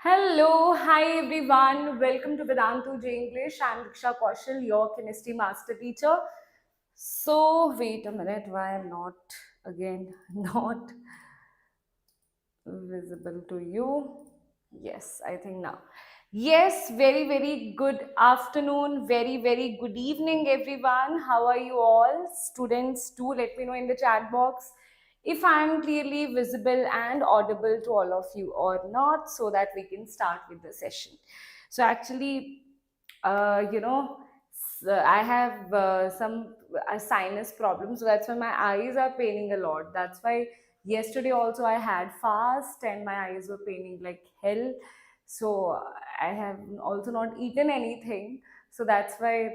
Hello, hi everyone. Welcome to Vedantu J English. I'm Diksha, your chemistry master teacher. So, wait a minute, why I'm not again not visible to you? Yes, I think now. Yes, very good afternoon, very good evening, everyone. How are you all? Students, do let me know in the chat box if I am clearly visible and audible to all of you or not, so that we can start with the session. So, actually, I have some sinus problems, so that's why my eyes are paining a lot. That's why yesterday also I had fast and my eyes were paining like hell. So I have also not eaten anything. So that's why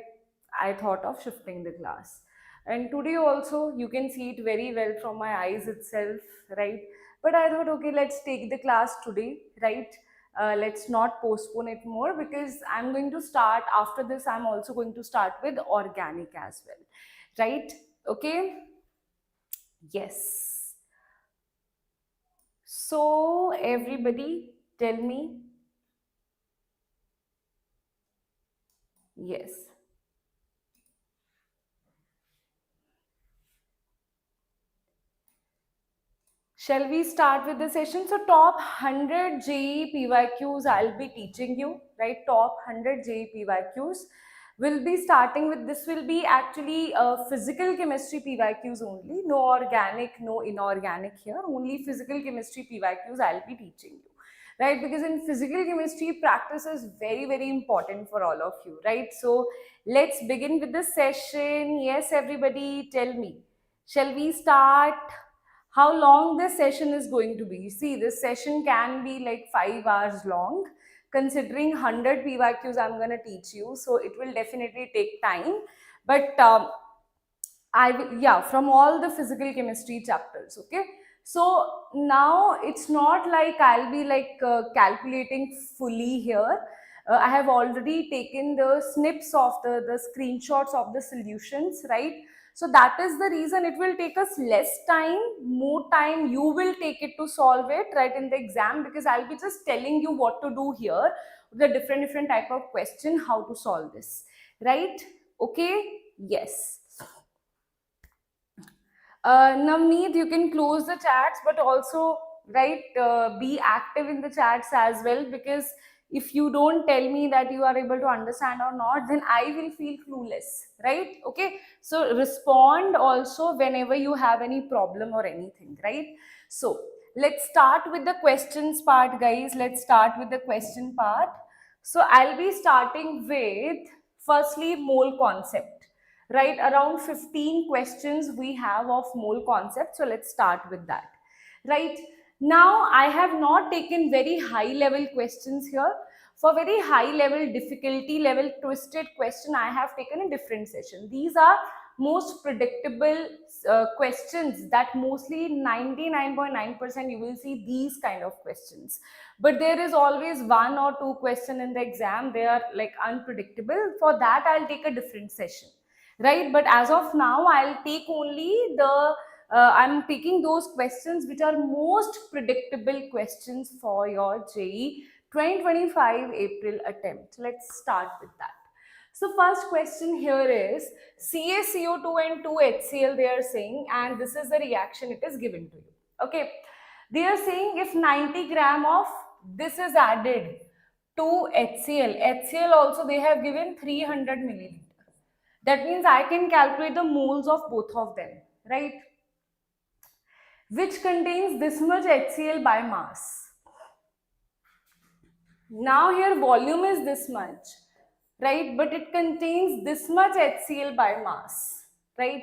I thought of shifting the class. And today also you can see it very well from my eyes itself, right? But I thought, okay, let's take the class today, right? Let's not postpone it more, because I'm going to start after this. I'm also going to start with organic as well, right? Okay. Yes. So everybody tell me. Yes. Shall we start with the session? So top 100 JEE PYQs I'll be teaching you, right? Top 100 JEE PYQs. We'll be starting with, this will be actually physical chemistry PYQs only. No organic, no inorganic here. Only physical chemistry PYQs I'll be teaching you, right? Because in physical chemistry, practice is very important for all of you, right? So let's begin with the session. Yes, everybody, tell me. Shall we start? How long this session is going to be? See, this session can be like 5 hours long, considering 100 PYQs I'm going to teach you. So it will definitely take time. But I will, yeah, from all the physical chemistry chapters, okay? So now it's not like I'll be like calculating fully here. I have already taken the snips of the screenshots of the solutions, right? So that is the reason it will take us less time. More time you will take it to solve it, right, in the exam, because I'll be just telling you what to do here, the different type of question, how to solve this, right? Okay, yes. Navneet, you can close the chats, but also, right, be active in the chats as well, because if you don't tell me that you are able to understand or not, then I will feel clueless, right? Okay, so respond also whenever you have any problem or anything, right? So let's start with the questions part, guys. Let's start with the question part. So I'll be starting with, firstly, mole concept, right? Around 15 questions we have of mole concept. So let's start with that, right? Now I have not taken very high level questions here. For very high level difficulty level twisted question, I have taken a different session. These are most predictable questions that mostly 99.9% you will see these kind of questions. But there is always one or two question in the exam, they are like unpredictable. For that I'll take a different session, right? But as of now, I'll take only the I'm taking those questions which are most predictable questions for your JEE 2025 April attempt. Let's start with that. So first question here is CaCO2 and 2HCl they are saying, and this is the reaction it is given to you. Okay, they are saying if 90 gram of this is added to HCl also they have given 300 milliliter. That means I can calculate the moles of both of them, right? Which contains this much HCl by mass. Now here volume is this much, right? But it contains this much HCl by mass, right?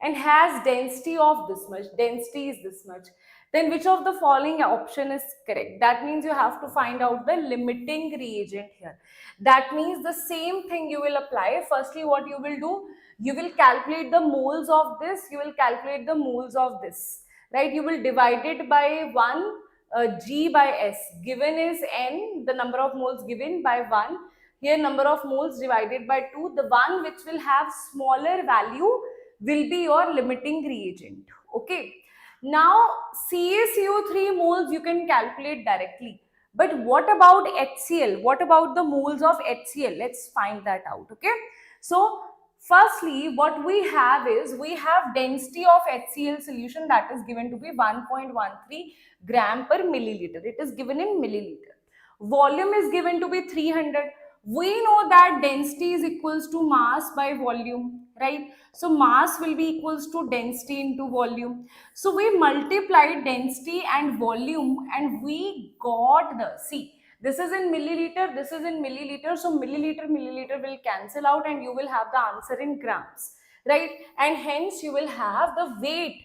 And has density of this much. Density is this much. Then which of the following option is correct? That means you have to find out the limiting reagent here. That means the same thing you will apply. Firstly, what you will do, you will calculate the moles of this, you will calculate the moles of this, right? You will divide it by 1, G by S. Given is N, the number of moles given, by 1. Here number of moles divided by 2. The one which will have smaller value will be your limiting reagent. Okay. Now CaCO3 moles you can calculate directly. But what about HCl? What about the moles of HCl? Let's find that out, okay? So firstly, what we have is, we have density of HCl solution that is given to be 1.13 gram per milliliter. It is given in milliliter. Volume is given to be 300. We know that density is equals to mass by volume, right? So mass will be equals to density into volume. So we multiplied density and volume and we got the, see, this is in milliliter, this is in milliliter. So milliliter will cancel out and you will have the answer in grams, right? And hence you will have the weight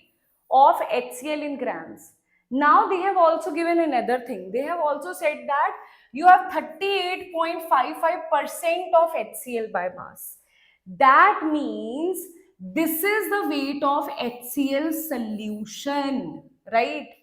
of HCl in grams. Now they have also given another thing. They have also said that you have 38.55% of HCl by mass. That means this is the weight of HCl solution, right?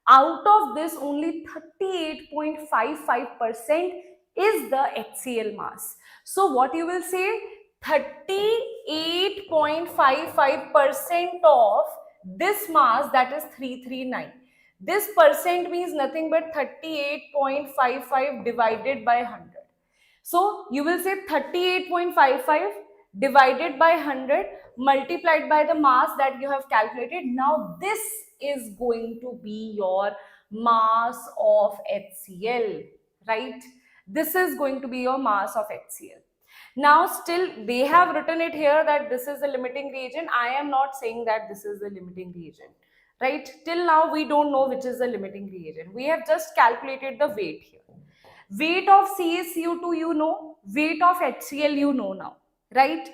Out of this, only 38.55% is the HCl mass. So what you will say, 38.55% of this mass, that is 339. This percent means nothing but 38.55 divided by 100. So you will say 38.55 divided by 100 multiplied by the mass that you have calculated. Now this is going to be your mass of HCl, right? This is going to be your mass of HCl. Now still they have written it here that this is the limiting reagent. I am not saying that this is the limiting reagent, right? Till now we don't know which is the limiting reagent. We have just calculated the weight here. Weight of CaCO2 you know, weight of HCl you know now, right?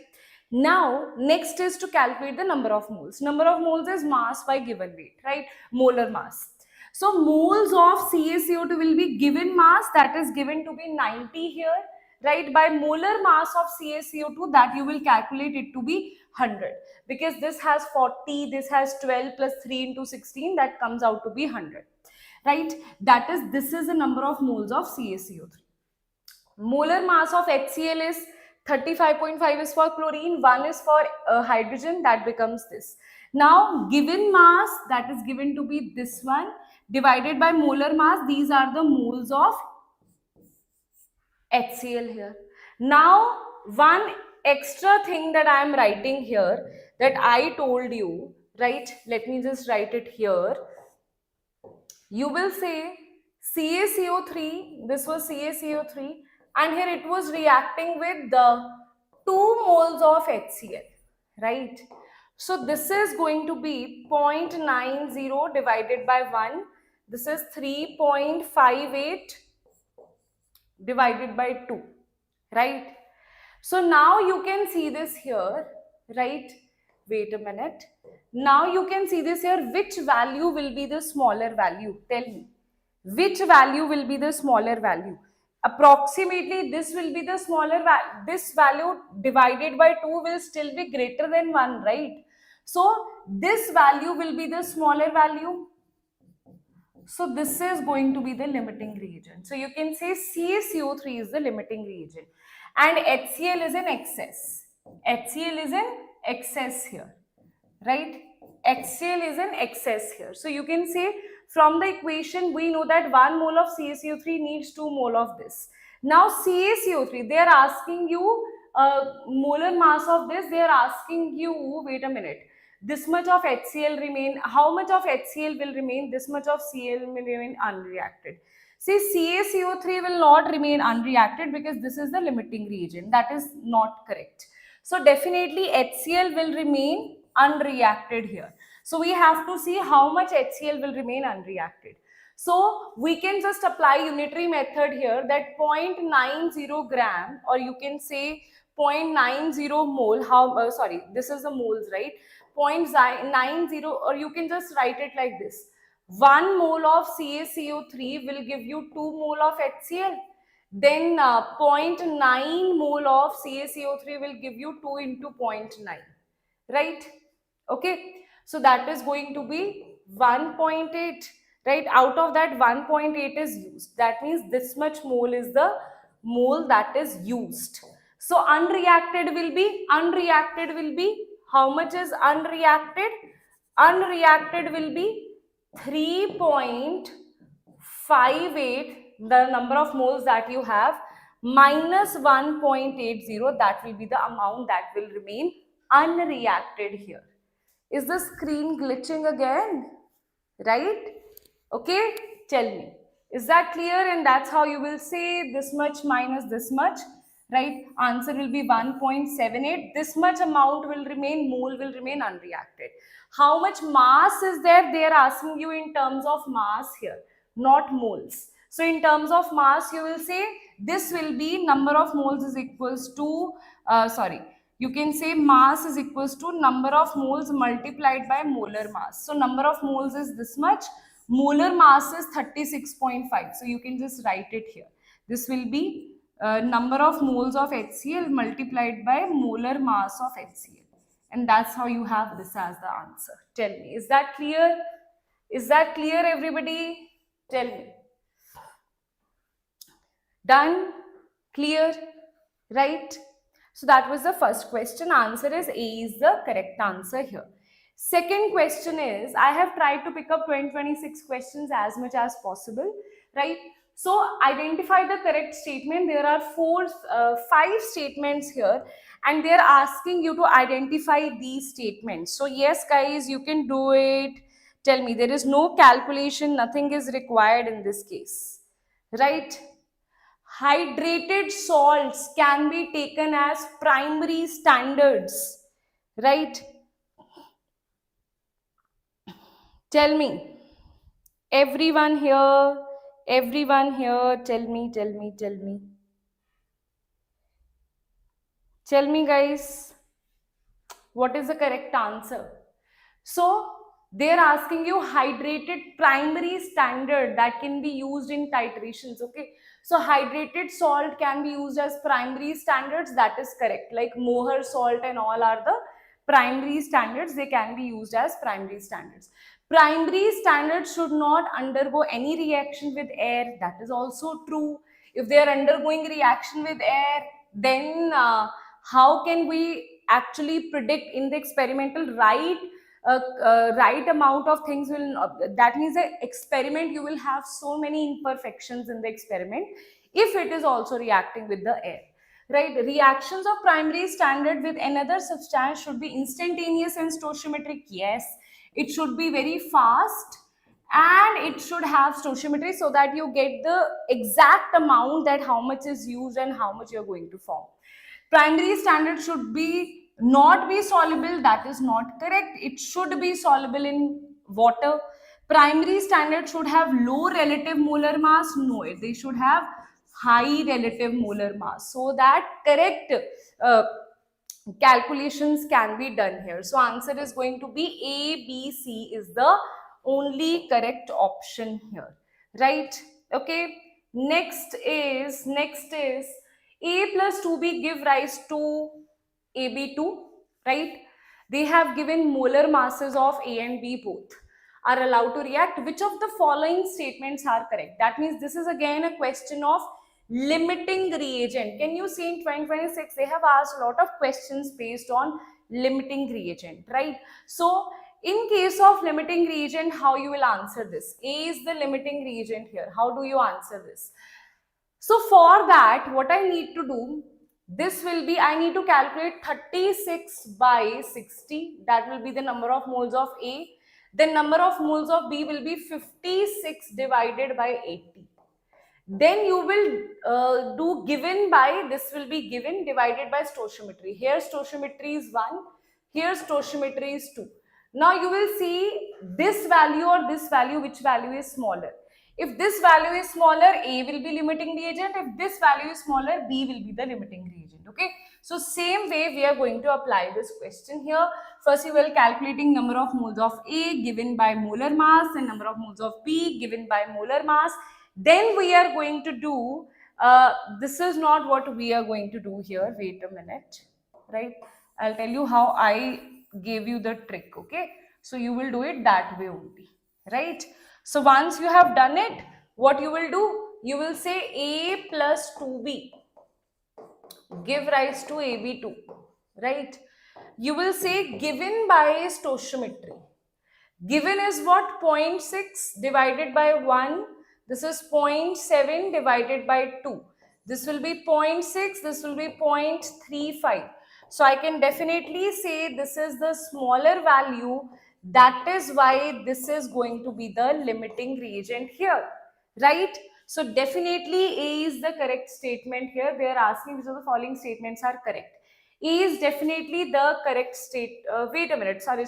Now next is to calculate the number of moles. Number of moles is mass by given weight, right? Molar mass. So moles of CaCO2 will be given mass, that is given to be 90 here, right? By molar mass of CaCO2, that you will calculate it to be 100, because this has 40, this has 12 plus 3 into 16, that comes out to be 100, right? That is, this is the number of moles of CaCO3. Molar mass of HCl is 35.5 is for chlorine, 1 is for hydrogen, that becomes this. Now given mass, that is given to be this one, divided by molar mass, these are the moles of HCl here. Now one extra thing that I am writing here, that I told you, right? Let me just write it here. You will say CaCO3, this was CaCO3, and here it was reacting with the 2 moles of HCl, right? So this is going to be 0.90 divided by 1. This is 3.58 divided by 2, right? So now you can see this here, right? Wait a minute. Now you can see this here. Which value will be the smaller value? Tell me. Which value will be the smaller value? Approximately this will be the smaller value. This value divided by 2 will still be greater than 1, right? So this value will be the smaller value. So this is going to be the limiting reagent. So you can say CaCO3 is the limiting reagent and HCl is in excess. HCl is in excess here, right? HCl is in excess here. So you can say from the equation we know that 1 mole of CaCO3 needs 2 mole of this. Now CaCO3, they are asking you molar mass of this, they are asking you, wait a minute, this much of HCl remain, how much of HCl will remain, this much of Cl will remain unreacted. See, CaCO3 will not remain unreacted because this is the limiting reagent. That is not correct. So definitely HCl will remain unreacted here. So we have to see how much HCl will remain unreacted. So we can just apply unitary method here, that 0.90 gram, or you can say 0.90 mole, sorry, this is the moles, right? 0.90, or you can just write it like this. 1 mole of CaCO3 will give you 2 mole of HCl. Then 0.9 mole of CaCO3 will give you 2 into 0.9, right? Okay, so that is going to be 1.8, right? Out of that, 1.8 is used. That means this much mole is the mole that is used. So unreacted will be, how much is unreacted? Unreacted will be 3.58 the number of moles that you have, minus 1.80, that will be the amount that will remain unreacted here. Is the screen glitching again? Right? Okay, tell me. Is that clear? And that's how you will say this much minus this much, right? Answer will be 1.78. This much amount will remain, mole will remain unreacted. How much mass is there? They are asking you in terms of mass here, not moles. So in terms of mass, you will say this will be number of moles is equals to, you can say mass is equals to number of moles multiplied by molar mass. So number of moles is this much, molar mass is 36.5. So you can just write it here. This will be number of moles of HCl multiplied by molar mass of HCl. And that's how you have this as the answer. Tell me, is that clear? Is that clear, everybody? Tell me. Done? Clear? Right? So that was the first question. Answer is A is the correct answer here. Second question is, I have tried to pick up 26 questions as much as possible, right? So identify the correct statement. There are 5 statements here, and they are asking you to identify these statements. So yes, guys, you can do it. Tell me, there is no calculation, nothing is required in this case, right? Hydrated salts can be taken as primary standards, right? Tell me, everyone here, tell me. Tell me, guys, what is the correct answer? So they're asking you hydrated primary standard that can be used in titrations, okay? So hydrated salt can be used as primary standards, that is correct. Like Mohr salt and all are the primary standards, they can be used as primary standards. Primary standards should not undergo any reaction with air, that is also true. If they are undergoing reaction with air, then how can we actually predict in the experimental right amount of things will, that means the experiment, you will have so many imperfections in the experiment if it is also reacting with the air, right? Reactions of primary standard with another substance should be instantaneous and stoichiometric. Yes, it should be very fast and it should have stoichiometry so that you get the exact amount that how much is used and how much you're going to form. Primary standard should be not be soluble, that is not correct. It should be soluble in water. Primary standard should have low relative molar mass. No, they should have high relative molar mass so that correct calculations can be done here. So answer is going to be A, B, C is the only correct option here, right? Okay, next is A plus 2B give rise to AB2, right? They have given molar masses of A and B both are allowed to react. Which of the following statements are correct? That means this is again a question of limiting reagent. Can you see in 2026 they have asked a lot of questions based on limiting reagent, right? So in case of limiting reagent, how you will answer this? A is the limiting reagent here. How do you answer this? So for that, what I need to do, this will be, I need to calculate 36 by 60. That will be the number of moles of A. The number of moles of B will be 56 divided by 80. Then you will do given by, this will be given divided by stoichiometry. Here stoichiometry is 1, here stoichiometry is 2. Now you will see this value or this value, which value is smaller. If this value is smaller, A will be limiting reagent. If this value is smaller, B will be the limiting reagent. Okay. So same way we are going to apply this question here. First you will calculating number of moles of A given by molar mass and number of moles of B given by molar mass. Then we are going to do, this is not what we are going to do here. Wait a minute, right? I'll tell you how I gave you the trick, okay? So you will do it that way only, right? So once you have done it, what you will do? You will say A plus 2B give rise to AB2, right? You will say given by stoichiometry. Given is what? 0.6 divided by 1. This is 0.7 divided by 2. This will be 0.6, this will be 0.35. So I can definitely say this is the smaller value. That is why this is going to be the limiting reagent here, right? So definitely A is the correct statement here. They are asking which of the following statements are correct. A is definitely the correct state. Wait a minute, sorry.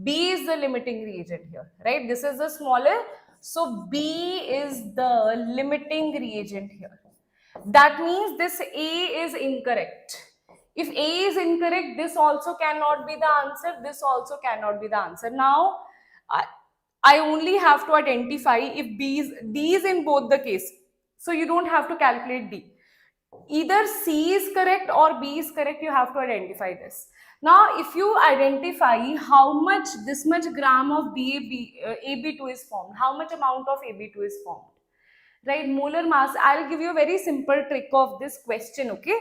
B is the limiting reagent here, right? This is the smaller. So B is the limiting reagent here. That means this A is incorrect. If A is incorrect, this also cannot be the answer. This also cannot be the answer. Now, I only have to identify if D is in both the case. So you don't have to calculate D. Either C is correct or B is correct. You have to identify this. Now, if you identify how much, this much gram of AB2 is formed, how much amount of AB2 is formed, right? Molar mass. I'll give you a very simple trick of this question, okay?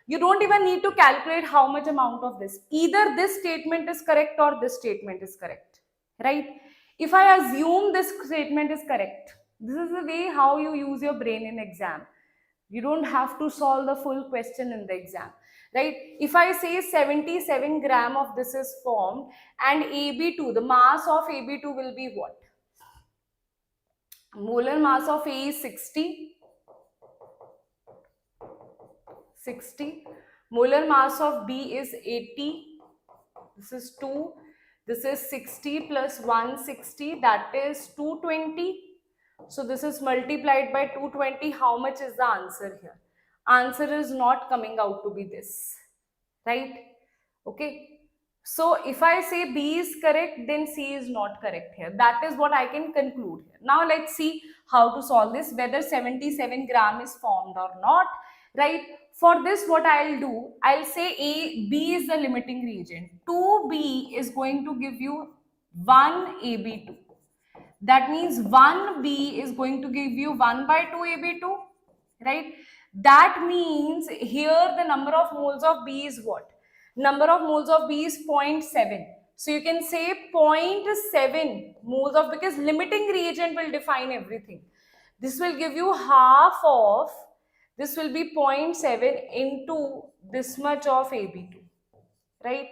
You don't even need to calculate how much amount of this. Either this statement is correct or this statement is correct, right? If I assume this statement is correct, this is the way how you use your brain in exam. You don't have to solve the full question in the exam, right? If I say 77 gram of this is formed and AB2, the mass of AB2 will be what? Molar mass of A is 60. Molar mass of B is 80. This is 2. This is 60 plus 160, that is 220. So this is multiplied by 220. How much is the answer here? Answer is not coming out to be this, right? Okay. So if I say B is correct, then C is not correct here. That is what I can conclude here. Now let's see how to solve this, whether 77 gram is formed or not, right? For this, what I'll do, I'll say B is the limiting reagent. 2B is going to give you 1 AB2. That means 1B is going to give you 1 by 2 AB2, right? That means here the number of moles of B is what? Number of moles of B is 0.7. So you can say 0.7 moles of, because limiting reagent will define everything. This will give you half of, this will be 0.7 into this much of AB2, right?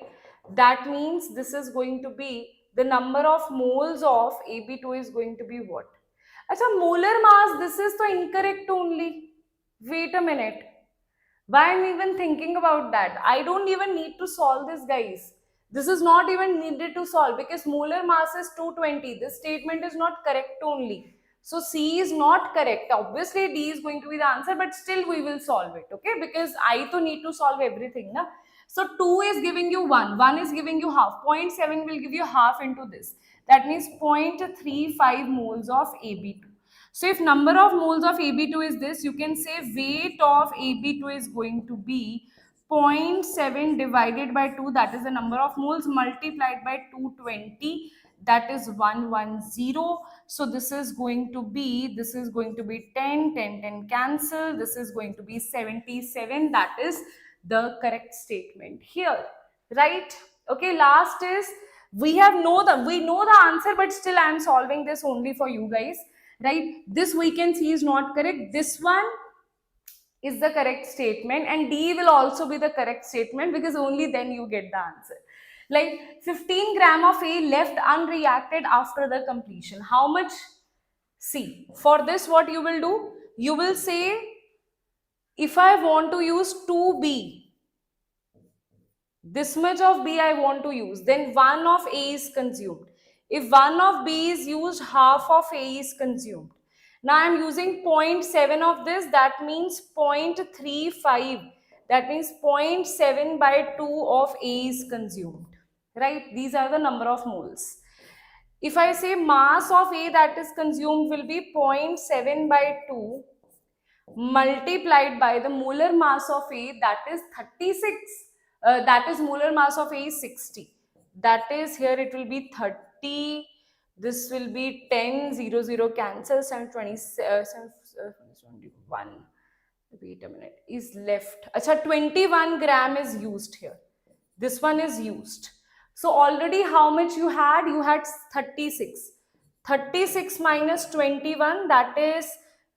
That means this is going to be, the number of moles of AB2 is going to be what? Achha, molar mass, this is so incorrect only. Wait a minute. Why I'm even thinking about that? I don't even need to solve this, guys. This is not even needed to solve because molar mass is 220. This statement is not correct only. So C is not correct. Obviously D is going to be the answer, but still we will solve it, okay? Because I to need to solve everything, na? So 2 is giving you 1. 1 is giving you half. 0.7 will give you half into this. That means 0.35 moles of AB2. So if number of moles of AB2 is this, you can say weight of AB2 is going to be 0.7 divided by 2, that is the number of moles, multiplied by 220, that is 110. So this is going to be 10, 10, 10 cancel. This is going to be 77. That is the correct statement here, right? Okay, last is, we know the answer, but still I am solving this only for you guys, right? This we can see is not correct. This one is the correct statement, and D will also be the correct statement, because only then you get the answer. Like 15 gram of A left unreacted after the completion. How much? See, for this what you will do? You will say, if I want to use 2B, this much of B I want to use, then 1 of A is consumed. If 1 of B is used, half of A is consumed. Now I am using 0.7 of this, that means 0.35. That means 0.7 by 2 of A is consumed, right? These are the number of moles. If I say mass of A that is consumed will be 0.7 by 2 multiplied by the molar mass of A, that is 36. That is molar mass of A is 60. That is, here it will be 30. This will be 10, 0, 0 cancels, and 21. Wait a minute, is left. Achha, 21 gram is used here. This one is used. So already how much you had? You had 36. 36 minus 21, that is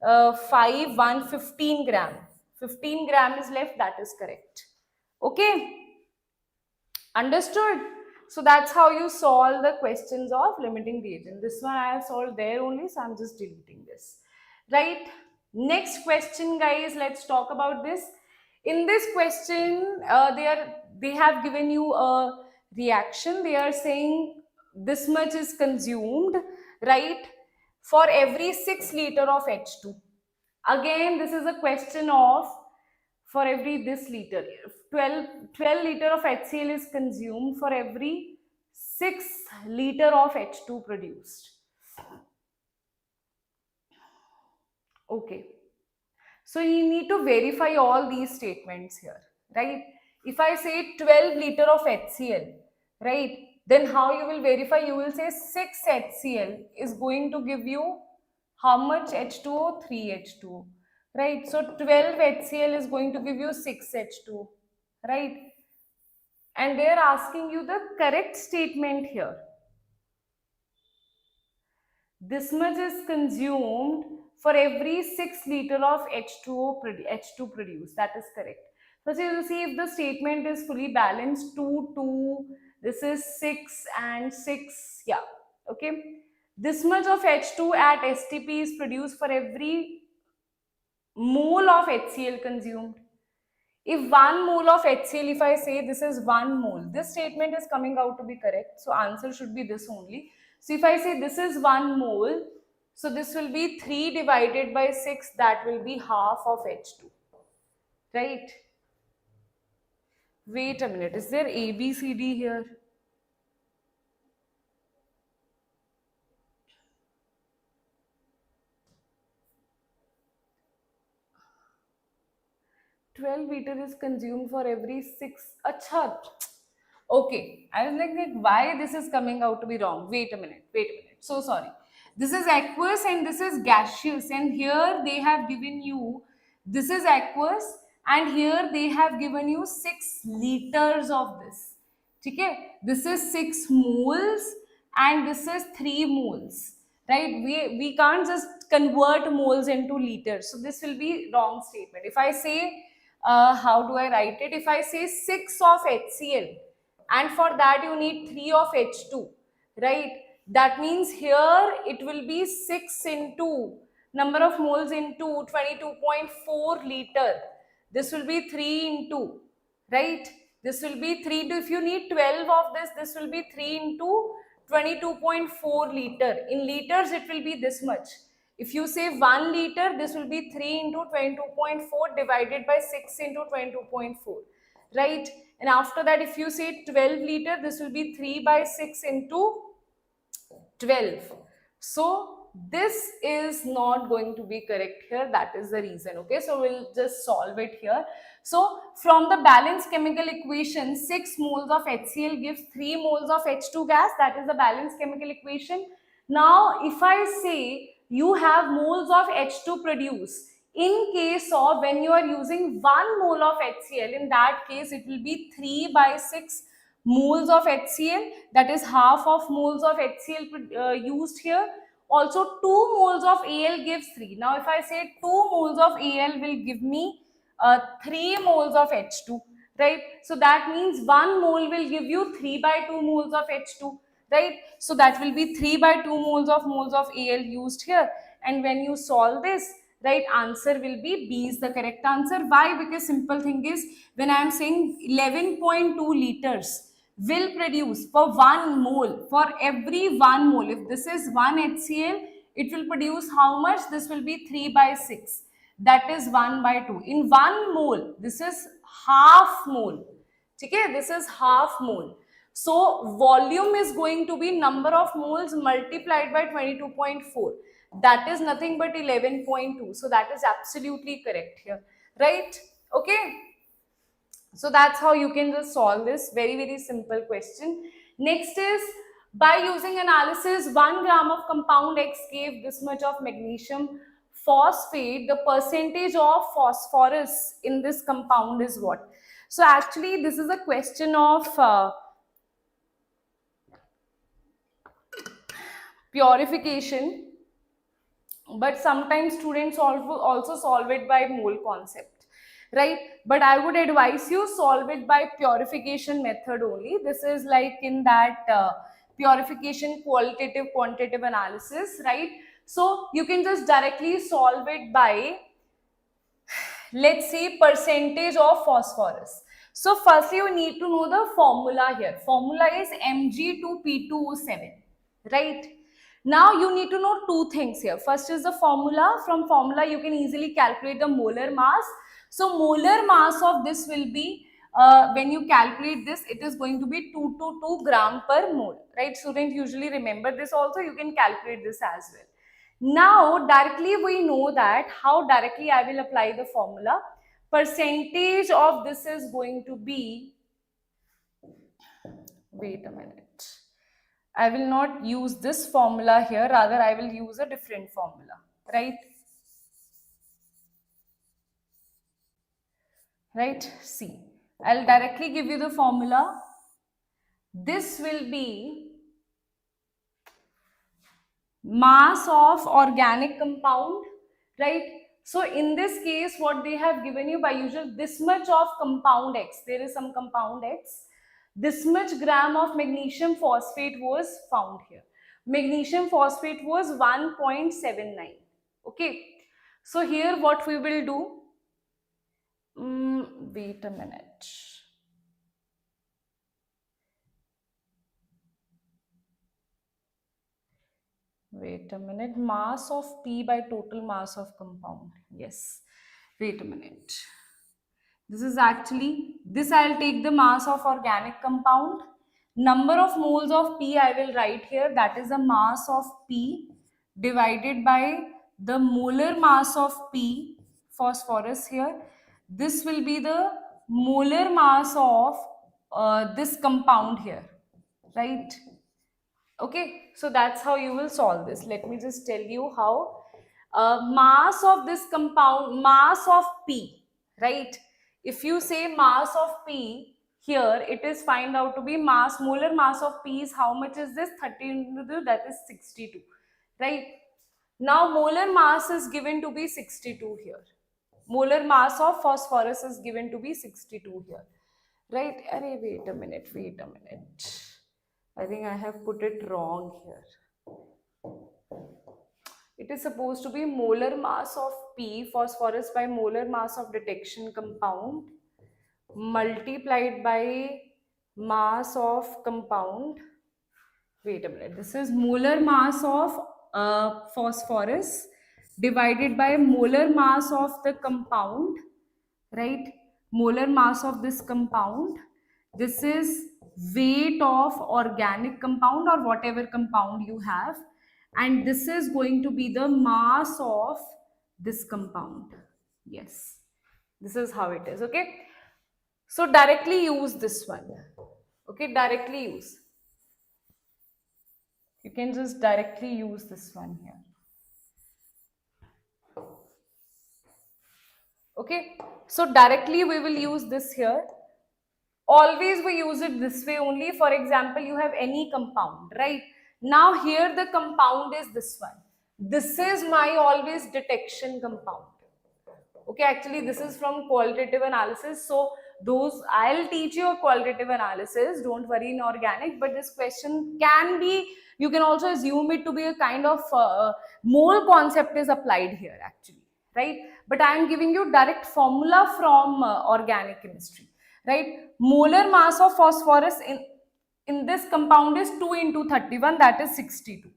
5, 1, 15 gram. 15 gram is left, that is correct. Okay, understood? So that's how you solve the questions of limiting reagent. This one I have solved there only, so I'm just deleting this. Right? Next question, guys, let's talk about this. In this question, they have given you a reaction. They are saying this much is consumed, right, for every 6 liter of H2. Again, this is a question of for every this liter. 12 liter of HCl is consumed for every 6 liter of H2 produced. Okay. So you need to verify all these statements here, right? If I say 12 liter of HCl, right, then how you will verify? You will say 6 HCl is going to give you how much H2O? 3 H2O, right? So 12 HCl is going to give you 6 H2O, right? And they are asking you the correct statement here. This much is consumed for every 6 liter of H2 produced. That is correct. So you will see if the statement is fully balanced, 2, 2, this is 6 and 6, yeah, okay. This much of H2 at STP is produced for every mole of HCl consumed. If 1 mole of HCl, if I say this is 1 mole, this statement is coming out to be correct. So answer should be this only. So if I say this is 1 mole, so this will be 3 divided by 6, that will be half of H2, right? Wait a minute, is there A, B, C, D here? Twelve liter is consumed for every 6. Achha. Okay, I was like, why this is coming out to be wrong? Wait a minute, wait a minute. So sorry. This is aqueous and this is gaseous, and here they have given you, this is aqueous and here they have given you 6 liters of this. Okay, this is 6 moles and this is 3 moles, right? We can't just convert moles into liters, so this will be wrong statement. If I say, how do I write it? If I say 6 of HCl, and for that you need 3 of H2, right? That means here it will be 6 into number of moles into 22.4 liter. This will be 3 into, right? This will be 3 into, if you need 12 of this will be 3 into 22.4 liter. In liters it will be this much. If you say 1 liter, this will be 3 into 22.4 divided by 6 into 22.4, right? And after that, if you say 12 liter, this will be 3 by 6 into 12. So this is not going to be correct here. That is the reason. Okay, so we'll just solve it here. So from the balanced chemical equation, 6 moles of HCl gives 3 moles of H2 gas. That is the balanced chemical equation. Now, if I say you have moles of H2 produced, in case of when you are using 1 mole of HCl, in that case it will be 3 by 6 moles of HCl, that is half of moles of HCl used here. Also 2 moles of Al gives 3. Now if I say 2 moles of Al will give me 3 moles of H2, right? So that means 1 mole will give you 3 by 2 moles of H2, right? So that will be 3 by 2 moles of Al used here. And when you solve this, right, answer will be B is the correct answer. Why? Because simple thing is, when I am saying 11.2 liters will produce for 1 mole, for every 1 mole, if this is 1 HCl, it will produce how much? This will be 3 by 6, that is 1 by 2. In 1 mole, this is half mole. Okay, this is half mole. So volume is going to be number of moles multiplied by 22.4. That is nothing but 11.2. So that is absolutely correct here, right? Okay. So that's how you can just solve this very, very simple question. Next is, by using analysis, 1 gram of compound X gave this much of magnesium phosphate. The percentage of phosphorus in this compound is what? So actually this is a question of purification, but sometimes students also solve it by mole concept, right? But I would advise you solve it by purification method only. This is like in that purification qualitative quantitative analysis, right? So you can just directly solve it by, let's say, percentage of phosphorus. So firstly you need to know the formula here. Formula is Mg2P2O7, right? Now you need to know two things here. First is the formula. From formula you can easily calculate the molar mass. So molar mass of this will be, when you calculate this, it is going to be 222 gram per mole, right? Students usually remember this also. You can calculate this as well. Now directly we know that how directly I will apply the formula. Percentage of this is going to be, wait a minute, I will not use this formula here, rather I will use a different formula, right? Right, see, I'll directly give you the formula. This will be mass of organic compound, right? So in this case what they have given you, by usual, this much of compound X, there is some compound X, this much gram of magnesium phosphate was found here. Magnesium phosphate was 1.79. Okay, so here what we will do, wait a minute, mass of P by total mass of compound. Yes, wait a minute. This is actually, this I'll take the mass of organic compound. Number of moles of P I will write here. That is the mass of P divided by the molar mass of P, phosphorus here. This will be the molar mass of this compound here, right? Okay, so that's how you will solve this. Let me just tell you how. Mass of this compound, mass of P, right? If you say mass of P, here it is find out to be mass, molar mass of P is how much is this? 13, that is 62, right? Now molar mass is given to be 62 here. Molar mass of phosphorus is given to be 62 here, right? Array, wait a minute. I think I have put it wrong here. It is supposed to be molar mass of P, phosphorus, by molar mass of detection compound multiplied by mass of compound. Wait a minute. This is molar mass of phosphorus divided by molar mass of the compound, right? Molar mass of this compound. This is weight of organic compound or whatever compound you have, and this is going to be the mass of this compound. Yes, this is how it is. Okay, so directly use this one. Okay, directly use, you can just directly use this one here. Okay, so directly we will use this here. Always we use it this way only. For example, you have any compound, right? Now here the compound is this one. This is my always detection compound. Okay, actually this is from qualitative analysis. So those, I'll teach you a qualitative analysis, don't worry, in organic, but this question can be, you can also assume it to be a kind of mole concept is applied here actually, right? But I am giving you direct formula from organic chemistry, right? Molar mass of phosphorus in this compound is 2 into 31, that is 62.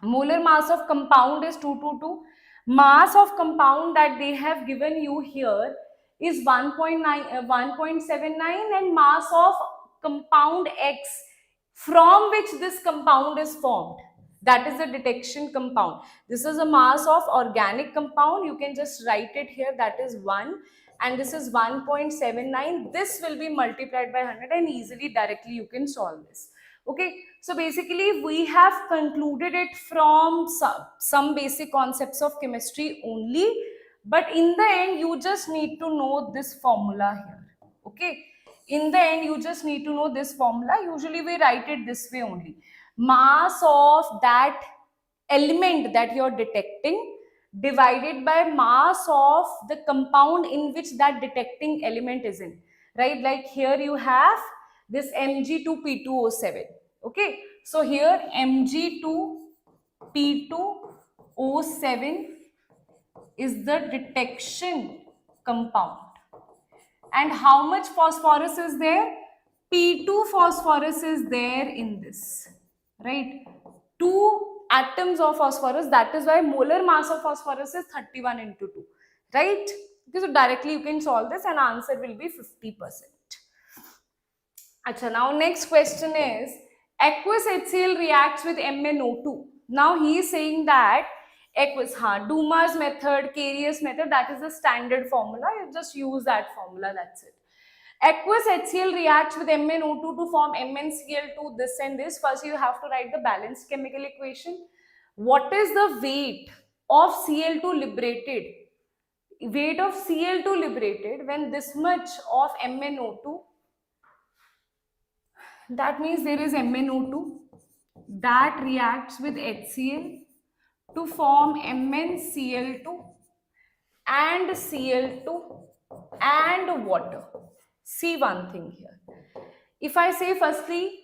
Molar mass of compound is 222. Mass of compound that they have given you here is 1.79, and mass of compound X from which this compound is formed, that is a detection compound. This is a mass of organic compound. You can just write it here, that is 1, and this is 1.79. This will be multiplied by 100 and easily directly you can solve this. Okay, so basically we have concluded it from some basic concepts of chemistry only, but in the end you just need to know this formula here. Okay, in the end you just need to know this formula. Usually we write it this way only. mass of that element that you're detecting divided by mass of the compound in which that detecting element is in, right? Like here you have this Mg2P2O7. Okay, so here Mg2P2O7 is the detection compound. And how much phosphorus is there? P2 phosphorus is there in this, right? 2 atoms of phosphorus, that is why molar mass of phosphorus is 31 into 2, right? Okay, so directly you can solve this and answer will be 50%. Achha, now next question is, aqueous HCl reacts with MnO2. Now he is saying that aqueous, Dumas method, Carius method, that is the standard formula. You just use that formula, that's it. Aqueous HCl reacts with MnO2 to form MnCl2, this and this. First you have to write the balanced chemical equation. What is the weight of Cl2 liberated? Weight of Cl2 liberated when this much of MnO2, that means there is MnO2 that reacts with HCl to form MnCl2 and Cl2 and water. See one thing here. If I say firstly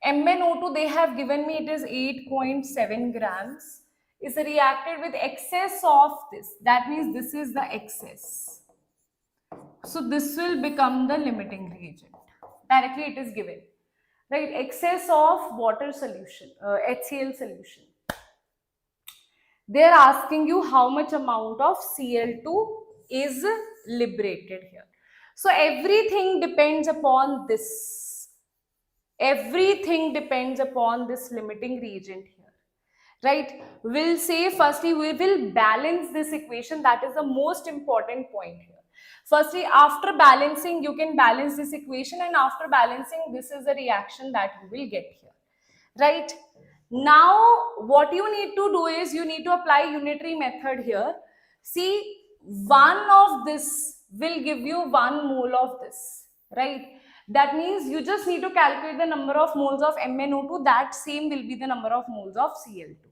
MnO2, they have given me it is 8.7 grams, is reacted with excess of this. That means this is the excess. So this will become the limiting reagent. Directly it is given. Right, excess of water solution, HCl solution. They are asking you how much amount of Cl2 is liberated here. So everything depends upon this. Everything depends upon this limiting reagent here. Right? We'll say firstly we will balance this equation. That is the most important point here. Firstly, after balancing, you can balance this equation, and after balancing, this is the reaction that you will get here, right? Now, what you need to do is you need to apply unitary method here. See, one of this will give you 1 mole of this, right? That means you just need to calculate the number of moles of MnO2. That same will be the number of moles of Cl2,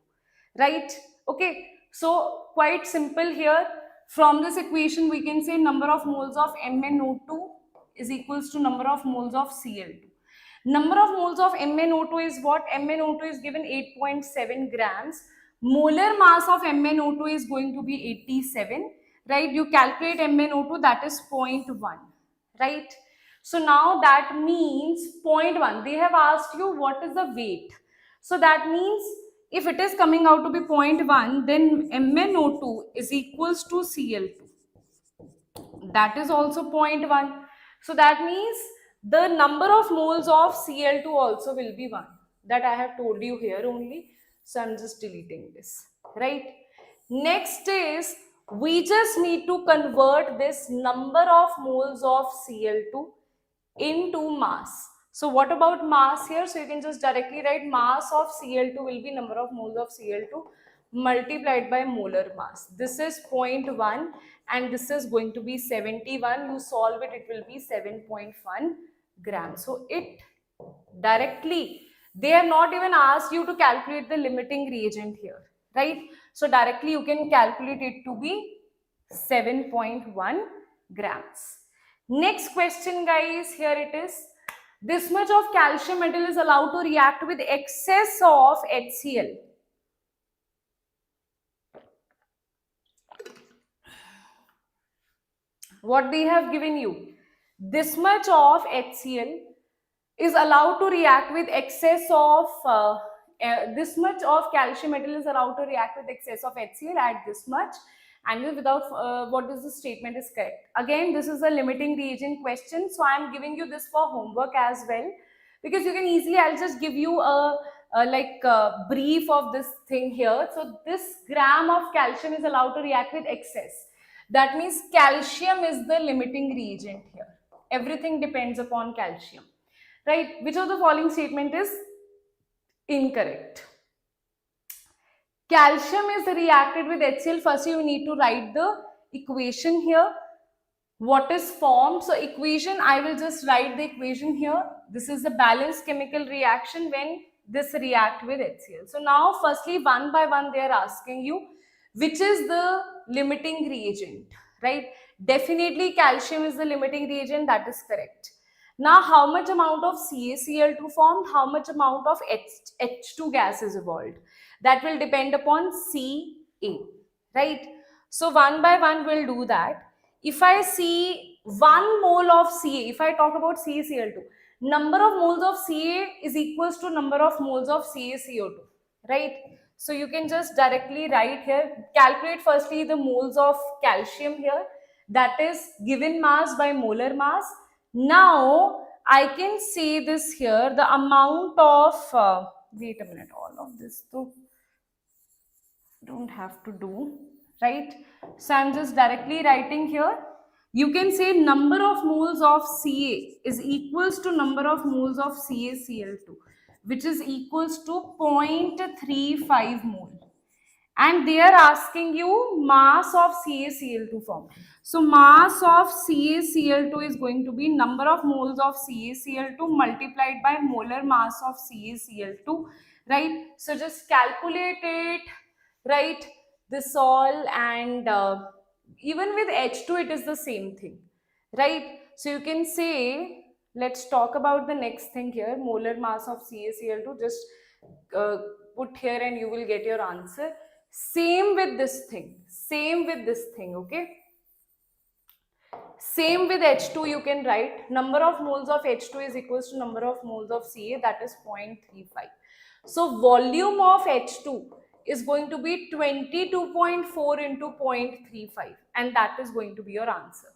right? Okay, so quite simple here. From this equation, we can say number of moles of MnO2 is equals to number of moles of Cl2. Number of moles of MnO2 is what? MnO2 is given 8.7 grams. Molar mass of MnO2 is going to be 87, right? You calculate MnO2, that is 0.1, right? So now that means 0.1. They have asked you what is the weight. So that means if it is coming out to be 0.1, then MnO2 is equals to Cl2. That is also 0.1. So that means the number of moles of Cl2 also will be 1. That I have told you here only. So I'm just deleting this, right? Next is, we just need to convert this number of moles of Cl2 into mass. So what about mass here? So you can just directly write mass of Cl2 will be number of moles of Cl2 multiplied by molar mass. This is 0.1 and this is going to be 71. You solve it, it will be 7.1 grams. So it directly, they have not even asked you to calculate the limiting reagent here, right? So directly you can calculate it to be 7.1 grams. Next question, guys, here it is. This much of calcium metal is allowed to react with excess of HCl. What they have given you, this much of HCl is allowed to react with excess of this much of calcium metal is allowed to react with excess of HCl at this much, and without what is the statement is correct. Again, this is a limiting reagent question, so I am giving you this for homework as well, because you can easily, I'll just give you a brief of this thing here. So this gram of calcium is allowed to react with excess. That means calcium is the limiting reagent here. Everything depends upon calcium, right? Which of the following statement is incorrect? Calcium is reacted with HCl. First, you need to write the equation here. What is formed? So equation, I will just write the equation here. This is the balanced chemical reaction when this react with HCl. So now firstly, one by one they are asking you which is the limiting reagent, right? Definitely calcium is the limiting reagent, that is correct. Now how much amount of CaCl2 formed, how much amount of H2 gas is evolved, that will depend upon Ca, right? So one by one we'll do that. If I see 1 mole of Ca, if I talk about CaCl2, number of moles of Ca is equals to number of moles of CaCO2, right? So you can just directly write here, calculate firstly the moles of calcium here, that is given mass by molar mass. Now I can say this here, the amount of, wait a minute, all of this though don't have to do, right? So I'm just directly writing here. You can say number of moles of Ca is equals to number of moles of CaCl2, which is equals to 0.35 mole. And they are asking you mass of CaCl2 form. So mass of CaCl2 is going to be number of moles of CaCl2 multiplied by molar mass of CaCl2, right? So just calculate it, right? This all, and even with H2 it is the same thing, right? So you can say, let's talk about the next thing here, molar mass of CaCl2, just uh, put here and you will get your answer. Same with this thing, same with this thing, okay? Same with H2, you can write number of moles of H2 is equals to number of moles of Ca, that is 0.35. So volume of H2 is going to be 22.4 into 0.35, and that is going to be your answer,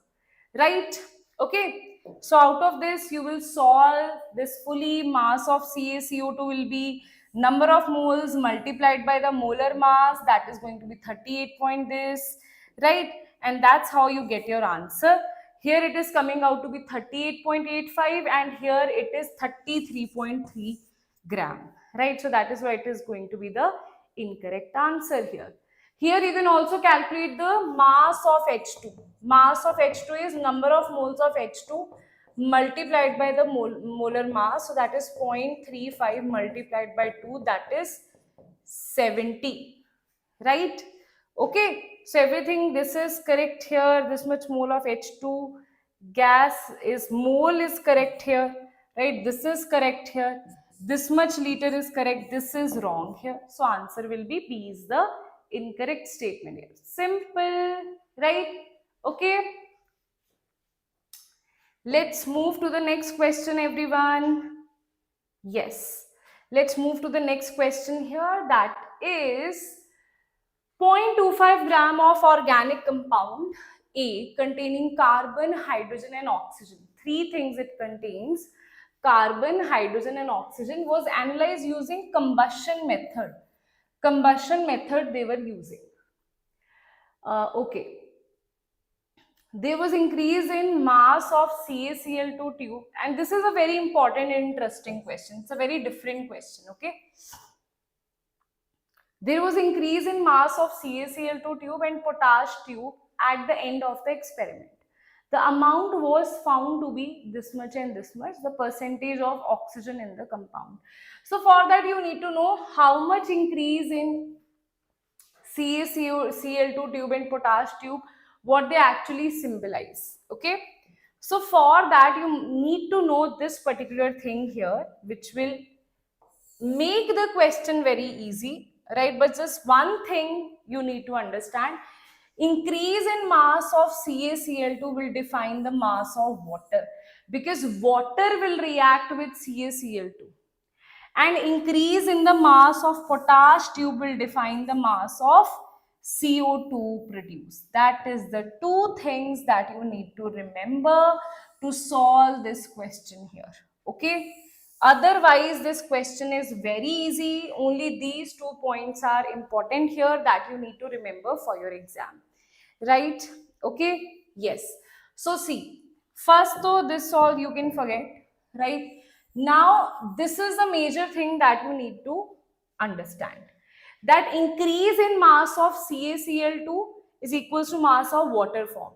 right? Okay, so out of this you will solve this fully. Mass of CaCO2 will be number of moles multiplied by the molar mass, that is going to be 38 point this, right? And that's how you get your answer. Here it is coming out to be 38.85 and here it is 33.3 gram, right? So that is why it is going to be the incorrect answer here. Here you can also calculate the mass of H2. Mass of H2 is number of moles of H2 multiplied by the molar mass. So that is 0.35 multiplied by 2, that is 70, right? Okay, so everything, this is correct here. This much mole of H2 gas is mole is correct here, right? This is correct here. This much liter is correct. This is wrong here. So answer will be B is the incorrect statement here. Simple, right? Okay. Let's move to the next question, everyone. Yes. Let's move to the next question here. That is 0.25 gram of organic compound A containing carbon, hydrogen and oxygen. Three things it contains. Carbon, hydrogen and oxygen was analyzed using combustion method. Combustion method they were using. Okay. There was increase in mass of CaCl2 tube, and this is a very important and interesting question. It's a very different question, okay? There was increase in mass of CaCl2 tube and potash tube at the end of the experiment. The amount was found to be this much and this much, the percentage of oxygen in the compound. So for that you need to know how much increase in CaCl2 tube and potash tube, what they actually symbolize, okay? So for that you need to know this particular thing here, which will make the question very easy, right? But just one thing you need to understand, increase in mass of CaCl2 will define the mass of water, because water will react with CaCl2, and increase in the mass of potash tube will define the mass of CO2 produced. That is the two things that you need to remember to solve this question here, okay? Otherwise this question is very easy. Only these 2 points are important here that you need to remember for your exam, right? Okay, yes. So see, first though this all you can forget, right? Now this is the major thing that you need to understand, that increase in mass of CaCl2 is equals to mass of water formed.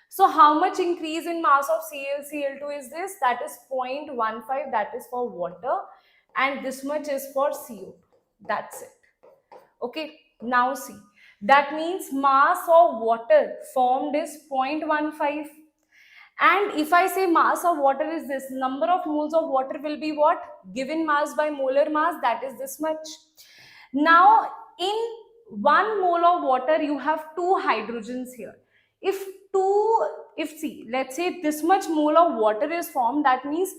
So how much increase in mass of CaCl2 is this? That is 0.15, that is for water, and this much is for CO2. That's it. Okay, now see, that means mass of water formed is 0.15. And if I say mass of water is this, number of moles of water will be what? Given mass by molar mass, that is this much. Now, in 1 mole of water, you have 2 hydrogens here. Let's say this much mole of water is formed, that means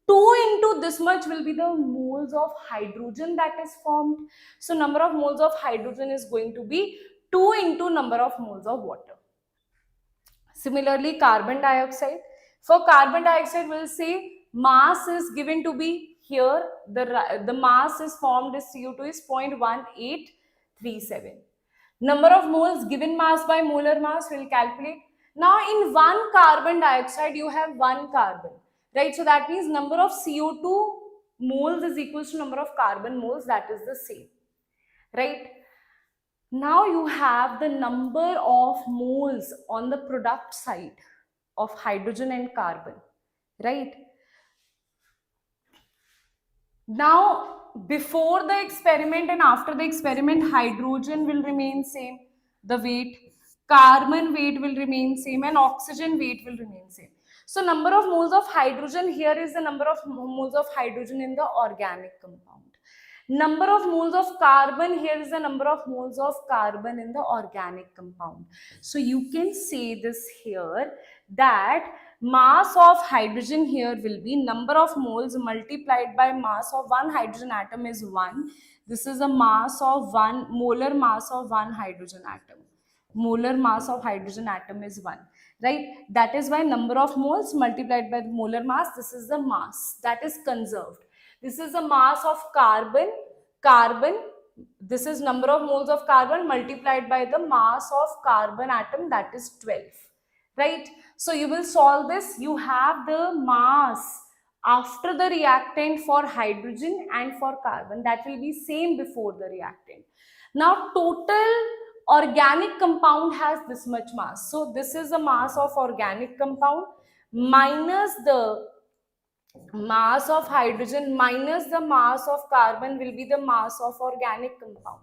2 into this much will be the moles of hydrogen that is formed. So, number of moles of hydrogen is going to be 2 into number of moles of water. Similarly, carbon dioxide. For carbon dioxide, we'll say mass is given to be here. The mass is formed as CO2 is 0.1837. Number of moles given mass by molar mass we'll calculate. Now, in 1 carbon dioxide, you have 1 carbon, right? So that means number of CO2 moles is equals to number of carbon moles, that is the same, right? Now you have the number of moles on the product side of hydrogen and carbon, right? Now, before the experiment and after the experiment, hydrogen will remain same, the weight, carbon weight will remain same, and oxygen weight will remain same. So number of moles of hydrogen here is the number of moles of hydrogen in the organic compound. Number of moles of carbon here is the number of moles of carbon in the organic compound. So you can say this here that mass of hydrogen here will be number of moles multiplied by mass of one hydrogen atom is 1. This is a mass of molar mass of one hydrogen atom. Molar mass of hydrogen atom is 1, right? That is why number of moles multiplied by the molar mass, this is the mass that is conserved. This is the mass of carbon, this is number of moles of carbon multiplied by the mass of carbon atom, that is 12, right? So you will solve this. You have the mass after the reactant for hydrogen and for carbon, that will be same before the reactant. Now total organic compound has this much mass. So this is the mass of organic compound minus the mass of hydrogen minus the mass of carbon will be the mass of organic compound,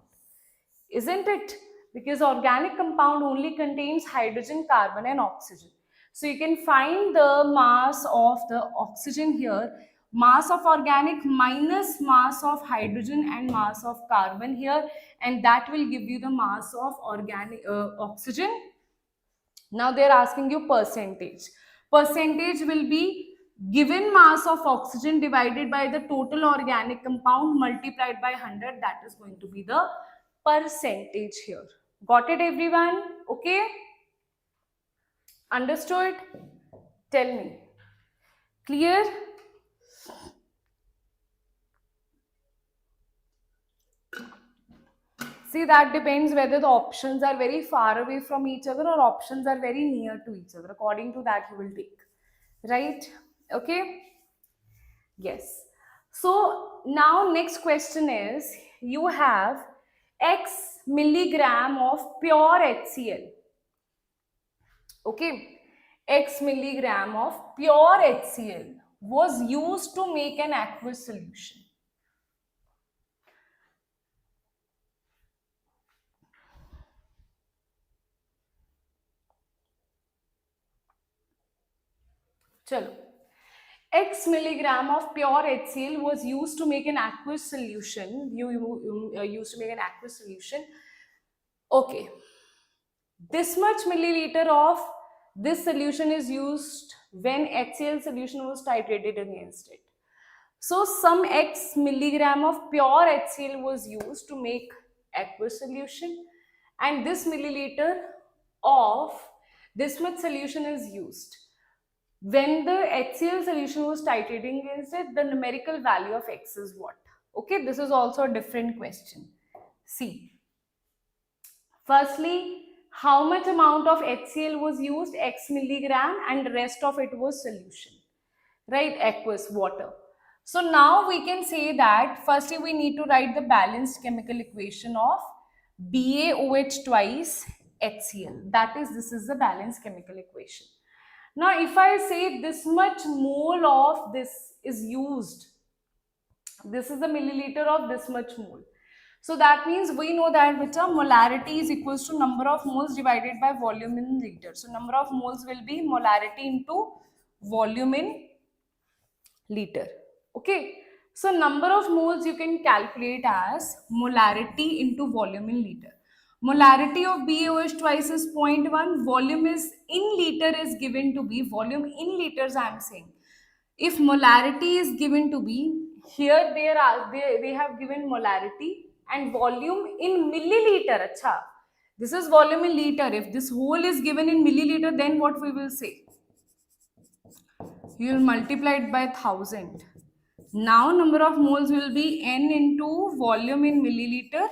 isn't it? Because organic compound only contains hydrogen, carbon and oxygen. So you can find the mass of the oxygen here, mass of organic minus mass of hydrogen and mass of carbon here, and that will give you the mass of organic oxygen. Now they are asking you percentage. Percentage will be given mass of oxygen divided by the total organic compound multiplied by 100, that is going to be the percentage here. Got it everyone? Okay? Understood? Tell me. Clear? See, that depends whether the options are very far away from each other or options are very near to each other. According to that, you will take. Right? Okay? Yes. So, now next question is, you have X milligram of pure HCl. Okay? X milligram of pure HCl was used to make an aqueous solution. Chalo. X milligram of pure HCl was used to make an aqueous solution. Used to make an aqueous solution. Okay. This much milliliter of this solution is used when HCl solution was titrated against it. So some X milligram of pure HCl was used to make aqueous solution, and this milliliter of this much solution is used. When the HCl solution was titrating against it, the numerical value of X is what? Okay, this is also a different question. See, firstly, how much amount of HCl was used? X milligram, and the rest of it was solution, right? Aqueous water. So now we can say that firstly we need to write the balanced chemical equation of BaOH twice HCl. That is, this is the balanced chemical equation. Now if I say this much mole of this is used This is the milliliter of this much mole. So that means we know that which are molarity is equals to number of moles divided by volume in liter. So number of moles will be molarity into volume in liter. Okay. So number of moles you can calculate as molarity into volume in liter. Molarity of BaOH twice is 0.1. Volume is in liter is given to be volume in liters. I am saying. If molarity is given to be, here they have given molarity and volume in milliliter. Achha. This is volume in liter. If this whole is given in milliliter, then what we will say? You will multiply it by 1000. Now number of moles will be n into volume in milliliter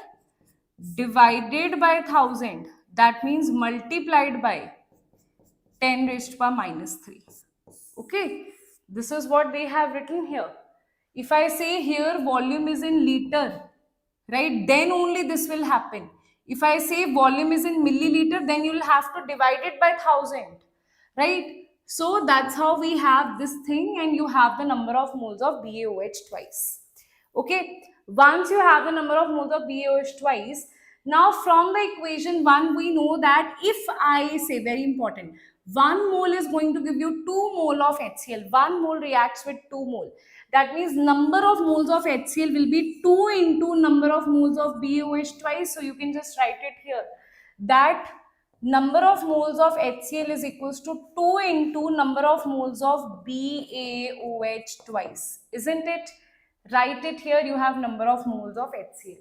divided by 1000. That means multiplied by 10 raised to power minus 3. Okay, this is what they have written here. If I say here volume is in liter, right, then only this will happen. If I say volume is in milliliter, then you will have to divide it by 1000, right? So that's how we have this thing, and you have the number of moles of BaOH twice. Okay, once you have the number of moles of BaOH twice, now from the equation 1 we know that if I say, very important, 1 mole is going to give you 2 mole of HCl. 1 mole reacts with 2 mole. That means number of moles of HCl will be 2 into number of moles of BaOH twice. So you can just write it here that number of moles of HCl is equals to 2 into number of moles of BaOH twice. Isn't it? Write it here. You have number of moles of HCl.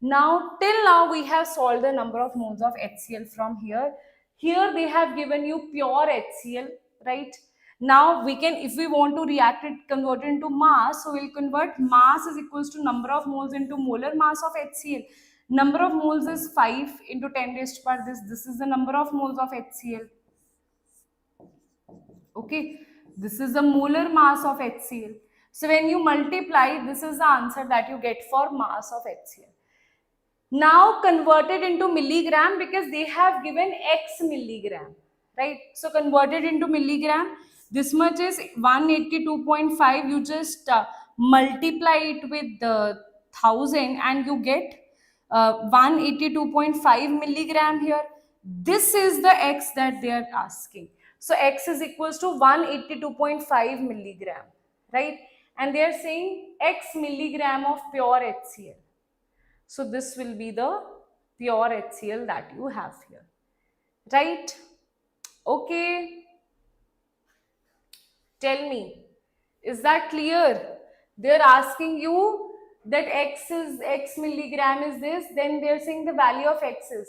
Now, till now we have solved the number of moles of HCl from here. Here they have given you pure HCl, right? Now we can, if we want to react it, convert it into mass, so we'll convert mass is equals to number of moles into molar mass of HCl. Number of moles is 5 into 10 raised to power this. This is the number of moles of HCl. Okay, this is the molar mass of HCl. So when you multiply, this is the answer that you get for mass of HCl. Now converted into milligram, because they have given X milligram, right? So converted into milligram, this much is 182.5. You just multiply it with the 1000 and you get 182.5 milligram here. This is the X that they are asking. So X is equals to 182.5 milligram, right? And they are saying X milligram of pure HCl. So this will be the pure HCl that you have here, right? Okay. Tell me, is that clear? They're asking you that X milligram is this, then they're saying the value of X is.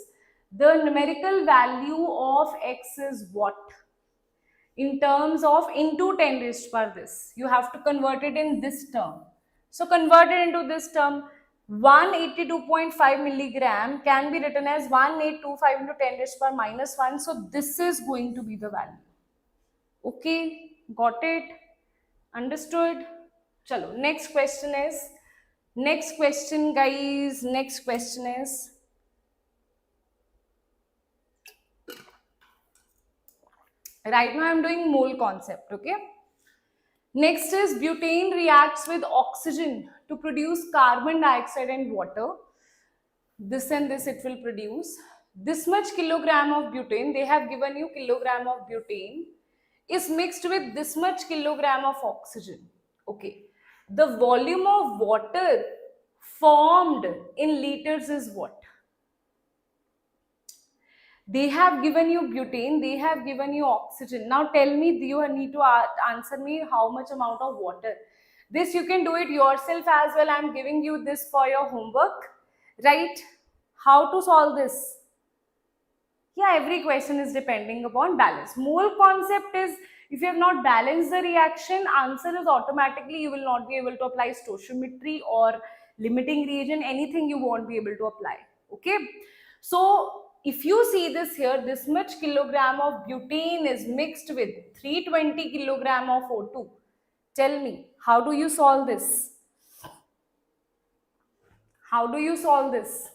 The numerical value of X is what? In terms of into 10 raised to power this. You have to convert it in this term. So convert it into this term. 182.5 milligram can be written as 1825 into 10 raised to power minus 1. So this is going to be the value. Okay, got it? Understood? Chalo, next question is, guys, next question is, right now I am doing mole concept, okay? Next is butane reacts with oxygen to produce carbon dioxide and water. This and this it will produce. This much kilogram of butane, they have given you kilogram of butane, is mixed with this much kilogram of oxygen. Okay. The volume of water formed in liters is what? They have given you butane, they have given you oxygen. Now tell me, you need to answer me how much amount of water. This you can do it yourself as well. I am giving you this for your homework, right? How to solve this? Yeah, every question is depending upon balance. Mole concept is, if you have not balanced the reaction, answer is automatically, you will not be able to apply stoichiometry or limiting reagent, anything you won't be able to apply. Okay. So if you see this here, this much kilogram of butane is mixed with 320 kilogram of O2. Tell me, how do you solve this? How do you solve this?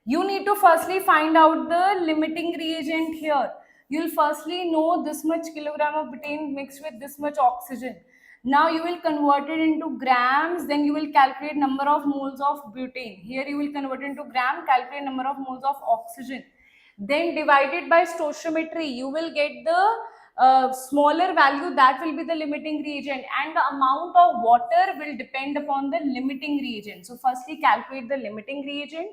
You need to firstly find out the limiting reagent here. You'll firstly know this much kilogram of butane mixed with this much oxygen. Now you will convert it into grams, then you will calculate number of moles of butane. Here you will convert it into gram, calculate number of moles of oxygen. Then divided by stoichiometry, you will get the smaller value, that will be the limiting reagent, and the amount of water will depend upon the limiting reagent. So firstly calculate the limiting reagent.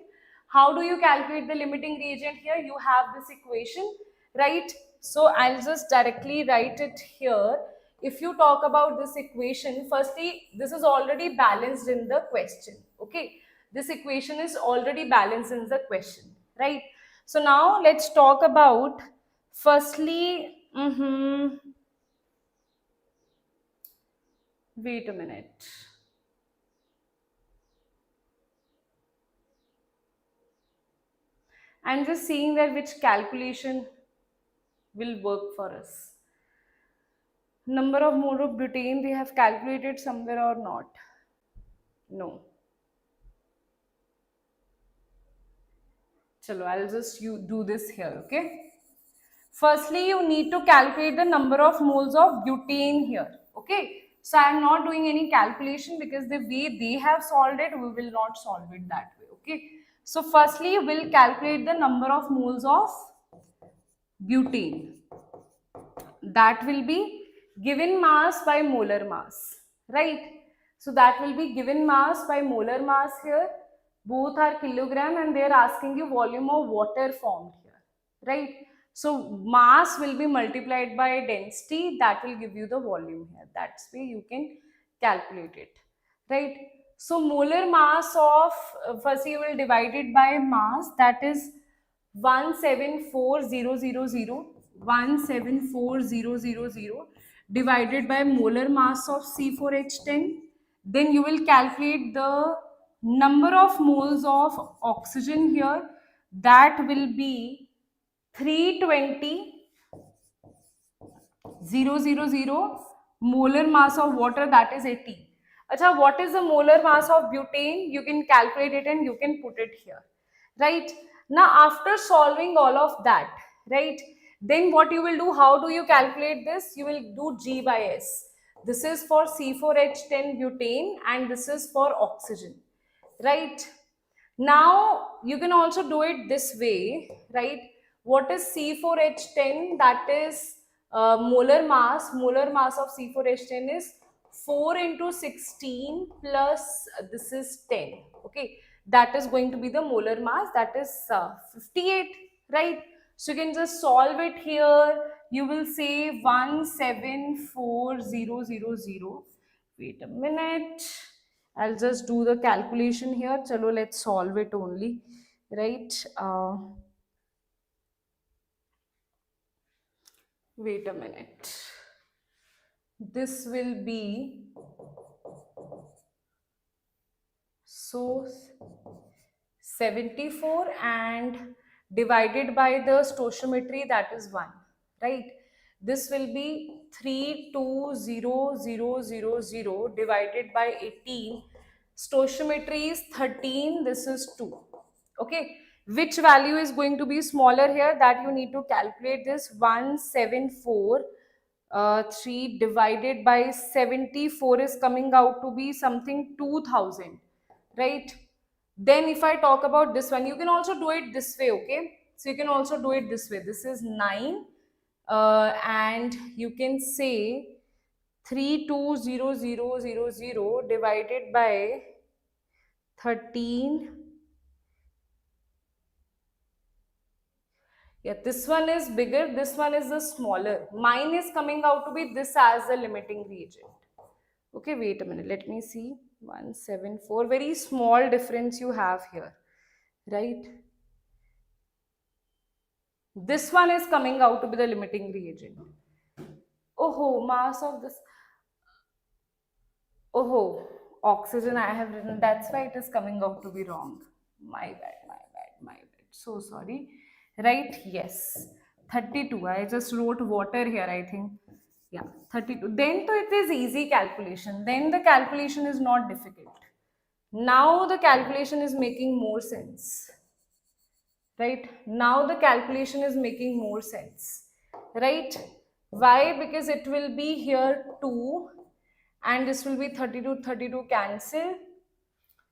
How do you calculate the limiting reagent? Here you have this equation, right? So I'll just directly write it here. If you talk about this equation, firstly this is already balanced in the question. Okay, this equation is already balanced in the question, right? So now let's talk about firstly, wait a minute. I'm just seeing that which calculation will work for us. Number of mole of butane they have calculated somewhere or not? No. Chalo, I'll just do this here, okay? Firstly, you need to calculate the number of moles of butane here, okay? So I am not doing any calculation because the way they have solved it, we will not solve it that way, okay? So firstly, we'll calculate the number of moles of butane. That will be given mass by molar mass, right? So that will be given mass by molar mass here. Both are kilogram and they are asking you volume of water formed here, right? So mass will be multiplied by density, that will give you the volume here. That's way you can calculate it, right? So molar mass of, first you will divide it by mass, that is 174,000 divided by molar mass of C4H10. Then you will calculate the number of moles of oxygen here, that will be 320,000. Molar mass of water, that is 80. Acha, what is the molar mass of butane? You can calculate it and you can put it here, right? Now after solving all of that, right, then what you will do, how do you calculate this? You will do G by S. This is for C4H10 butane and this is for oxygen, right? Now you can also do it this way, right? What is C4H10? That is molar mass. Molar mass of C4H10 is 4 into 16 plus this is 10. Okay, that is going to be the molar mass. That is 58, right? So you can just solve it here. You will say 174000. Wait a minute. I'll just do the calculation here. Chalo, let's solve it only, right? Wait a minute. This will be, so 74 and divided by the stoichiometry, that is 1, right? This will be 320,000 divided by 18. Stoichiometry is 13, this is 2. Okay, which value is going to be smaller here? That you need to calculate this. 174 divided by 74 is coming out to be something 2000, right? Then if I talk about this one, you can also do it this way, okay? So you can also do it this way. This is 9 and you can say 320,000 divided by 13. Yeah, this one is bigger, this one is the smaller. Mine is coming out to be this as the limiting reagent. Okay, wait a minute, let me see. 174, very small difference you have here, right? This one is coming out to be the limiting reagent. Oh, mass of this. Oh, oxygen I have written, that's why it is coming out to be wrong. My bad, my bad, my bad. So sorry. Right, yes. 32. I just wrote water here, I think. Yeah, 32. Then to it is easy calculation. Then the calculation is not difficult. Now the calculation is making more sense. Right? Now the calculation is making more sense. Right? Why? Because it will be here 2 and this will be 32 cancel.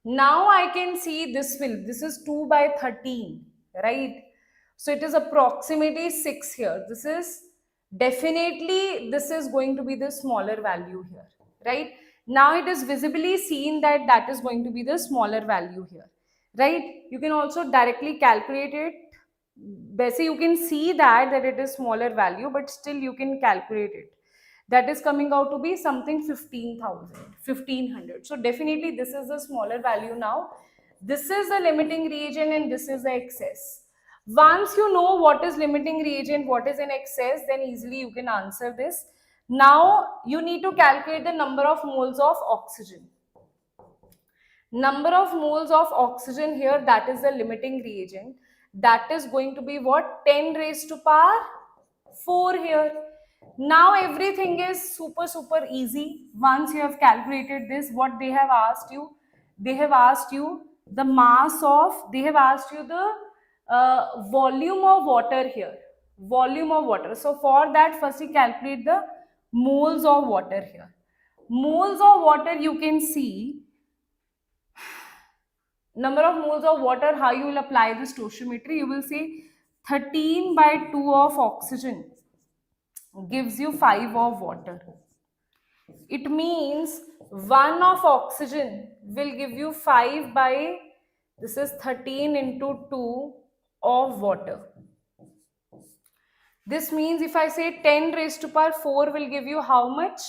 Now I can see this is 2 by 13, right? So it is approximately 6 here. This is definitely, this is going to be the smaller value here, right? Now it is visibly seen that that is going to be the smaller value here, right? You can also directly calculate it. Basically, you can see that it is smaller value, but still you can calculate it. That is coming out to be something 15,000, 1500. So definitely this is a smaller value now. This is the limiting reagent and this is the excess. Once you know what is limiting reagent, what is in excess, then easily you can answer this. Now you need to calculate the number of moles of oxygen. Number of moles of oxygen here, that is the limiting reagent. That is going to be what? 10 raised to power 4 here. Now everything is super easy. Once you have calculated this, what they have asked you? They have asked you the mass of, they have asked you the volume of water here. Volume of water. So for that, first you calculate the moles of water here. Moles of water, you can see number of moles of water, how you will apply the stoichiometry. You will say 13 by 2 of oxygen gives you 5 of water. It means 1 of oxygen will give you 5 by, this is 13 into 2 of water. This means if I say 10 raised to power 4 will give you how much?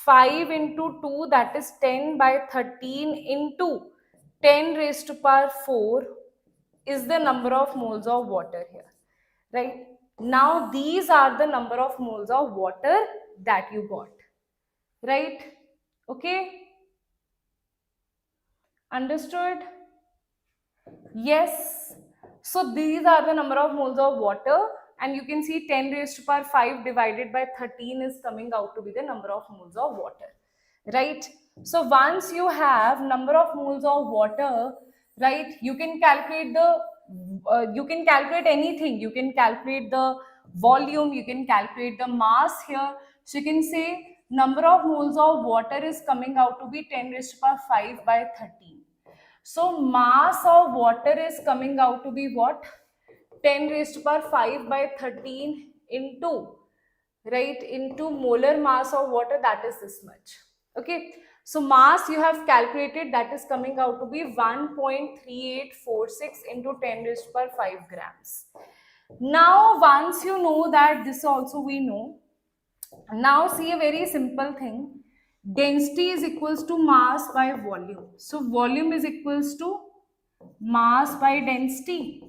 5 into 2, that is 10 by 13 into 10 raised to power 4 is the number of moles of water here, right? Now these are the number of moles of water that you got, right? Okay, understood? Yes. So these are the number of moles of water, and you can see 10 raised to power 5 divided by 13 is coming out to be the number of moles of water, right? So once you have number of moles of water, right, you can calculate the you can calculate anything. You can calculate the volume, you can calculate the mass here. So you can say number of moles of water is coming out to be 10 raised to power 5 by 13. So mass of water is coming out to be what? 10 raised to power 5 by 13 into, right, into molar mass of water, that is this much. Okay. So mass you have calculated, that is coming out to be 1.3846 into 10 raised to power 5 grams. Now once you know that, this also we know. Now see a very simple thing. Density is equals to mass by volume. So volume is equals to mass by density,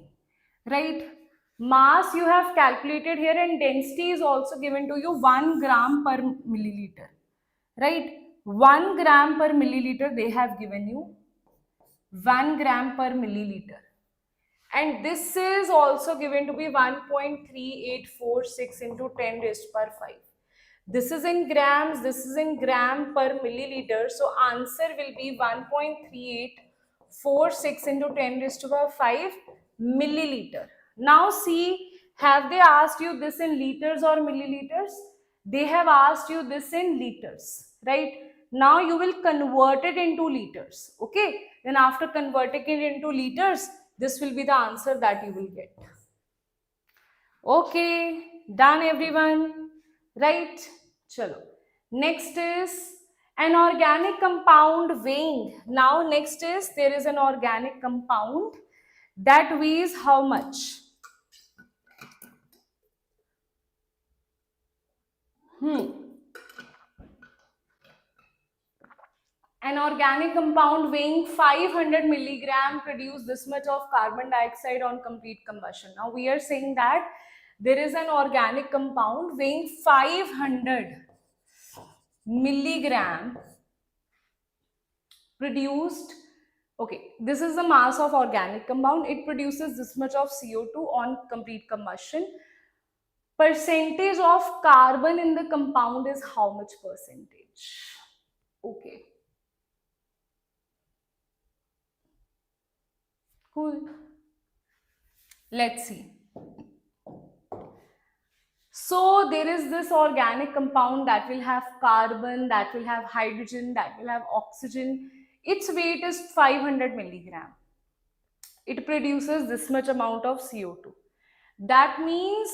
right? Mass you have calculated here, and density is also given to you 1 gram per milliliter, right? 1 gram per milliliter they have given you, 1 gram per milliliter. And this is also given to be 1.3846 into 10 raised to power 5. This is in grams, this is in gram per milliliter. So answer will be 1.3846 into 10 raised to power 5 milliliter. Now see, have they asked you this in liters or milliliters? They have asked you this in liters, right? Now you will convert it into liters, okay? Then after converting it into liters, this will be the answer that you will get. Okay, done everyone, right? Chalo. Next is an organic compound weighing. Now next is, there is an organic compound that weighs how much? An organic compound weighing 500 milligram produce this much of carbon dioxide on complete combustion. Now we are saying that there is an organic compound weighing 500 milligram produced. Okay, this is the mass of organic compound. It produces this much of CO2 on complete combustion. Percentage of carbon in the compound is how much percentage? Okay. Cool. Let's see. So there is this organic compound that will have carbon, that will have hydrogen, that will have oxygen. Its weight is 500 milligram. It produces this much amount of CO2. That means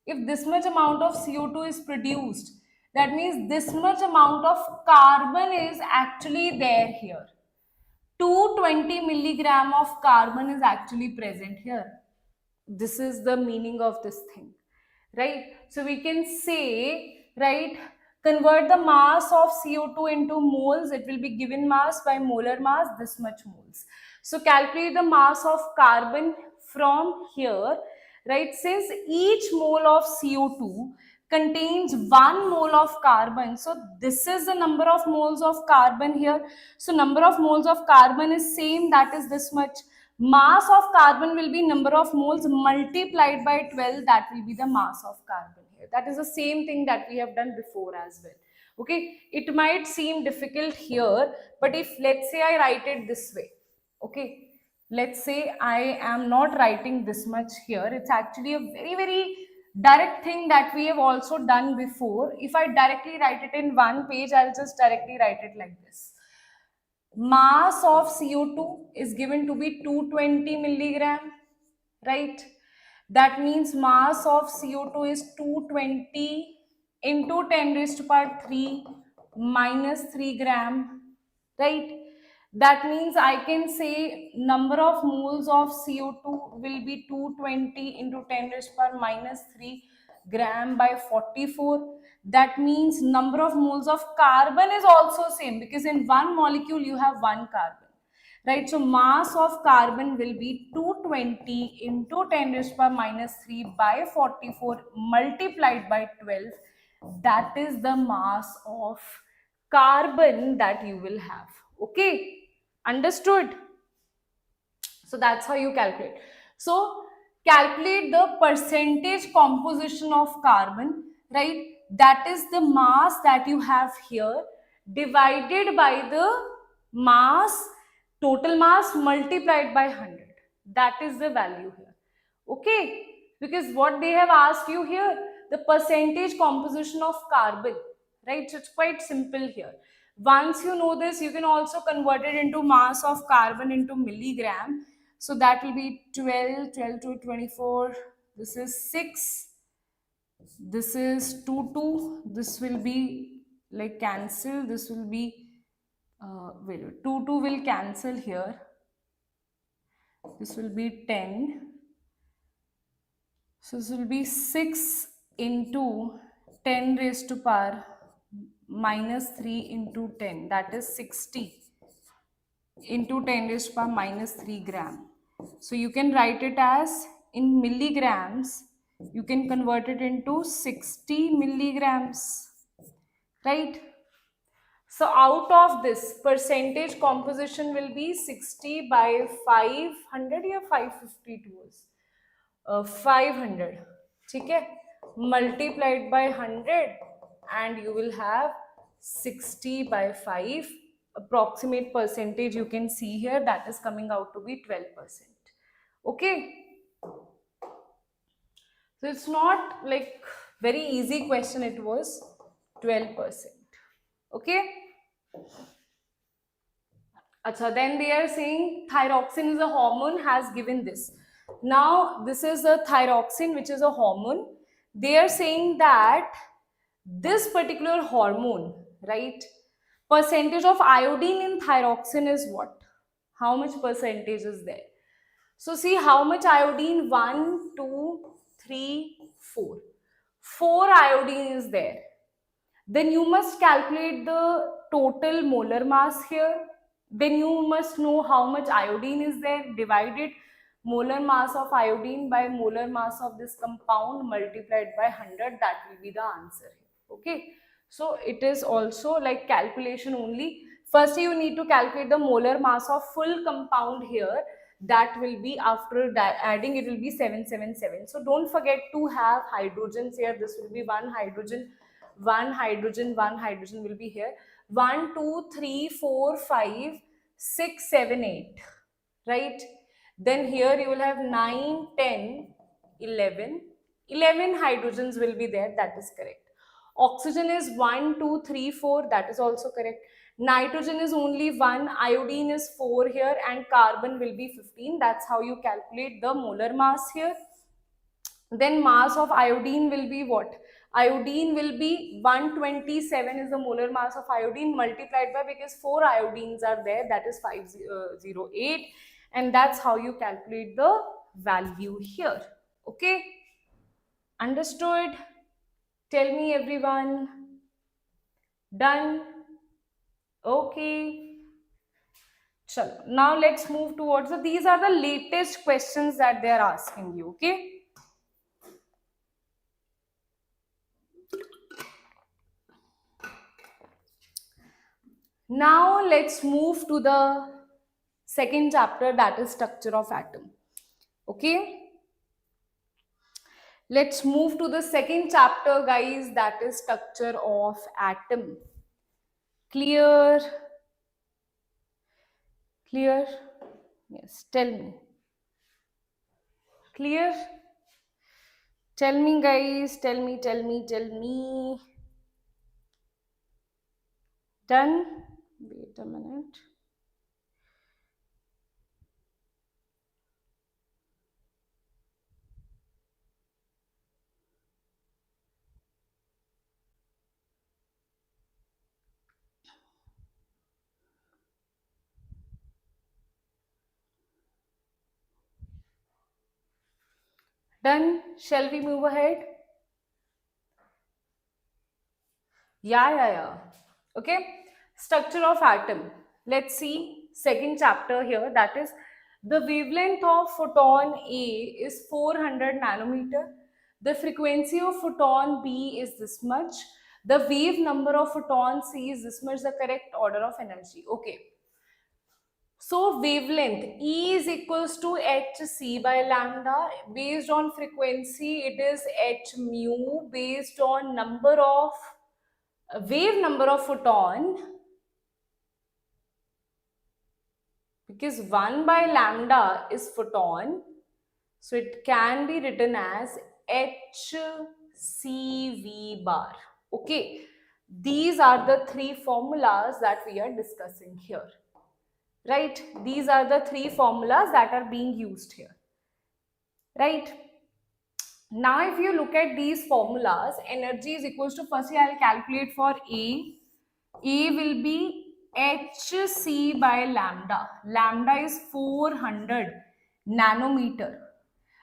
if this much amount of CO2 is produced, that means this much amount of carbon is actually there here. 220 milligram of carbon is actually present here. This is the meaning of this thing, right? So we can say, right, convert the mass of CO2 into moles. It will be given mass by molar mass, this much moles. So calculate the mass of carbon from here, right? Since each mole of CO2 contains 1 mole of carbon, so this is the number of moles of carbon here. So number of moles of carbon is same, that is this much. Mass of carbon will be number of moles multiplied by 12, that will be the mass of carbon here. That is the same thing that we have done before as well. Okay, it might seem difficult here, but if let's say I write it this way, okay, let's say I am not writing this much here, it's actually a very direct thing that we have also done before. If I directly write it in one page, I'll just directly write it like this. Mass of CO2 is given to be 220 milligram, right? That means mass of CO2 is 220 into 10 raised to power 3 minus 3 gram, right? That means I can say number of moles of CO2 will be 220 into 10 raised to power minus 3 gram by 44. That means number of moles of carbon is also same, because in one molecule you have one carbon, right? So mass of carbon will be 220 into 10 raised to power minus 3 by 44 multiplied by 12. That is the mass of carbon that you will have. Okay, understood? So that's how you calculate. So calculate the percentage composition of carbon, right? That is the mass that you have here divided by the mass, total mass multiplied by 100. That is the value here. Okay, because what they have asked you here, the percentage composition of carbon, right? So it's quite simple here. Once you know this, you can also convert it into mass of carbon into milligram. So that will be 12 to 24. This is 6. This is 2. This will be like cancel. This will be, wait, 2 will cancel here. This will be 10. So this will be 6 into 10 raised to power minus 3 into 10. That is 60 into 10 raised to power minus 3 gram. So you can write it as in milligrams. You can convert it into 60 milligrams, right? So out of this, percentage composition will be 60 by 500 or 550 towards 500, okay, multiplied by 100, and you will have 60 by 5. Approximate percentage you can see here, that is coming out to be 12%. Okay, so it's not like very easy question, it was 12%. Okay. Achha, then they are saying thyroxine is a hormone, has given this. Now this is a thyroxine, which is a hormone. They are saying that this particular hormone, right, percentage of iodine in thyroxine is what? How much percentage is there? So see how much iodine, 1, 2, 3, 4. 4 iodine is there. Then you must calculate the total molar mass here. Then you must know how much iodine is there, divided molar mass of iodine by molar mass of this compound multiplied by 100, that will be the answer. Okay, so it is also like calculation only. First you need to calculate the molar mass of full compound here. That will be, after adding, it will be 777. So don't forget to have hydrogens here. This will be one hydrogen, one hydrogen, one hydrogen will be here. 1, 2, 3, 4, 5, 6, 7, 8, right? Then here you will have 9, 10, 11, 11 hydrogens will be there, that is correct. Oxygen is 1, 2, 3, 4, that is also correct. Nitrogen is only 1, iodine is 4 here, and carbon will be 15. That's how you calculate the molar mass here. Then mass of iodine will be what? Iodine will be 127 is the molar mass of iodine multiplied by, because 4 iodines are there, that is 508, and that's how you calculate the value here. Okay, understood? Tell me everyone. Done? Okay. Chalo. Now let's move towards these are the latest questions that they are asking you. Okay. Now let's move to the second chapter, that is structure of atom. Okay. Let's move to the second chapter, guys, that is structure of atom. Clear? Clear? Yes, tell me. Clear? Tell me, guys, tell me. Done? Wait a minute. Done? Shall we move ahead? Yeah. Okay. Structure of atom. Let's see second chapter here. That is the wavelength of photon A is 400 nanometer. The frequency of photon B is this much. The wave number of photon C is this much. The correct order of energy. Okay. So wavelength E is equals to hc by lambda. Based on frequency, it is h mu. Based on number of wave number of photon, because 1 by lambda is photon, so it can be written as hcv bar. Okay, these are the three formulas that we are discussing here, right? These are the three formulas that are being used here, right? Now if you look at these formulas, energy is equals to, firstly I'll calculate for A will be hc by lambda. Lambda is 400 nanometer.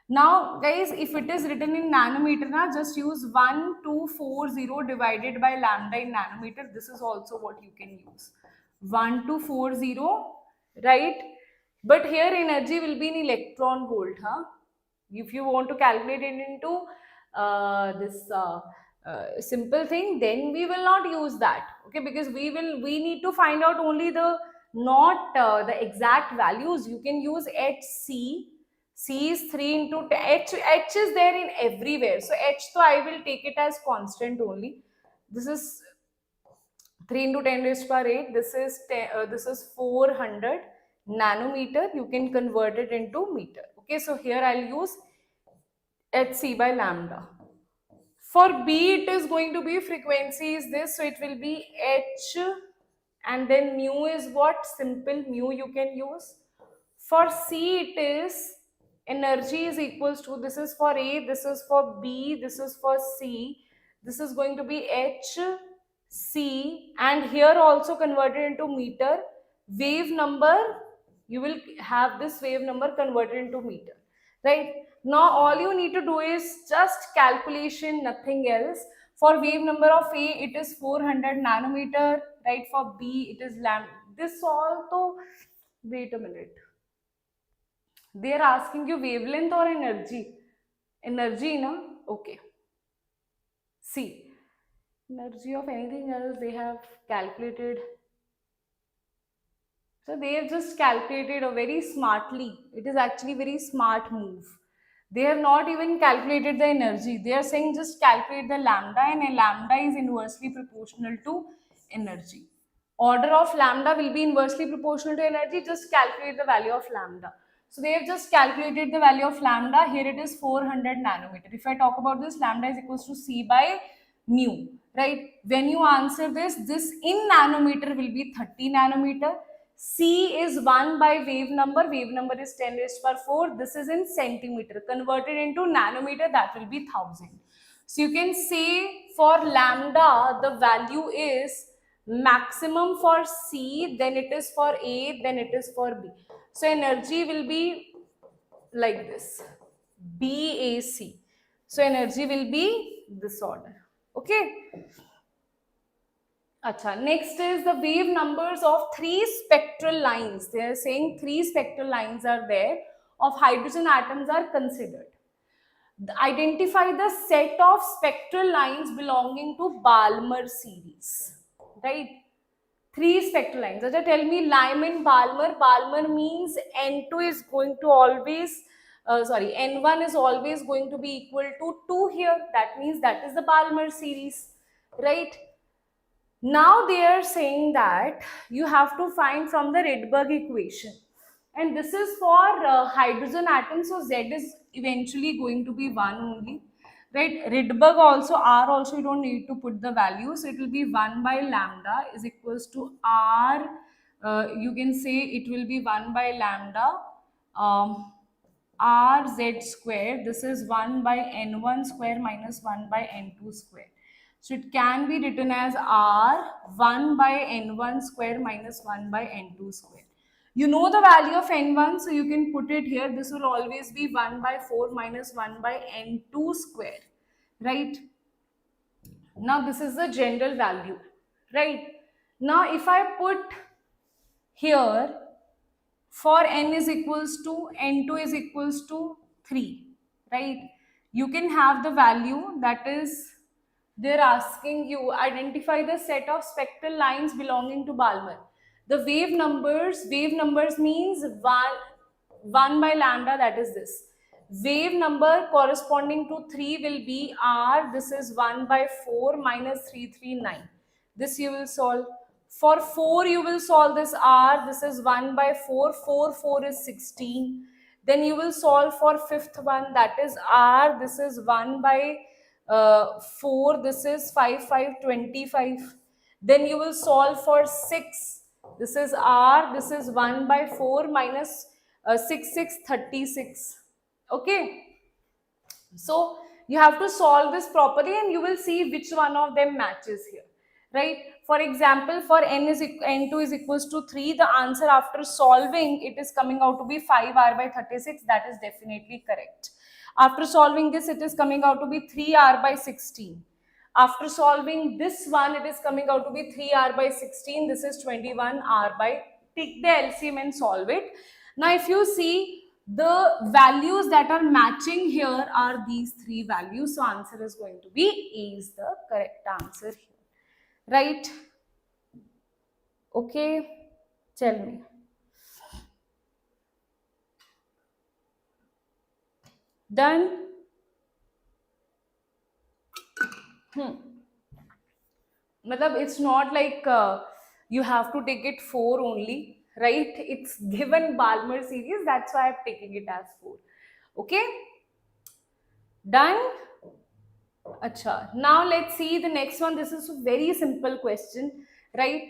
Now guys, if it is written in nanometer, just use 1240 divided by lambda in nanometer. This is also what you can use, 1240, right? But here energy will be in electron volt. If you want to calculate it into this simple thing, then we will not use that. Okay, because we need to find out only the not the exact values. You can use hc. C is 3 into 10. H is there in everywhere. So H, so I will take it as constant only. This is 3 into 10 raised to power 8. This is 400 nanometer. You can convert it into meter. Okay, so here I'll use hc by lambda. For B, it is going to be frequency is this, so it will be H, and then mu is what? Simple mu you can use. For C, it is energy is equals to, this is for A, this is for B, this is for C. This is going to be H, C, and here also converted into meter. Wave number, you will have this wave number converted into meter, right? Now all you need to do is just calculation, nothing else. For wave number of A, it is 400 nanometer, right? For B, it is lambda. This also, wait a minute. They are asking you wavelength or energy? Energy, na? Okay. See, energy of anything else they have calculated. So they have just calculated a very smartly. It is actually very smart move. They have not even calculated the energy. They are saying just calculate the lambda, and a lambda is inversely proportional to energy. Order of lambda will be inversely proportional to energy. Just calculate the value of lambda. So they have just calculated the value of lambda. Here it is 400 nanometer. If I talk about this, lambda is equals to C by mu, right? When you answer this in nanometer will be 30 nanometer. C is 1 by wave number is 10 raised to power 4. This is in centimeter. Converted into nanometer, that will be 1000. So you can say for lambda, the value is maximum for C, then it is for A, then it is for B. So energy will be like this, BAC. So energy will be this order. Okay. Acha, next is the wave numbers of 3 spectral lines. They are saying 3 spectral lines are there of hydrogen atoms are considered. Identify the set of spectral lines belonging to Balmer series, right? 3 spectral lines. Acha, tell me Lyman Balmer. Balmer means N2 is going to always, N1 is always going to be equal to 2 here. That means that is the Balmer series, right? Now they are saying that you have to find from the Rydberg equation. And this is for hydrogen atoms, so Z is eventually going to be 1 only. Right, Rydberg also, R also you don't need to put the value, so it will be 1 by lambda is equals to R, you can say it will be 1 by lambda RZ square, this is 1 by N1 square minus 1 by N2 square. So it can be written as R 1 by N1 square minus 1 by N2 square. You know the value of N1, so you can put it here. This will always be 1 by 4 minus 1 by N2 square, right? Now this is the general value, right? Now if I put here for N is equals to, N2 is equals to 3, right? You can have the value, that is, they're asking you identify the set of spectral lines belonging to Balmer. The wave numbers means 1 by lambda, that is this. Wave number corresponding to 3 will be R, this is 1 by 4 minus 339. This you will solve. For 4 you will solve this R, this is 1 by 4, 4 is 16. Then you will solve for fifth one, that is R, this is 1 by 4, this is 5, 25. Then you will solve for 6, this is R, this is 1 by 4 minus 6, 36. Okay. So you have to solve this properly and you will see which one of them matches here, right? For example, for N2 is equals to 3, the answer after solving it is coming out to be 5R by 36. That is definitely correct. After solving this, it is coming out to be 3R by 16. After solving this one, it is coming out to be 3R by 16. This is 21R by, take the LCM and solve it. Now, if you see, the values that are matching here are these 3 values. So, answer is going to be A is the correct answer here. Right? Okay. Tell me. Done? It's not like you have to take it 4 only, right? It's given Balmer series, that's why I'm taking it as 4. Okay? Done? Acha. Now let's see the next one. This is a very simple question, right?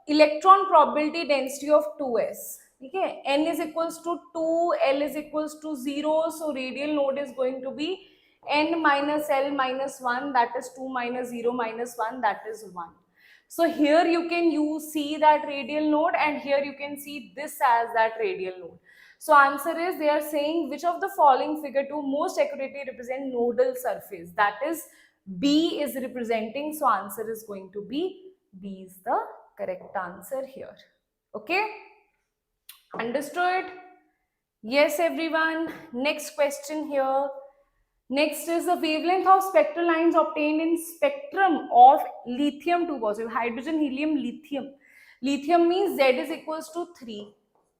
Electron probability density of 2s. Okay, n is equals to 2, L is equals to 0. So radial node is going to be n minus L minus 1, that is 2 minus 0 minus 1, that is 1. So here you can see that radial node, and here you can see this as that radial node. So answer is, they are saying which of the following figure 2 most accurately represent nodal surface, that is B is representing. So answer is going to be B is the correct answer here. Okay, understood? Yes everyone. Next question here. Next is the wavelength of spectral lines obtained in spectrum of lithium 2 positive, hydrogen, helium, lithium. Lithium means Z is equals to 3.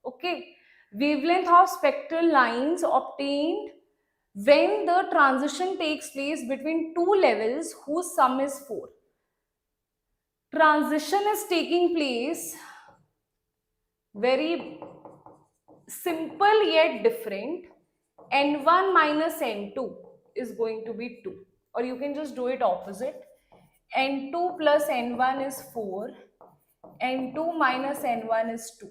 Okay. Wavelength of spectral lines obtained when the transition takes place between 2 levels whose sum is 4. Transition is taking place very simple yet different, n1 minus n2 is going to be 2. Or you can just do it opposite. n2 plus n1 is 4, n2 minus n1 is 2,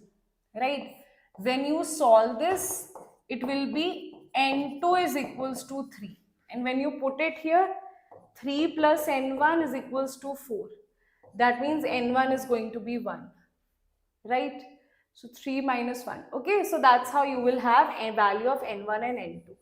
right? When you solve this, it will be n2 is equals to 3. And when you put it here, 3 plus n1 is equals to 4. That means n1 is going to be 1, right? So 3 minus 1. Okay, so that's how you will have a value of n1 and n2.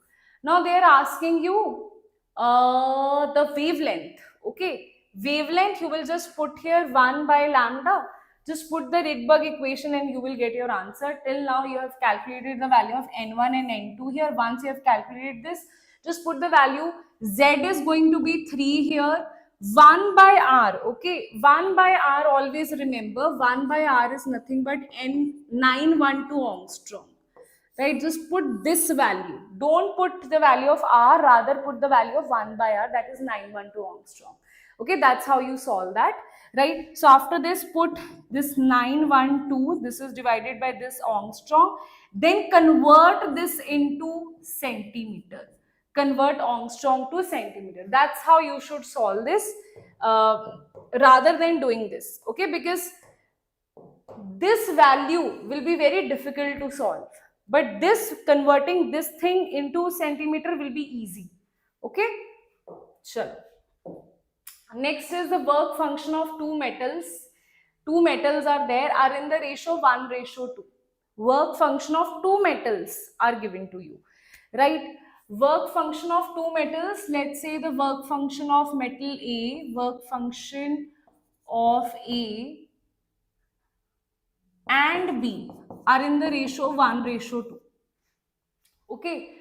Now they are asking you the wavelength. Okay, wavelength you will just put here 1 by lambda. Just put the Rydberg equation and you will get your answer. Till now you have calculated the value of n1 and n2 here. Once you have calculated this, just put the value. Z is going to be 3 here. 1 by r, okay, 1 by r, always remember 1 by r is nothing but n912 angstrom, right? Just put this value, don't put the value of r, rather put the value of 1 by r, that is 912 angstrom. Okay, that's how you solve that, right? So after this, put this 912, this is divided by this angstrom, then convert this into centimeter. Convert angstrom to centimeter. That's how you should solve this, rather than doing this, okay? Because this value will be very difficult to solve, but this converting this thing into centimeter will be easy, okay? Chalo. Next is the work function of two metals. Two metals are in the ratio 1:2. Work function of two metals are given to you, right? Work function of two metals, let's say the work function of metal A, work function of A and B are in the ratio 1:2. Okay.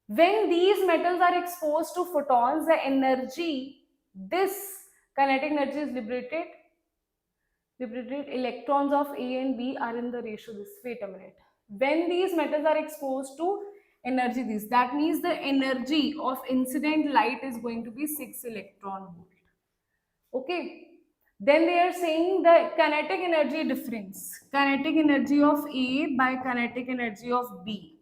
When these metals are exposed to photons, the energy, this kinetic energy is liberated. Electrons of A and B are in the ratio this. Wait a minute. When these metals are exposed to energy this, that means the energy of incident light is going to be 6 electron volt. Okay. Then they are saying the kinetic energy difference. Kinetic energy of A by kinetic energy of B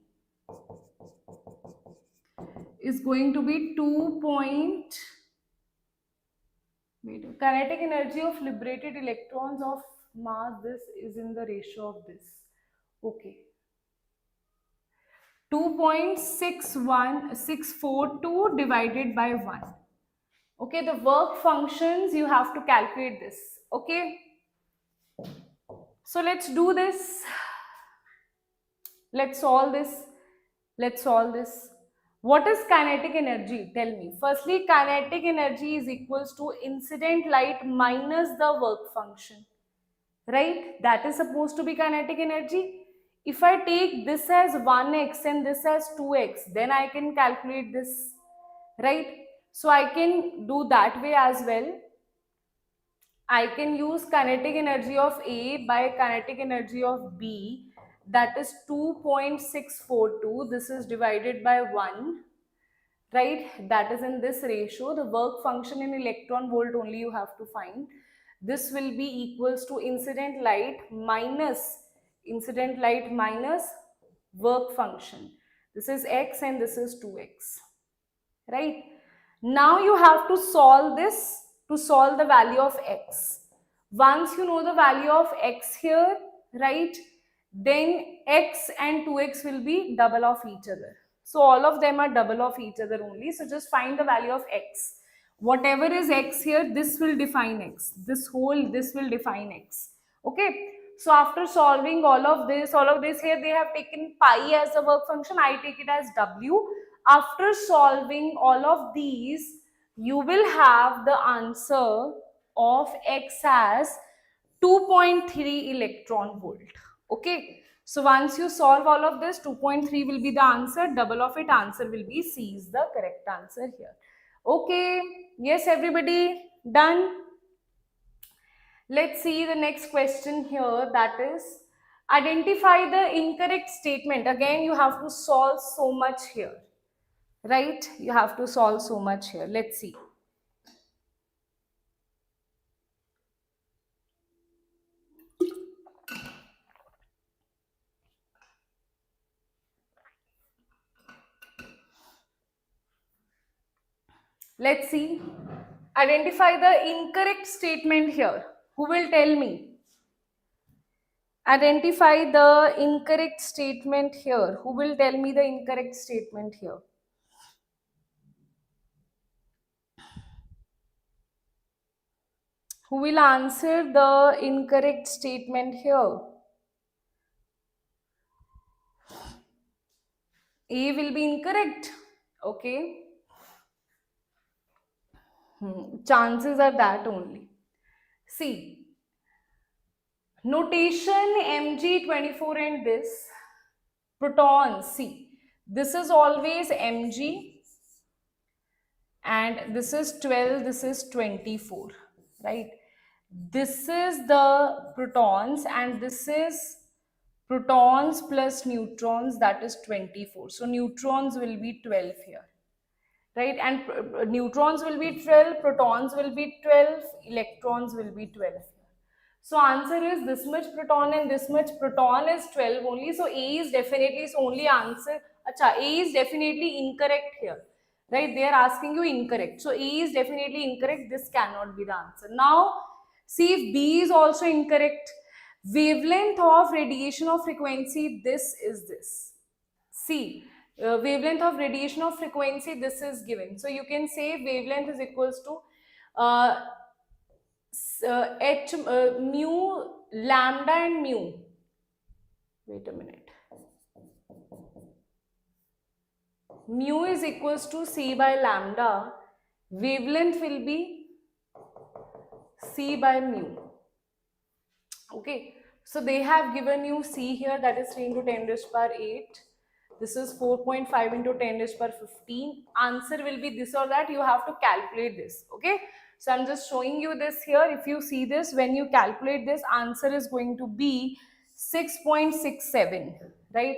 is going to be 2 point. Wait, kinetic energy of liberated electrons of mass this is in the ratio of this. Okay. 2.61642 divided by 1. Okay, the work functions you have to calculate this. Okay. So let's do this. Let's solve this. Let's solve this. What is kinetic energy? Tell me. Firstly, kinetic energy is equals to incident light minus the work function. Right? That is supposed to be kinetic energy. If I take this as 1x and this as 2x, then I can calculate this. Right? So I can do that way as well. I can use kinetic energy of A by kinetic energy of B, that is 2.642. This is divided by 1, right? That is in this ratio. The work function in electron volt only you have to find. This will be equals to incident light minus work function. This is x and this is 2x, right? Now you have to solve this to solve the value of x. Once you know the value of x here, right, then x and 2x will be double of each other. So all of them are double of each other only. So just find the value of x. Whatever is x here, this will define x. This will define x. Okay. So after solving all of this here, they have taken pi as a work function. I take it as w. After solving all of these, you will have the answer of x as 2.3 electron volt. Okay. So once you solve all of this, 2.3 will be the answer. Double of it, answer will be C is the correct answer here. Okay. Yes, everybody. Done. Let's see the next question here, that is identify the incorrect statement. Again, you have to solve so much here, right? You have to solve so much here. Let's see. Let's see. Identify the incorrect statement here. Who will tell me? Identify the incorrect statement here. Who will tell me the incorrect statement here? Who will answer the incorrect statement here? A will be incorrect. Okay. Chances are that only. See, notation Mg24 and this protons. See, this is always Mg and this is 12, this is 24, right? This is the protons and this is protons plus neutrons, that is 24. So neutrons will be 12 here, right? And neutrons will be 12, protons will be 12, electrons will be 12 here. So answer is this much proton and this much proton is 12 only. So A is definitely is only answer. Acha, A is definitely incorrect here, right? They are asking you incorrect. So A is definitely incorrect. This cannot be the answer. Now see if B is also incorrect. Wavelength of radiation of frequency, this is this. See, wavelength of radiation of frequency, this is given. So you can say wavelength is equals to h mu lambda and mu. Wait a minute. Mu is equals to c by lambda. Wavelength will be c by mu. Okay. So they have given you c here, that is 3 into 10 raised power 8. This is 4.5 into 10 raised power 15. Answer will be this or that. You have to calculate this. Okay. So I'm just showing you this here. If you see this, when you calculate this, answer is going to be 6.67, right?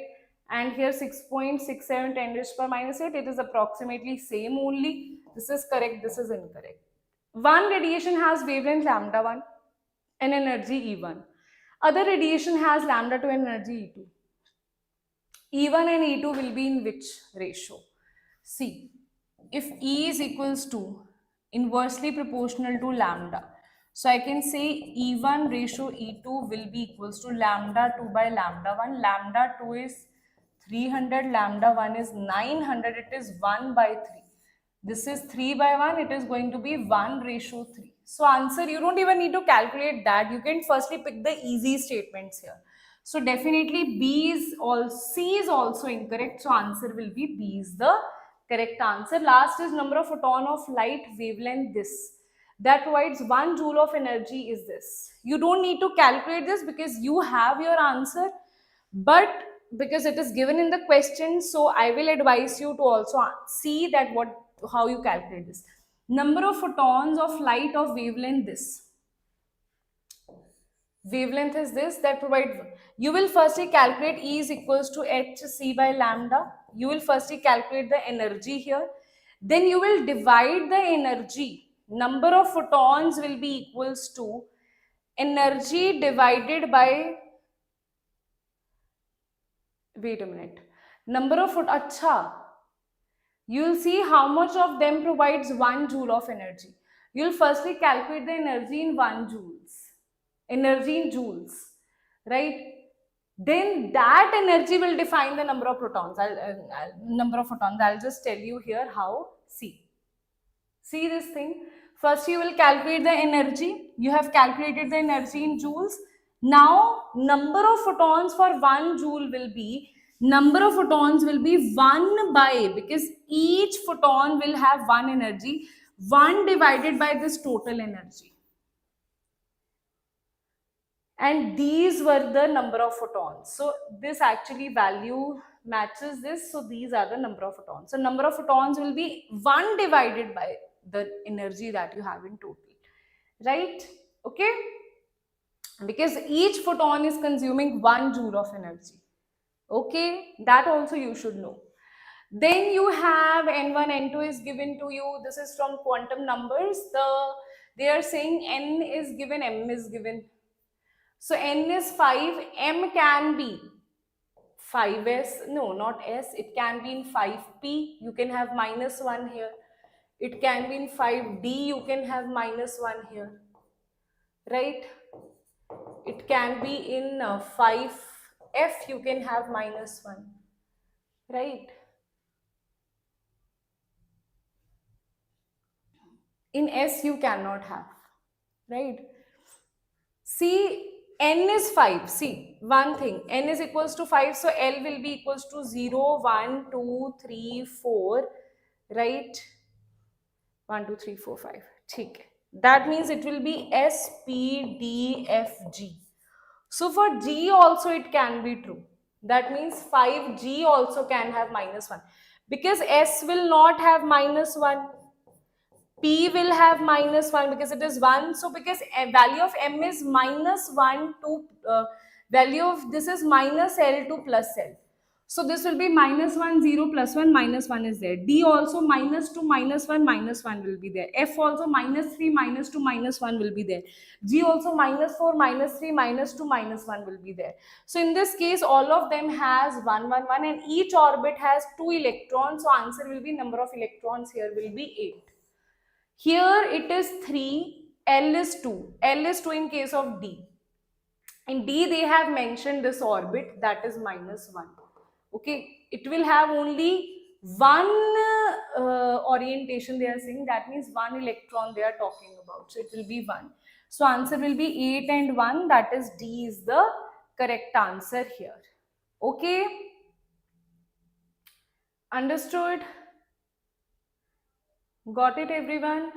And here 6.67 10 raised power minus 8. It is approximately same only. This is correct. This is incorrect. One radiation has wavelength lambda 1 and energy E1. Other radiation has lambda 2 and energy E2. E1 and E2 will be in which ratio? See, if E is equals to inversely proportional to lambda, so I can say E1 ratio E2 will be equals to lambda 2 by lambda 1. Lambda 2 is 300, lambda 1 is 900, it is 1 by 3. This is 3 by 1, it is going to be 1 ratio 3. So answer, you don't even need to calculate that. You can firstly pick the easy statements here. So definitely B is all, C is also incorrect. So answer will be B is the correct answer. Last is number of photon of light wavelength, this. That provides 1 joule of energy is this. You don't need to calculate this because you have your answer, but because it is given in the question, so I will advise you to also see that how you calculate this. Number of photons of light of wavelength, this. Wavelength is this, that provide, you will firstly calculate E is equals to hc by lambda. You will firstly calculate the energy here. Then you will divide the energy. Number of photons will be equals to energy divided by, wait a minute, number of acha. You will see how much of them provides 1 joule of energy. You will firstly calculate the energy in 1 joules. Energy in joules, right? Then that energy will define the number of protons. Number of photons. I'll just tell you here how. See this thing. First you will calculate the energy. You have calculated the energy in joules. Now number of photons for 1 joule will be, number of photons will be 1 by, because each photon will have 1 energy, 1 divided by this total energy. And these were the number of photons. So this actually value matches this. So these are the number of photons. So number of photons will be 1 divided by the energy that you have in total, right? Okay, because each photon is consuming 1 joule of energy. Okay, that also you should know. Then you have N1, N2 is given to you. This is from quantum numbers. They are saying N is given, M is given. So N is 5, M can be 5s, no, not S, it can be in 5p. You can have -1 here. It can be in 5D, you can have -1 here, right? It can be in 5F, you can have -1, right? In S, you cannot have, right? See, n is 5. See, one thing, n is equals to 5, so L will be equals to 0, 1, 2, 3, 4, right? 1, 2, 3, 4, 5. ठीक है. That means it will be S, P, D, F, G. So for G also it can be true. That means 5G also can have -1. Because S will not have -1. P will have -1 because it is 1. So because value of M is -1 to value of this is -L to +L. So this will be -1, 0, +1, -1 is there. D also -2, -1, -1 will be there. F also -3, -2, -1 will be there. G also -4, -3, -2, -1 will be there. So in this case, all of them has 1, 1, 1 and each orbit has 2 electrons. So answer will be number of electrons here will be 8. Here it is 3, L is 2. L is 2 in case of D. In D, they have mentioned this orbit, that is -1. Okay, it will have only one orientation they are saying, that means one electron they are talking about. So it will be 1. So answer will be 8 and 1, that is D is the correct answer here. Okay, understood? Got it, everyone?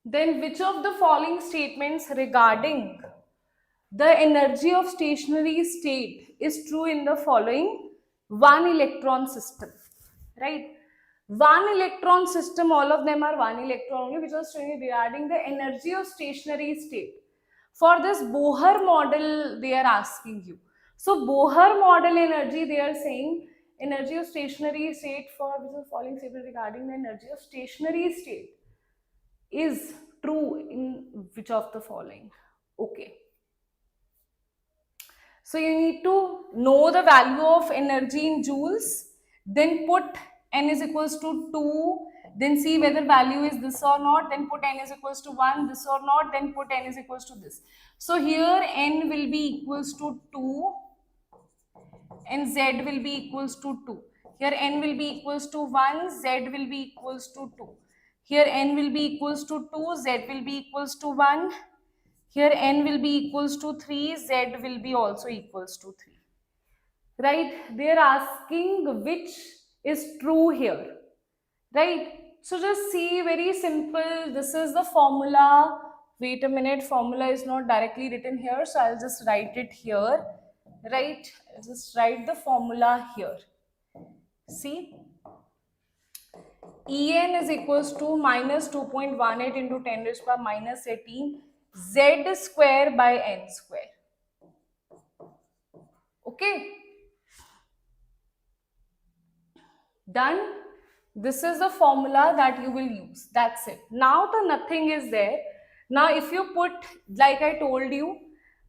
Then which of the following statements regarding the energy of stationary state is true in the following one electron system, right? One electron system, all of them are one electron only, which was showing regarding the energy of stationary state. For this Bohr model, they are asking you. So Bohr model energy, they are saying energy of stationary state for which is following statement regarding the energy of stationary state is true in which of the following. Okay. So you need to know the value of energy in joules, then put n is equals to 2, then see whether value is this or not, then put n is equals to 1, this or not, then put n is equals to this. So here n will be equals to 2 and z will be equals to 2. Here n will be equals to 1, z will be equals to 2. Here n will be equals to 2, z will be equals to 1. Here n will be equals to 3, z will be also equals to 3. Right? They are asking which is true here. Right? So just see, very simple. This is the formula. Wait a minute, formula is not directly written here, so I'll just write it here. Right? I'll just write the formula here. See? En is equals to minus 2.18 into 10 raised to power minus 18 z square by n square. Okay. Done. This is the formula that you will use. That's it. Now the nothing is there. Now if you put, like I told you,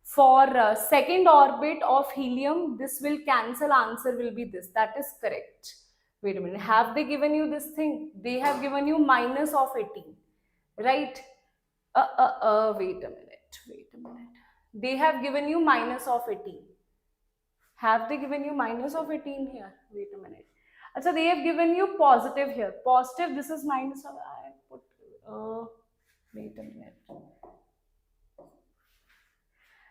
for second orbit of helium, this will cancel, answer will be this. That is correct. Wait a minute. Have they given you this thing? They have given you minus of 18. Right? Wait a minute. Wait a minute. They have given you minus of 18. Have they given you minus of 18 here? Wait a minute. So they have given you positive here. Positive, this is minus of, I put, wait a minute.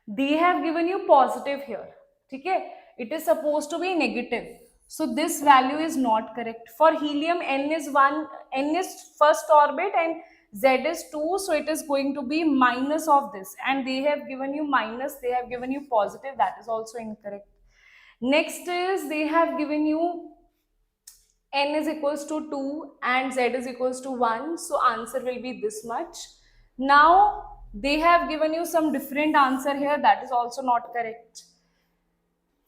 They have given you positive here. Okay? It is supposed to be negative. So this value is not correct. For helium, n is 1, n is first orbit and z is 2. So it is going to be minus of this. And they have given you minus, they have given you positive. That is also incorrect. Next is they have given you n is equals to 2 and z is equals to 1. So answer will be this much. Now they have given you some different answer here. That is also not correct.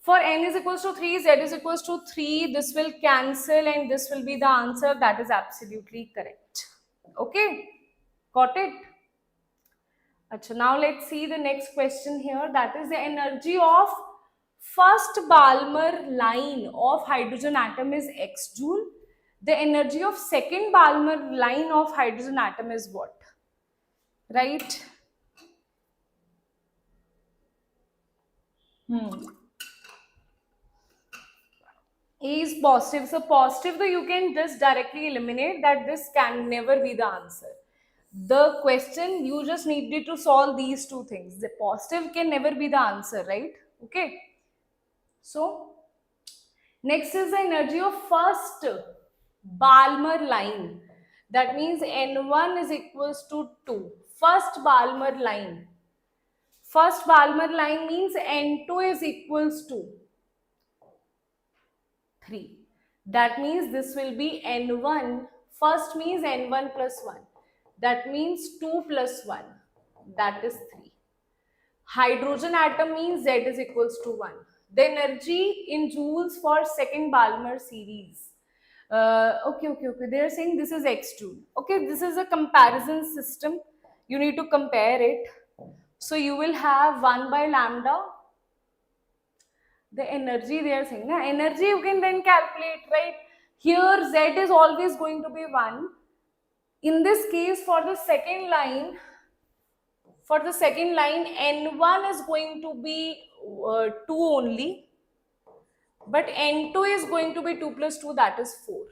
For n is equals to 3, z is equals to 3. This will cancel and this will be the answer. That is absolutely correct. Okay. Got it? Achha, now let's see the next question here. That is the energy of first Balmer line of hydrogen atom is x joule. The energy of second Balmer line of hydrogen atom is what? Right? A is positive. So positive, though, you can just directly eliminate that. This can never be the answer. The question, you just needed to solve these two things. The positive can never be the answer, right? Okay. So next is the energy of first Balmer line. That means N1 is equals to 2. First Balmer line. First Balmer line means N2 is equals to 3. That means this will be N1. First means N1 plus 1. That means 2 plus 1. That is 3. Hydrogen atom means Z is equals to 1. The energy in joules for second Balmer series. Okay. They are saying this is x joule. Okay, this is a comparison system. You need to compare it. So you will have 1 by lambda. The energy they are saying. Energy you can then calculate, right? Here Z is always going to be 1. In this case, for the second line, N1 is going to be 2 only. But N2 is going to be 2 plus 2, that is 4.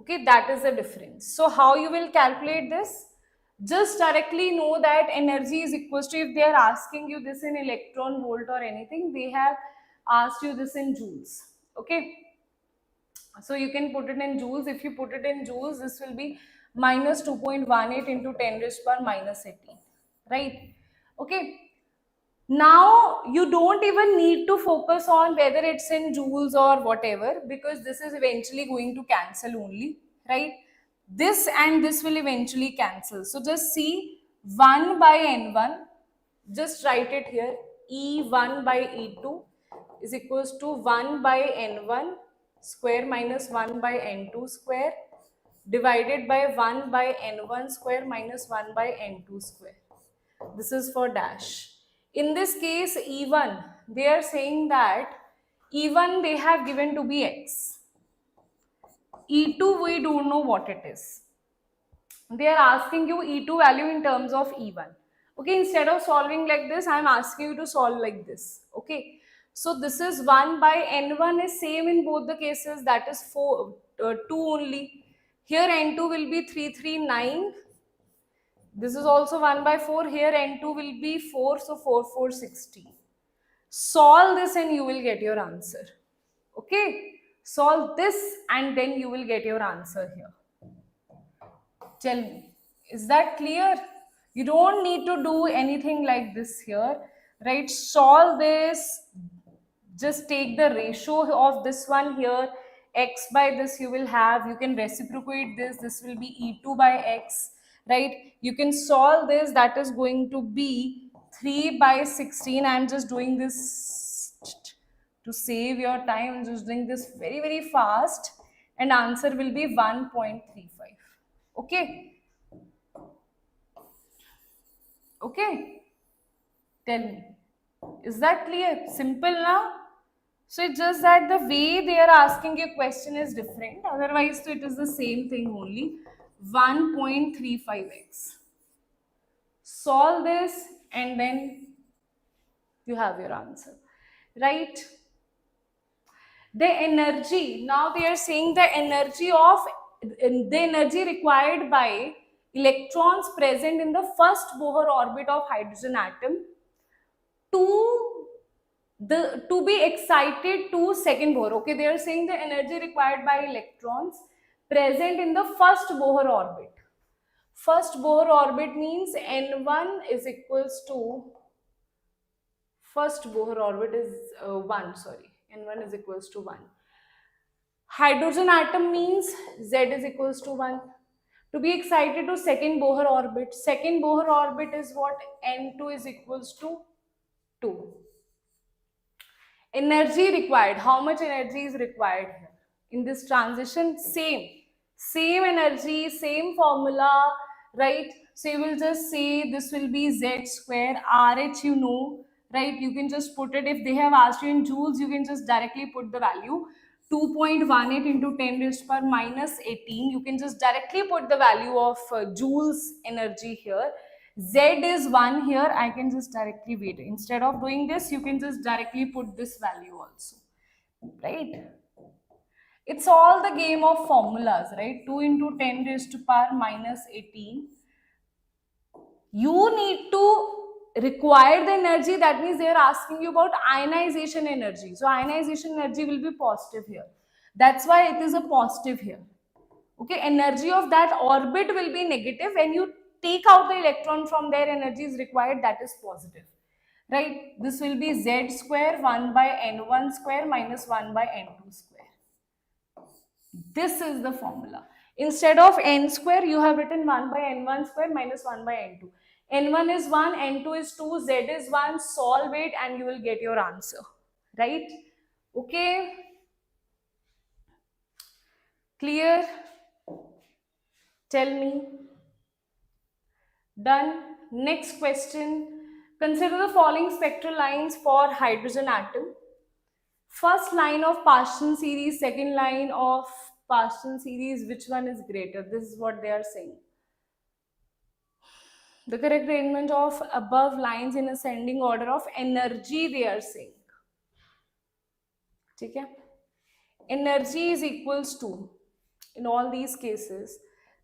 Okay, that is the difference. So how you will calculate this? Just directly know that energy is equals to, if they are asking you this in electron volt or anything, they have asked you this in joules. Okay. So you can put it in joules. If you put it in joules, this will be minus 2.18 into 10 raised to power minus 18. Right? Okay. Now you don't even need to focus on whether it's in joules or whatever, because this is eventually going to cancel only, right? This and this will eventually cancel. So just see 1 by N1, just write it here, E1 by E2 is equals to 1 by N1 square minus 1 by N2 square divided by 1 by N1 square minus 1 by N2 square. This is for dash. In this case, E1, they are saying that E1 they have given to be X. E2, we don't know what it is. They are asking you E2 value in terms of E1. Okay, instead of solving like this, I am asking you to solve like this. Okay, so this is 1 by N1 is same in both the cases, that is 2 only. Here N2 will be 339. This is also 1 by 4. Here N2 will be 4. So 4, 4, 16. Solve this and you will get your answer. Okay. Solve this and then you will get your answer here. Tell me. Is that clear? You don't need to do anything like this here. Right. Solve this. Just take the ratio of this one here. X by this you will have. You can reciprocate this. This will be E2 by X. Right, you can solve this, that is going to be 3 by 16. I'm just doing this to save your time. I'm just doing this very, very fast, and answer will be 1.35. Okay. Okay. Tell me, is that clear? Simple now? So it's just that the way they are asking a question is different. Otherwise, so it is the same thing only. 1.35x. Solve this and then you have your answer, right? The energy, now they are saying the energy required by electrons present in the first Bohr orbit of hydrogen atom to be excited to second Bohr. Okay, they are saying the energy required by electrons present in the first Bohr orbit. First Bohr orbit means N1 is equals to, first Bohr orbit is 1, sorry, N1 is equals to 1. Hydrogen atom means Z is equals to 1. To be excited to second Bohr orbit is what? N2 is equals to 2. Energy required, how much energy is required here? In this transition, same energy, same formula, right? So you will just say this will be Z square, RH you know, right? You can just put it, if they have asked you in joules, you can just directly put the value 2.18 into 10 raised to power minus 18. You can just directly put the value of joules energy here. Z is 1 here. I can just directly wait. Instead of doing this, you can just directly put this value also, right? It's all the game of formulas, right? 2 into 10 raised to power minus 18. You need to require the energy. That means they are asking you about ionization energy. So ionization energy will be positive here. That's why it is a positive here. Okay, energy of that orbit will be negative. When you take out the electron from their energy is required, that is positive, right? This will be z square 1 by n1 square minus 1 by n2 square. This is the formula. Instead of n square, you have written 1 by n1 square minus 1 by n2. n1 is 1, n2 is 2, z is 1. Solve it and you will get your answer, right? Okay. Clear? Tell me. Done. Next question. Consider the following spectral lines for hydrogen atom. First line of Paschen series, second line of Paschen series, which one is greater? This is what they are saying. The correct arrangement of above lines in ascending order of energy, they are saying. Okay? Energy is equals to, in all these cases,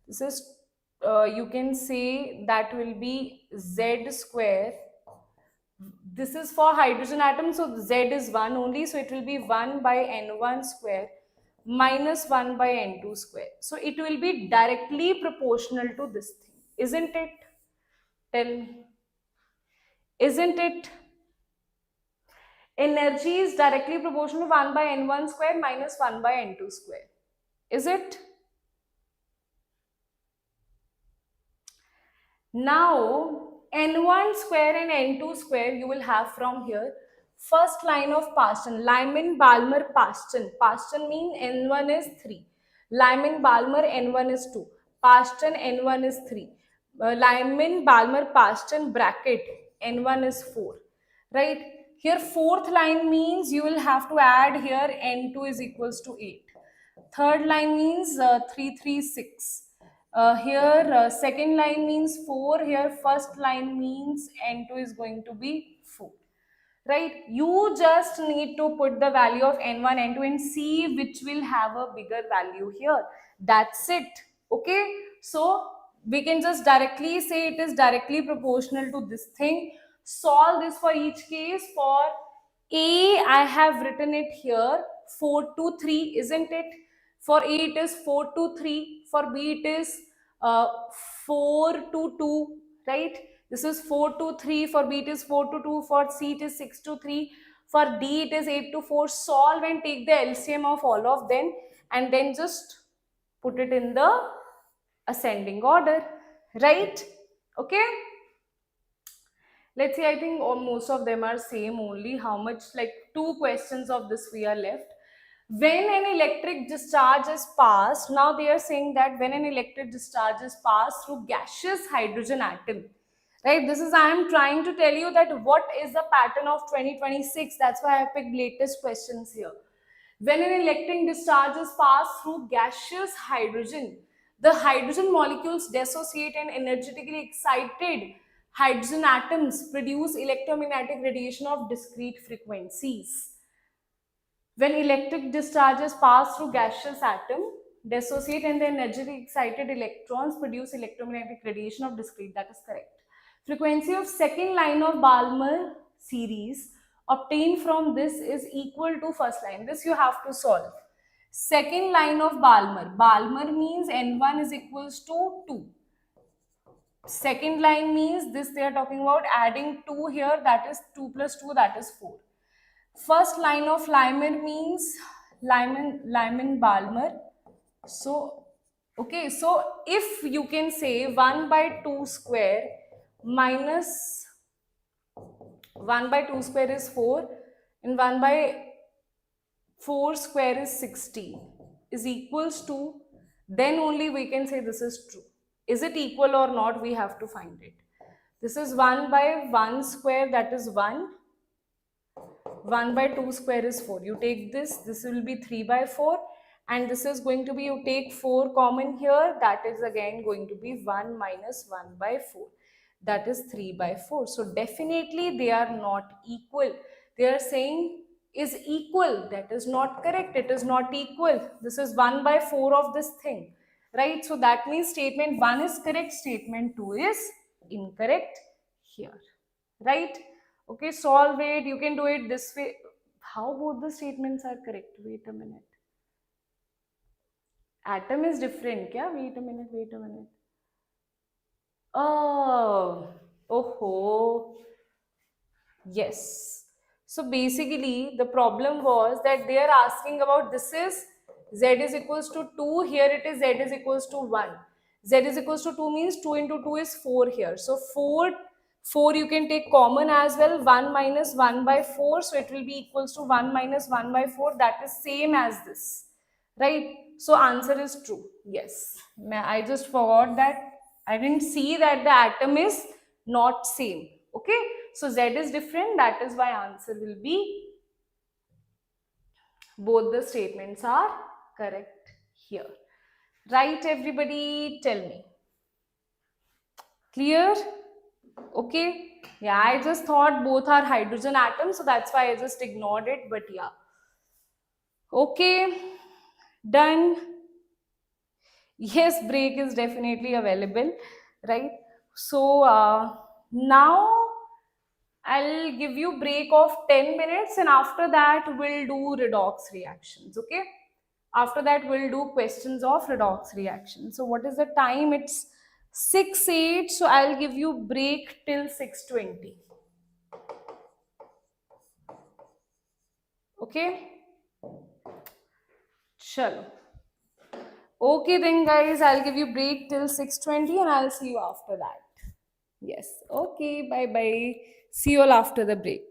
this is, you can say that will be Z square. This is for hydrogen atom, so Z is 1 only, so it will be 1 by N1 square minus 1 by N2 square. So it will be directly proportional to this thing, isn't it? Tell me. Isn't it? Energy is directly proportional to 1 by N1 square minus 1 by N2 square. Is it? Now, N1 square and N2 square you will have from here. First line of Paschen, Lyman, Balmer, Paschen. Paschen means N1 is 3. Lyman, Balmer, N1 is 2. Paschen, N1 is 3. Lyman, Balmer, Paschen, bracket, N1 is 4. Right? Here fourth line means you will have to add here N2 is equals to 8. Third line means 3, 3, 6. Here second line means 4. Here first line means N2 is going to be 4. Right? You just need to put the value of N1, N2 and see which will have a bigger value here. That's it. Okay? So we can just directly say it is directly proportional to this thing. Solve this for each case. For A, I have written it here 4 to 3, isn't it? For A, it is 4 to 3. For B, it is 4 to 2, right? This is 4 to 3. For B, it is 4 to 2. For C, it is 6 to 3. For D, it is 8 to 4. Solve and take the LCM of all of them and then just put it in the ascending order, right? Okay. Let's see, I think most of them are same only. How much, like 2 questions of this we are left. When an electric discharge is passed, now they are saying that when an electric discharge is passed through gaseous hydrogen atom, right? This is, I am trying to tell you that what is the pattern of 2026. That's why I picked latest questions here. When an electric discharge is passed through gaseous hydrogen, the hydrogen molecules dissociate and energetically excited hydrogen atoms produce electromagnetic radiation of discrete frequencies. When electric discharges pass through gaseous atom, dissociate and the energetically excited electrons produce electromagnetic radiation of discrete. That is correct. Frequency of second line of Balmer series obtained from this is equal to first line. This you have to solve. Second line of Balmer. Balmer means N1 is equals to 2. Second line means this they are talking about adding 2 here, that is 2 plus 2, that is 4. First line of Lyman means Lyman Balmer. So, okay, so if you can say 1 by 2 square minus 1 by 2 square is 4 and 1 by 4 square is 60 is equals to, then only we can say this is true. Is it equal or not? We have to find it. This is 1 by 1 square, that is 1. 1 by 2 square is 4. You take this will be 3 by 4, and this is going to be, you take 4 common here, that is again going to be 1 minus 1 by 4. That is 3 by 4. So definitely they are not equal. They are saying is equal. That is not correct. It is not equal. This is 1 by 4 of this thing, right? So that means statement 1 is correct, statement 2 is incorrect here, right? Okay, solve it. You can do it this way. How both the statements are correct? Wait a minute. Atom is different, kya? Wait a minute, wait a minute. Oh, oh, yes. So basically, the problem was that they are asking about this is z is equals to 2, here it is z is equals to 1. Z is equals to 2 means 2 into 2 is 4 here. So 4 you can take common as well, 1 minus 1 by 4. So it will be equals to 1 minus 1 by 4. That is same as this, right? So answer is true. Yes. I just forgot that. I didn't see that the atom is not same. Okay. So Z is different. That is why answer will be, both the statements are correct here. Right, everybody? Tell me. Clear? Okay. Yeah, I just thought both are hydrogen atoms, so that's why I just ignored it. But yeah. Okay. Done. Yes, break is definitely available, right? So now I'll give you break of 10 minutes, and after that we'll do redox reactions, okay? After that we'll do questions of redox reaction. So what is the time? It's 6:08, so I'll give you break till 6:20. Okay? Chalo. Okay then guys, I'll give you break till 6:20 and I'll see you after that. Yes. Okay, bye bye. See you all after the break.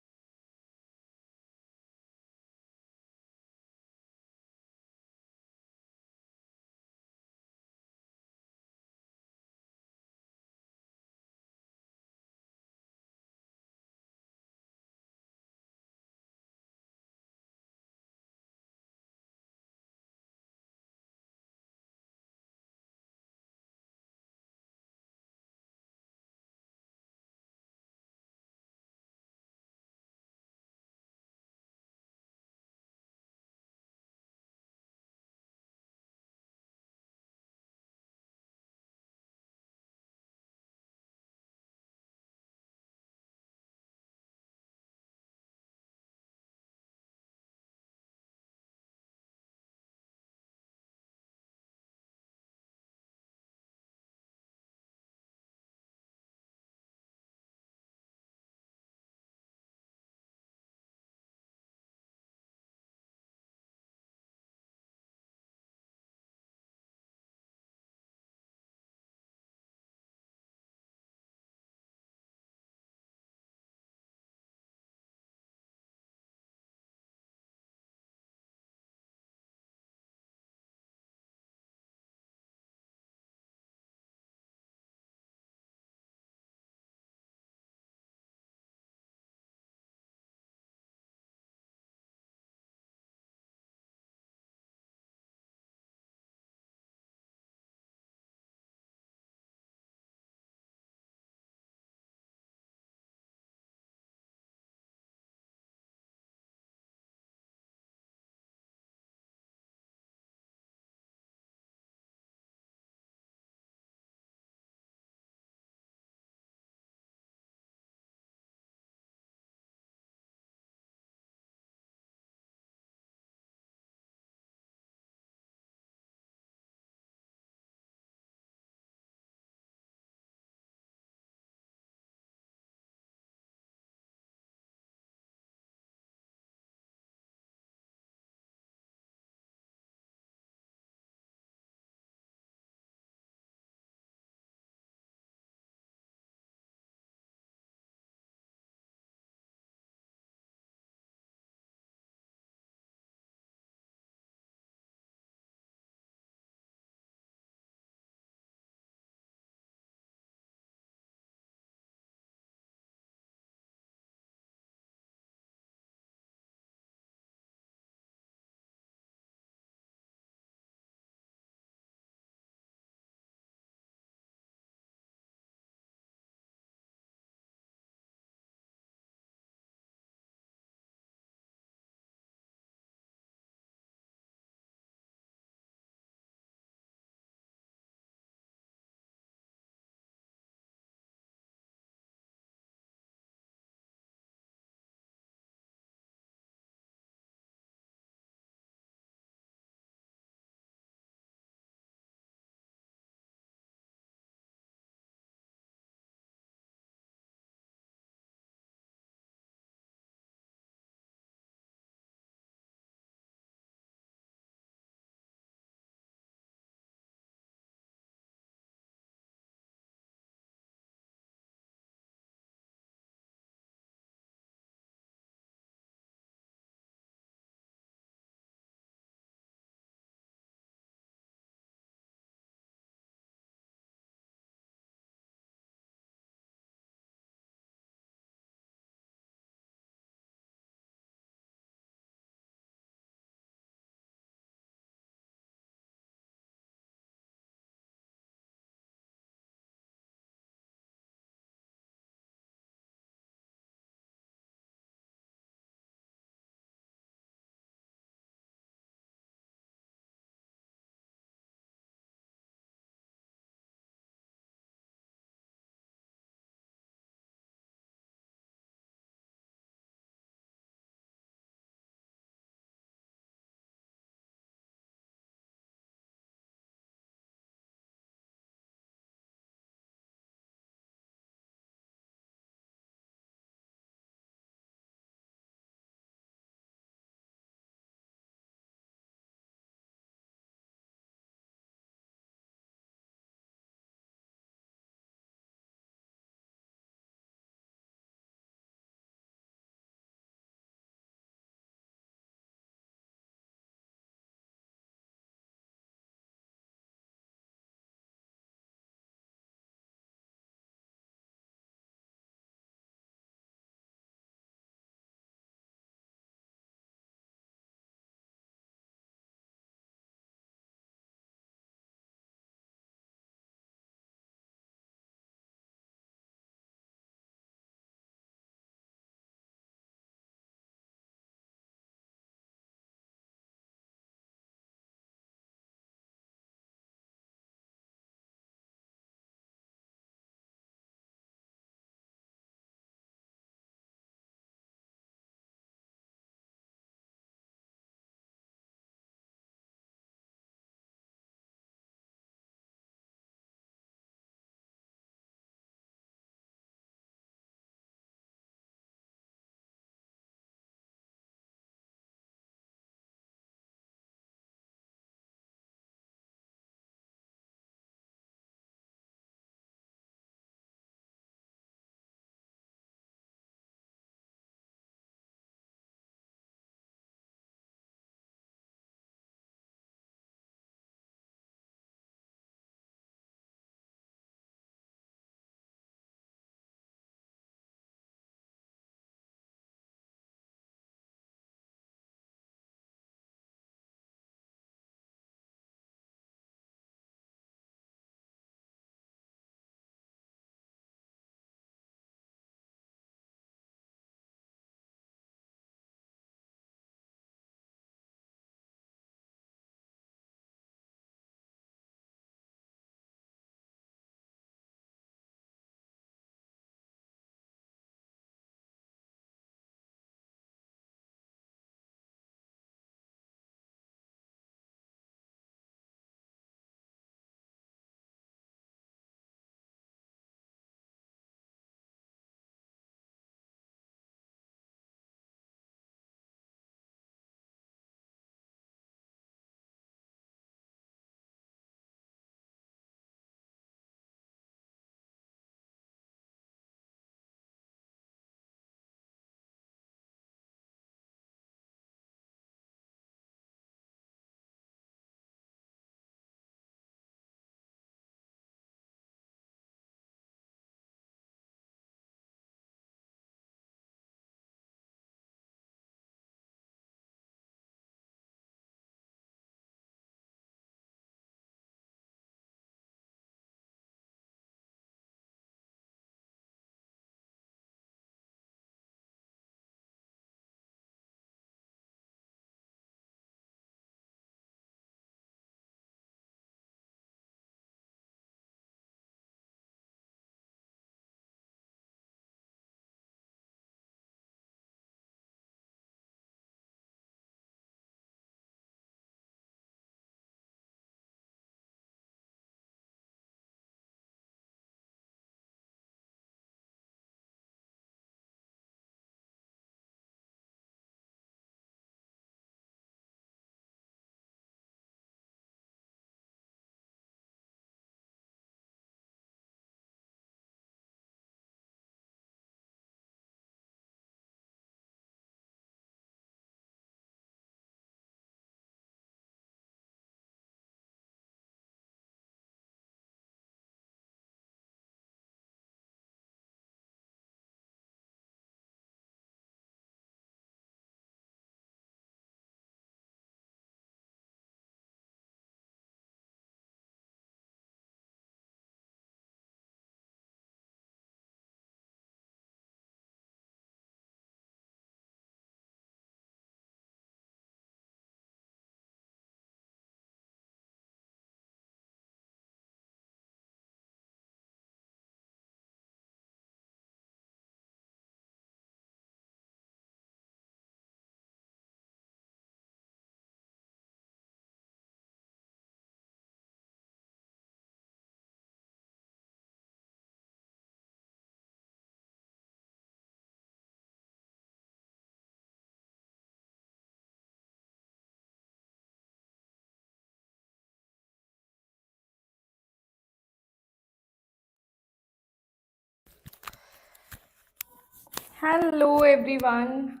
Hello everyone.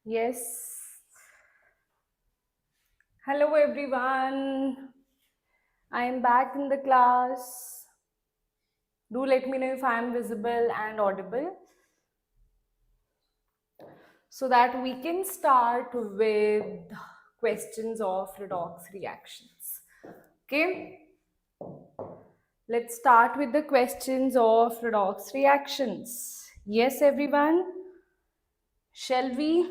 Yes. Hello everyone. I am back in the class. Do let me know if I am visible and audible so that we can start with questions of redox reactions. Okay. Let's start with the questions of redox reactions. Yes, everyone. Shall we?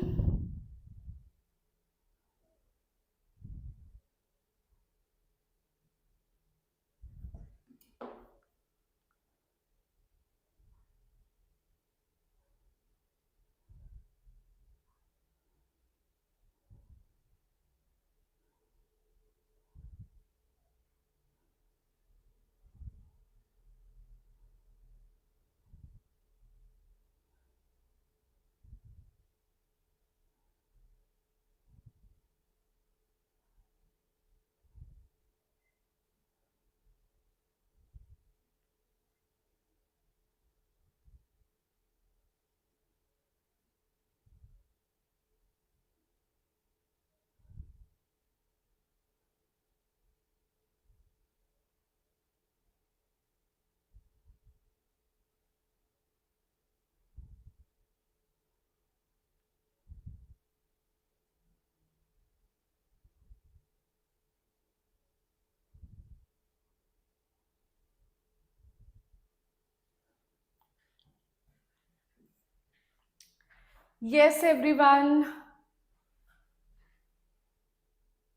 Yes, everyone.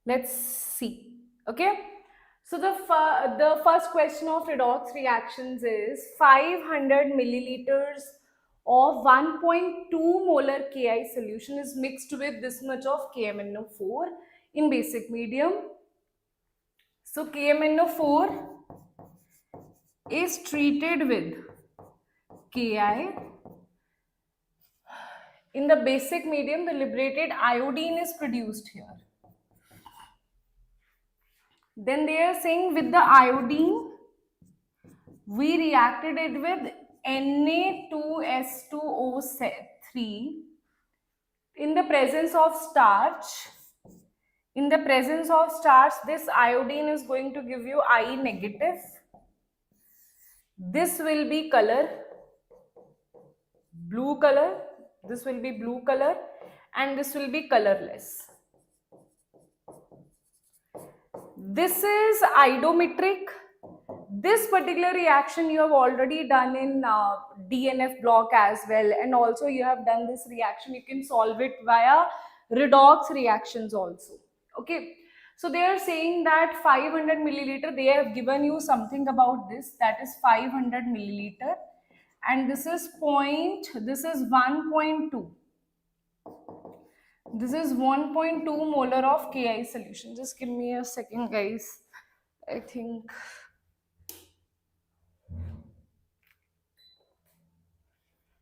Let's see. Okay. So the first question of redox reactions is 500 milliliters of 1.2 molar Ki solution is mixed with this much of KMnO4 in basic medium. So KMnO4 is treated with Ki. In the basic medium, the liberated iodine is produced here. Then they are saying with the iodine, we reacted it with Na2S2O3 in the presence of starch. In the presence of starch, this iodine is going to give you I negative. This will be color, blue color. This will be blue color and this will be colorless. This is iodometric. This particular reaction you have already done in DNF block as well, and also you have done this reaction. You can solve it via redox reactions also. Okay, so they are saying that 500 milliliter, they have given you something about this, that is 500 milliliter, and this is 1.2. This is 1.2 molar of Ki solution. Just give me a second, guys. I think.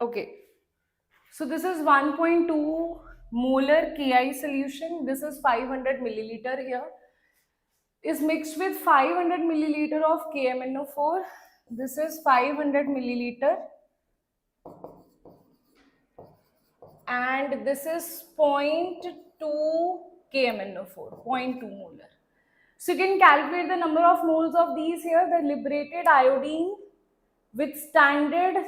Okay. So this is 1.2 molar Ki solution. This is 500 milliliter here. Is mixed with 500 milliliter of KMnO4. This is 500 milliliter. And this is 0.2 KMnO4, 0.2 molar. So you can calculate the number of moles of these here. The liberated iodine with standard.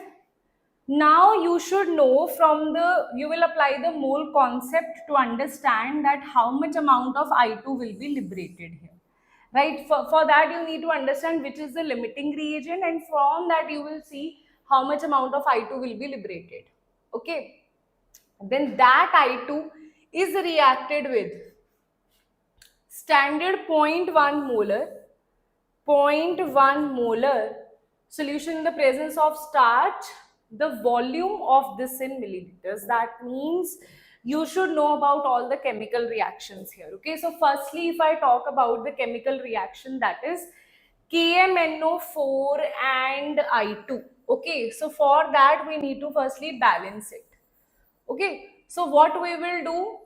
Now you should know from you will apply the mole concept to understand that how much amount of I2 will be liberated here. Right, for that you need to understand which is the limiting reagent, and from that you will see how much amount of I2 will be liberated. Okay, then that I2 is reacted with standard 0.1 molar, 0.1 molar solution in the presence of starch. The volume of this in milliliters. That means you should know about all the chemical reactions here. Okay, so firstly, if I talk about the chemical reaction, that is KMnO4 and I2. Okay, so for that we need to firstly balance it. Okay, so what we will do,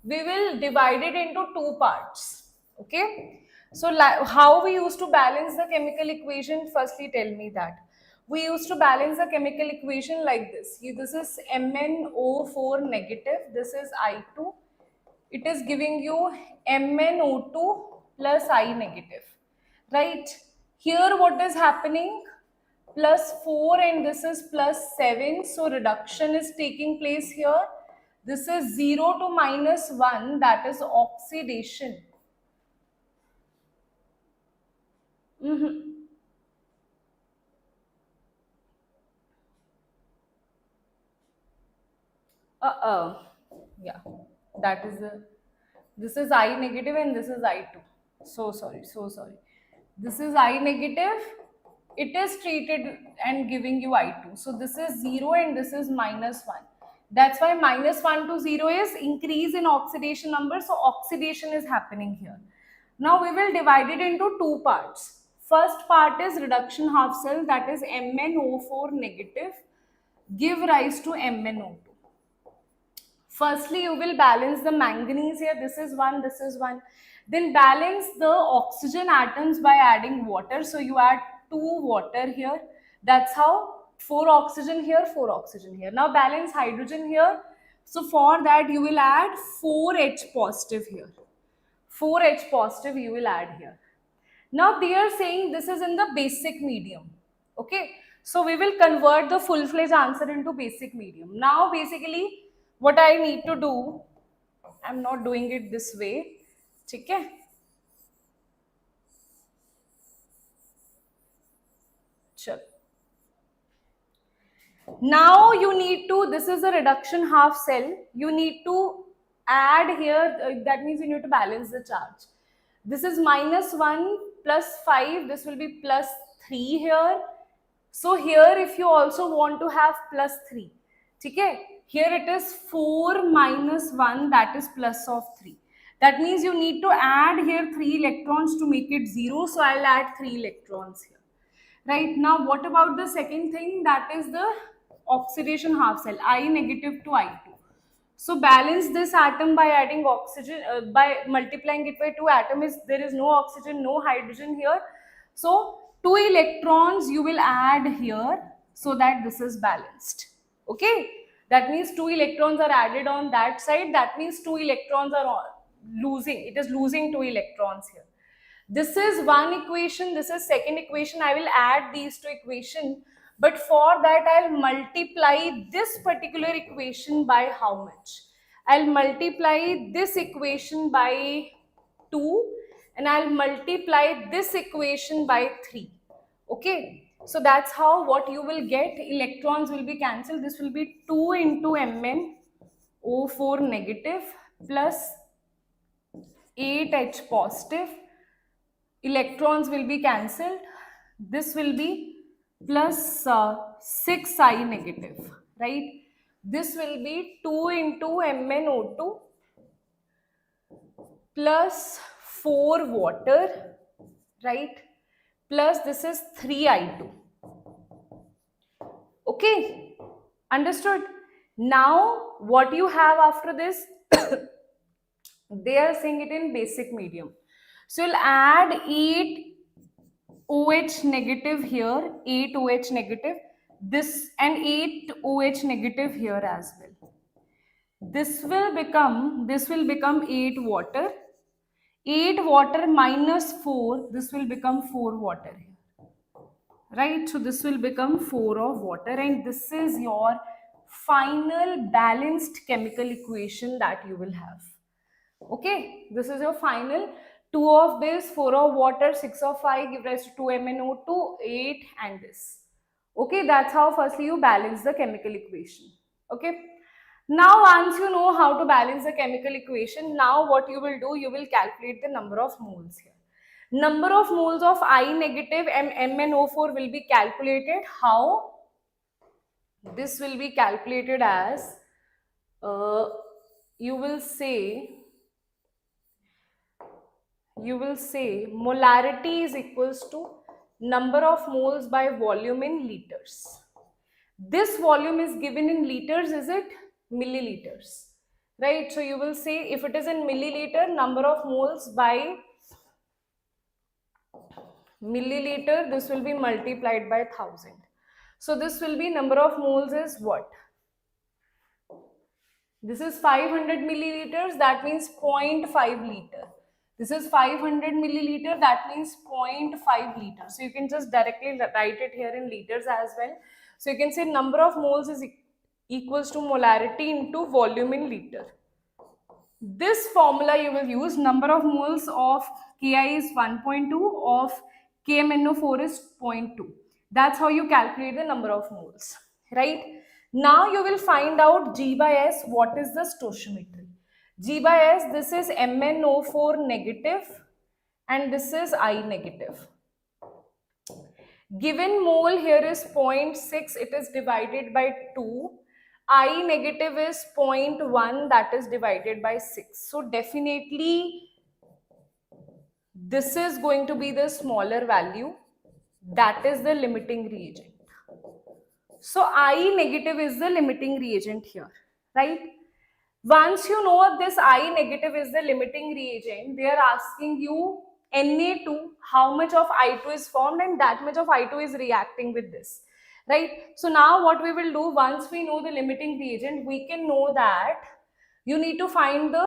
we will divide it into two parts. Okay, so how we used to balance the chemical equation, firstly tell me that. We used to balance the chemical equation like this. This is MnO4 negative, this is I2. It is giving you MnO2 plus I negative, right? Here what is happening? Plus 4 and this is plus 7. So reduction is taking place here. This is 0 to minus 1, that is oxidation. Yeah, that is the, this is I negative and this is I2. So sorry, so sorry. This is I negative, it is treated and giving you I2. So this is 0 and this is minus 1. That's why minus 1 to 0 is increase in oxidation number. So oxidation is happening here. Now we will divide it into two parts. First part is reduction half cell, that is MnO4 negative give rise to MnO2. Firstly, you will balance the manganese here. This is one, this is one. Then balance the oxygen atoms by adding water. So you add 2 water here. That's how 4 oxygen here, 4 oxygen here. Now balance hydrogen here. So for that you will add 4H positive here. 4H positive you will add here. Now they are saying this is in the basic medium. Okay. So we will convert the full-fledged answer into basic medium. Now basically what I need to do, I'm not doing it this way. Okay. Sure. Now you need to, this is a reduction half cell. You need to add here, that means you need to balance the charge. This is minus 1 plus 5, this will be plus 3 here. So here if you also want to have plus 3, okay? Here it is 4 minus 1, that is plus of 3. That means you need to add here 3 electrons to make it 0. So I'll add 3 electrons here. Right, now what about the second thing, that is the oxidation half cell, I negative to I2. So balance this atom by adding oxygen, by multiplying it by 2 atoms. There is no oxygen, no hydrogen here. So 2 electrons you will add here so that this is balanced. Okay, that means 2 electrons are added on that side. That means 2 electrons are losing. It is losing 2 electrons here. This is one equation, this is second equation. I will add these two equations, but for that I'll multiply this particular equation by how much? I'll multiply this equation by 2 and I'll multiply this equation by 3. Okay, so that's how what you will get. Electrons will be cancelled. This will be 2 into MnO4 negative plus 8H positive. Electrons will be cancelled. This will be plus 6I negative, right? This will be 2 into MnO2 plus 4 water, right? Plus this is 3I2. Okay, understood? Now what you have after this, they are saying it in basic medium. So you'll add 8 OH negative here, 8 OH negative, this and 8 OH negative here as well. This will become 8 water. 8 water minus 4, this will become 4 water here. Right? So this will become 4 of water, and this is your final balanced chemical equation that you will have. Okay, this is your final. 2 of this, 4 of water, 6 of 5 give rise to 2 MnO2, 8 and this. Okay, that's how firstly you balance the chemical equation. Okay, now once you know how to balance the chemical equation, now what you will do, you will calculate the number of moles here. Number of moles of I negative MnO4 will be calculated. How? This will be calculated as, you will say molarity is equals to number of moles by volume in liters. This volume is given in liters, is it? Milliliters, right? So you will say if it is in milliliter, number of moles by milliliter, this will be multiplied by 1000. So this will be number of moles is what? This is 500 milliliters, that means 0.5 liter. This is 500 milliliter, that means 0.5 liter. So you can just directly write it here in liters as well. So you can say number of moles is equals to molarity into volume in liter. This formula you will use, number of moles of Ki is 1.2, of KMnO4 is 0.2. That's how you calculate the number of moles, right? Now you will find out G by S, what is the stoichiometry. G by S, this is MnO4 negative and this is I negative. Given mole here is 0.6, it is divided by 2. I negative is 0.1, that is divided by 6. So definitely this is going to be the smaller value, that is the limiting reagent. So I negative is the limiting reagent here, right? Once you know this I negative is the limiting reagent, they are asking you Na2, how much of I2 is formed and that much of I2 is reacting with this, right? So now what we will do, once we know the limiting reagent, we can know that you need to find the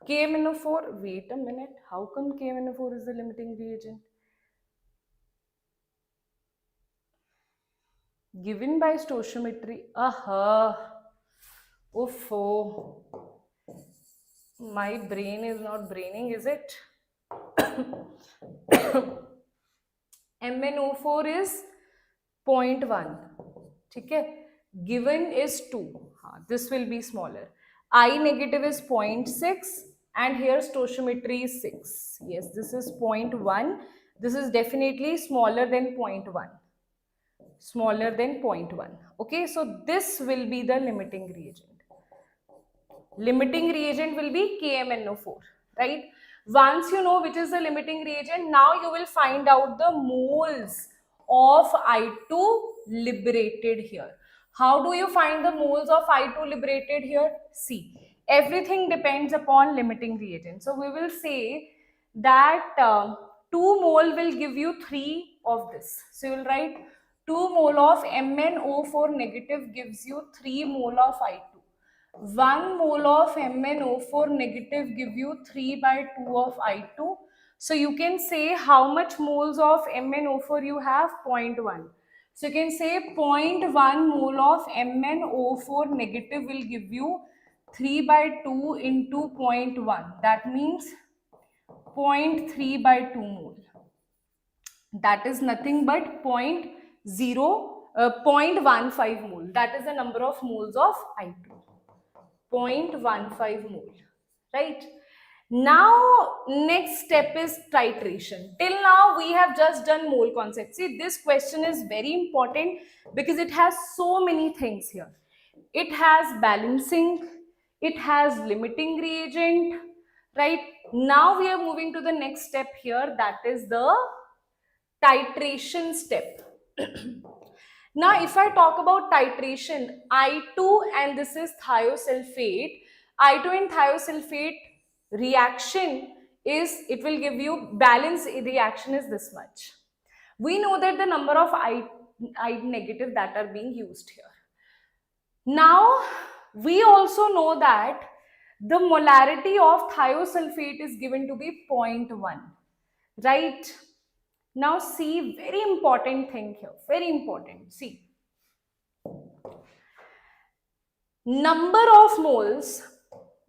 KMnO4. Wait a minute, how come KMnO4 is the limiting reagent? Given by stoichiometry. Uffo. My brain is not braining, is it? MnO4 is 0.1. Okay? Given is 2. This will be smaller. I negative is 0.6 and here stoichiometry is 6. Yes, this is 0.1. This is definitely smaller than 0.1. Smaller than 0.1. Okay, so this will be the limiting reagent. Limiting reagent will be KMnO4, right? Once you know which is the limiting reagent, now you will find out the moles of I2 liberated here. How do you find the moles of I2 liberated here? See, everything depends upon limiting reagent. So we will say that 2 mole will give you 3 of this. So you will write 2 mole of MnO4 negative gives you 3 mole of I2. 1 mole of MnO4 negative give you 3 by 2 of I2. So you can say how much moles of MnO4 you have? 0.1. So you can say 0.1 mole of MnO4 negative will give you 3 by 2 into 0.1. That means 0.3 by 2 mole. That is nothing but 0.15 mole. That is the number of moles of I2. 0.15 mole, right? Now next step is titration. Till now we have just done mole concept. See, this question is very important because it has so many things here. It has balancing, it has limiting reagent, right? Now we are moving to the next step here, that is the titration step. Now, if I talk about titration, I2 and this is thiosulfate, I2 and thiosulfate reaction is, it will give you balance reaction is this much. We know that the number of I negative that are being used here. Now, we also know that the molarity of thiosulfate is given to be 0.1, right? Now see, very important thing here, very important. See, number of moles,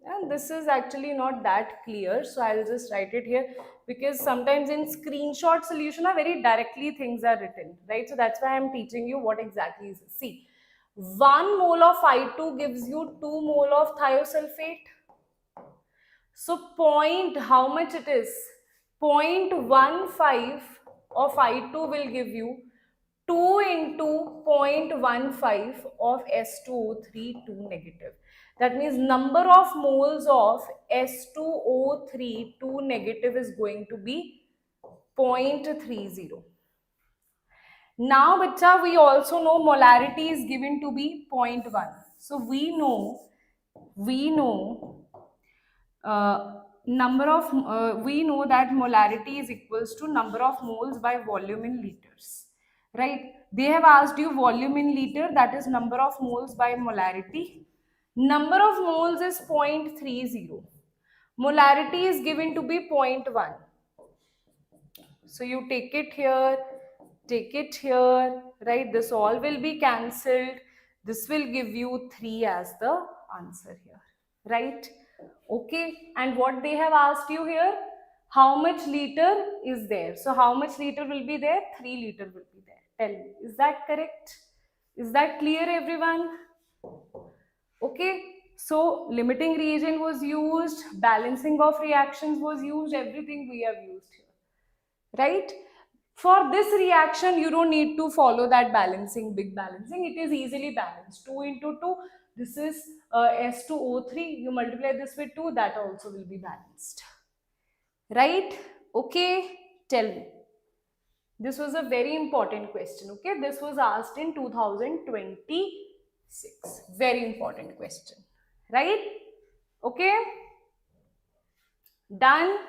and this is actually not that clear, so I'll just write it here because sometimes in screenshot solution are very directly things are written, right? So that's why I'm teaching you what exactly is. See, 1 mole of I2 gives you 2 mole of thiosulfate. So how much it is? 0.15 of I2 will give you 2 into 0.15 of S2O3 2 negative. That means number of moles of S2O3 2 negative is going to be 0.30. Now, bacha, we also know molarity is given to be 0.1. So we know we know that molarity is equals to number of moles by volume in liters, right? They have asked you volume in liter, that is number of moles by molarity. Number of moles is 0.30. Molarity is given to be 0.1. So you take it here, right? This all will be cancelled. This will give you 3 as the answer here, right? Okay, and what they have asked you here, how much liter is there? So how much liter will be there? 3 liter will be there. Tell me, is that correct? Is that clear, everyone? Okay, so limiting reagent was used, balancing of reactions was used, everything we have used here, right? For this reaction, you don't need to follow that balancing, big balancing. It is easily balanced. 2 into 2, this is S2O3. You multiply this with 2, that also will be balanced. Right? Okay, tell me. This was a very important question. Okay, this was asked in 2026. Very important question. Right? Okay? Done?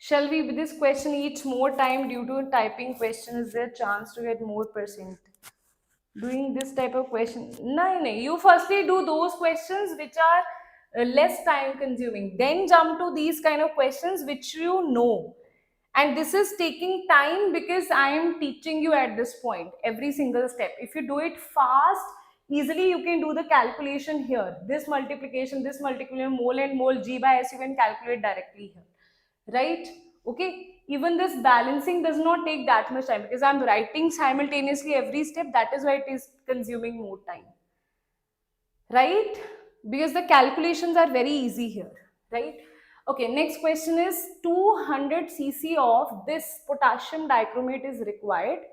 Shall we with this question each more time due to typing question? Is there a chance to get more percent? Doing this type of question? No. You firstly do those questions which are less time consuming. Then jump to these kind of questions which you know. And this is taking time because I am teaching you at this point, every single step. If you do it fast, easily you can do the calculation here. This multiplication, mole and mole, G by S, you can calculate directly here. Right? Okay, even this balancing does not take that much time because I'm writing simultaneously every step. That is why it is consuming more time, right? Because the calculations are very easy here, right? Okay, next question is 200 cc of this potassium dichromate is required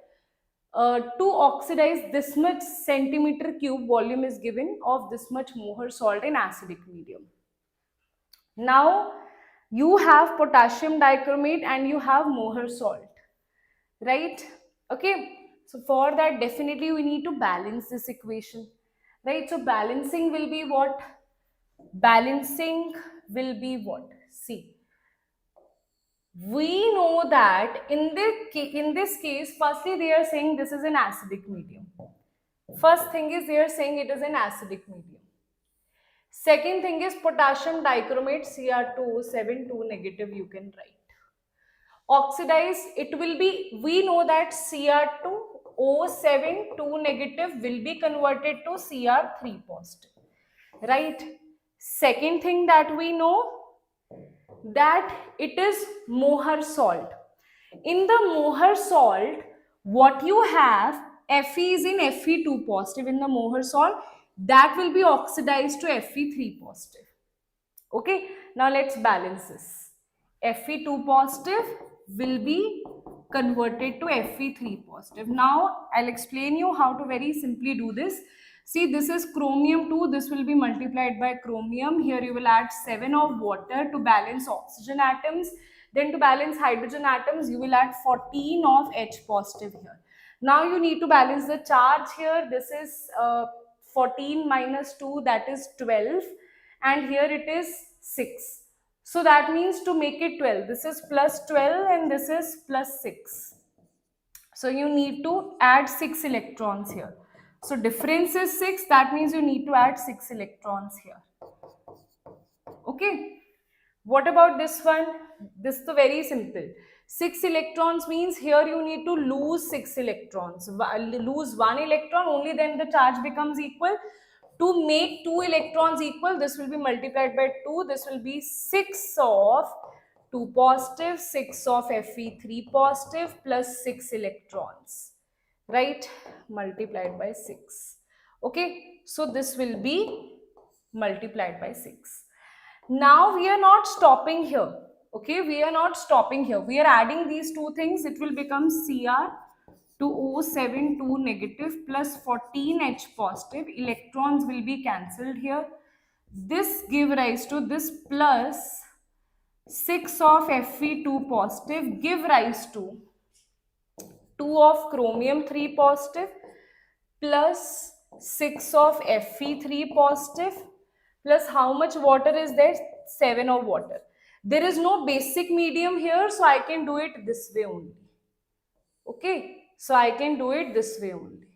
to oxidize this much centimeter cube volume is given of this much Mohr salt in acidic medium. Now you have potassium dichromate and you have Mohr salt, right? Okay, so for that definitely we need to balance this equation, right? So balancing will be what? Balancing will be what? See, we know that in this case, firstly they are saying this is an acidic medium. First thing is they are saying it is an acidic medium. Second thing is potassium dichromate Cr2O7 negative you can write. Oxidize, it will be, we know that Cr2O7 negative will be converted to Cr3 positive, right? Second thing that we know that it is Mohr salt. In the Mohr salt, what you have, Fe is in Fe2 positive in the Mohr salt, that will be oxidized to Fe3 positive. Okay, now let's balance this. Fe2 positive will be converted to Fe3 positive. Now I'll explain you how to very simply do this. See, this is chromium 2, this will be multiplied by chromium. Here you will add 7 of water to balance oxygen atoms. Then to balance hydrogen atoms, you will add 14 of H positive here. Now you need to balance the charge here. This is 14 minus 2, that is 12. And here it is 6. So that means to make it 12, this is plus 12 and this is plus 6. So you need to add 6 electrons here. So difference is 6, that means you need to add 6 electrons here. Okay. What about this one? This is very simple. 6 electrons means here you need to lose 6 electrons. Lose 1 electron, only then the charge becomes equal. To make 2 electrons equal, this will be multiplied by 2. This will be 6 of 2 positive, 6 of Fe3 positive plus 6 electrons, right? Multiplied by 6. Okay, so this will be multiplied by 6. Now we are not stopping here. Okay, we are not stopping here. We are adding these two things. It will become Cr2O7 negative plus 14H positive. Electrons will be cancelled here. This give rise to this plus 6 of Fe2 positive give rise to 2 of chromium 3 positive plus 6 of Fe3 positive plus how much water is there? 7 of water. There is no basic medium here, so I can do it this way only. Okay, So I can do it this way only.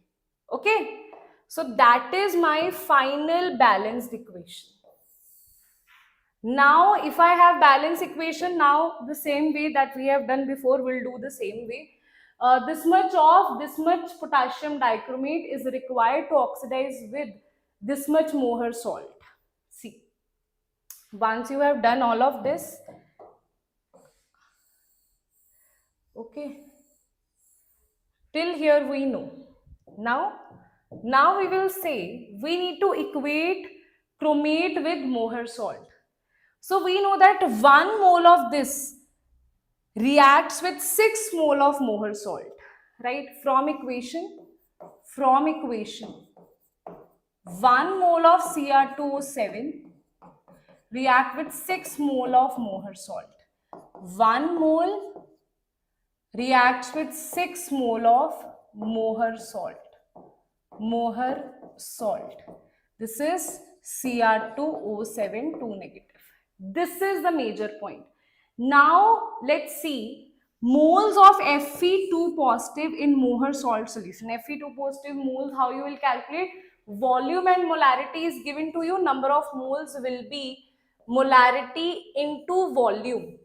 Okay. So that is my final balanced equation. Now, if I have balanced equation, now the same way that we have done before, we'll do the same way. This much potassium dichromate is required to oxidize with this much Mohr salt. See, once you have done all of this, okay, till here we know. Now we will say we need to equate chromate with Mohr salt. So we know that 1 mole of this reacts with 6 mole of Mohr salt, right? From equation, 1 mole of Cr2O7 react with 6 mole of Mohr salt. 1 mole reacts with 6 mole of Mohr salt. This is Cr2O7 2 negative. This is the major point. Now let's see moles of Fe2 positive in Mohr salt solution. Fe2 positive moles, how you will calculate? Volume and molarity is given to you. Number of moles will be molarity into volume,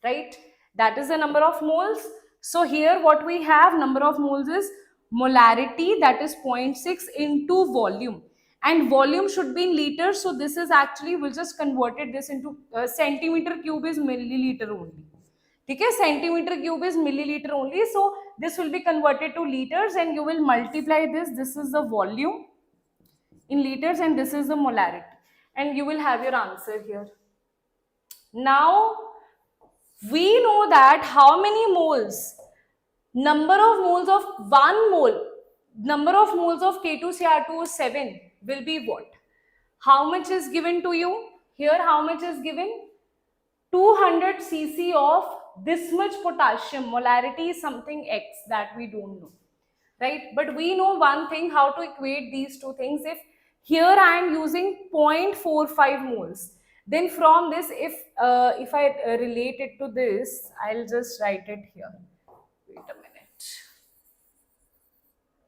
right? That is the number of moles. So here what we have, number of moles is molarity, that is 0.6 into volume, and volume should be in liters. So this is actually, we'll just converted this into centimeter cube is milliliter only. Okay, centimeter cube is milliliter only. So this will be converted to liters and you will multiply this. This is the volume in liters and this is the molarity, and you will have your answer here. Now we know that how many moles, number of moles of 1 mole, number of moles of K2Cr2O7 will be what? How much is given to you? Here how much is given? 200 cc of this much potassium. Molarity is something X that we don't know, right? But we know one thing, how to equate these two things. If here I am using 0.45 moles, then from this, if I relate it to this, I'll just write it here. Wait a minute.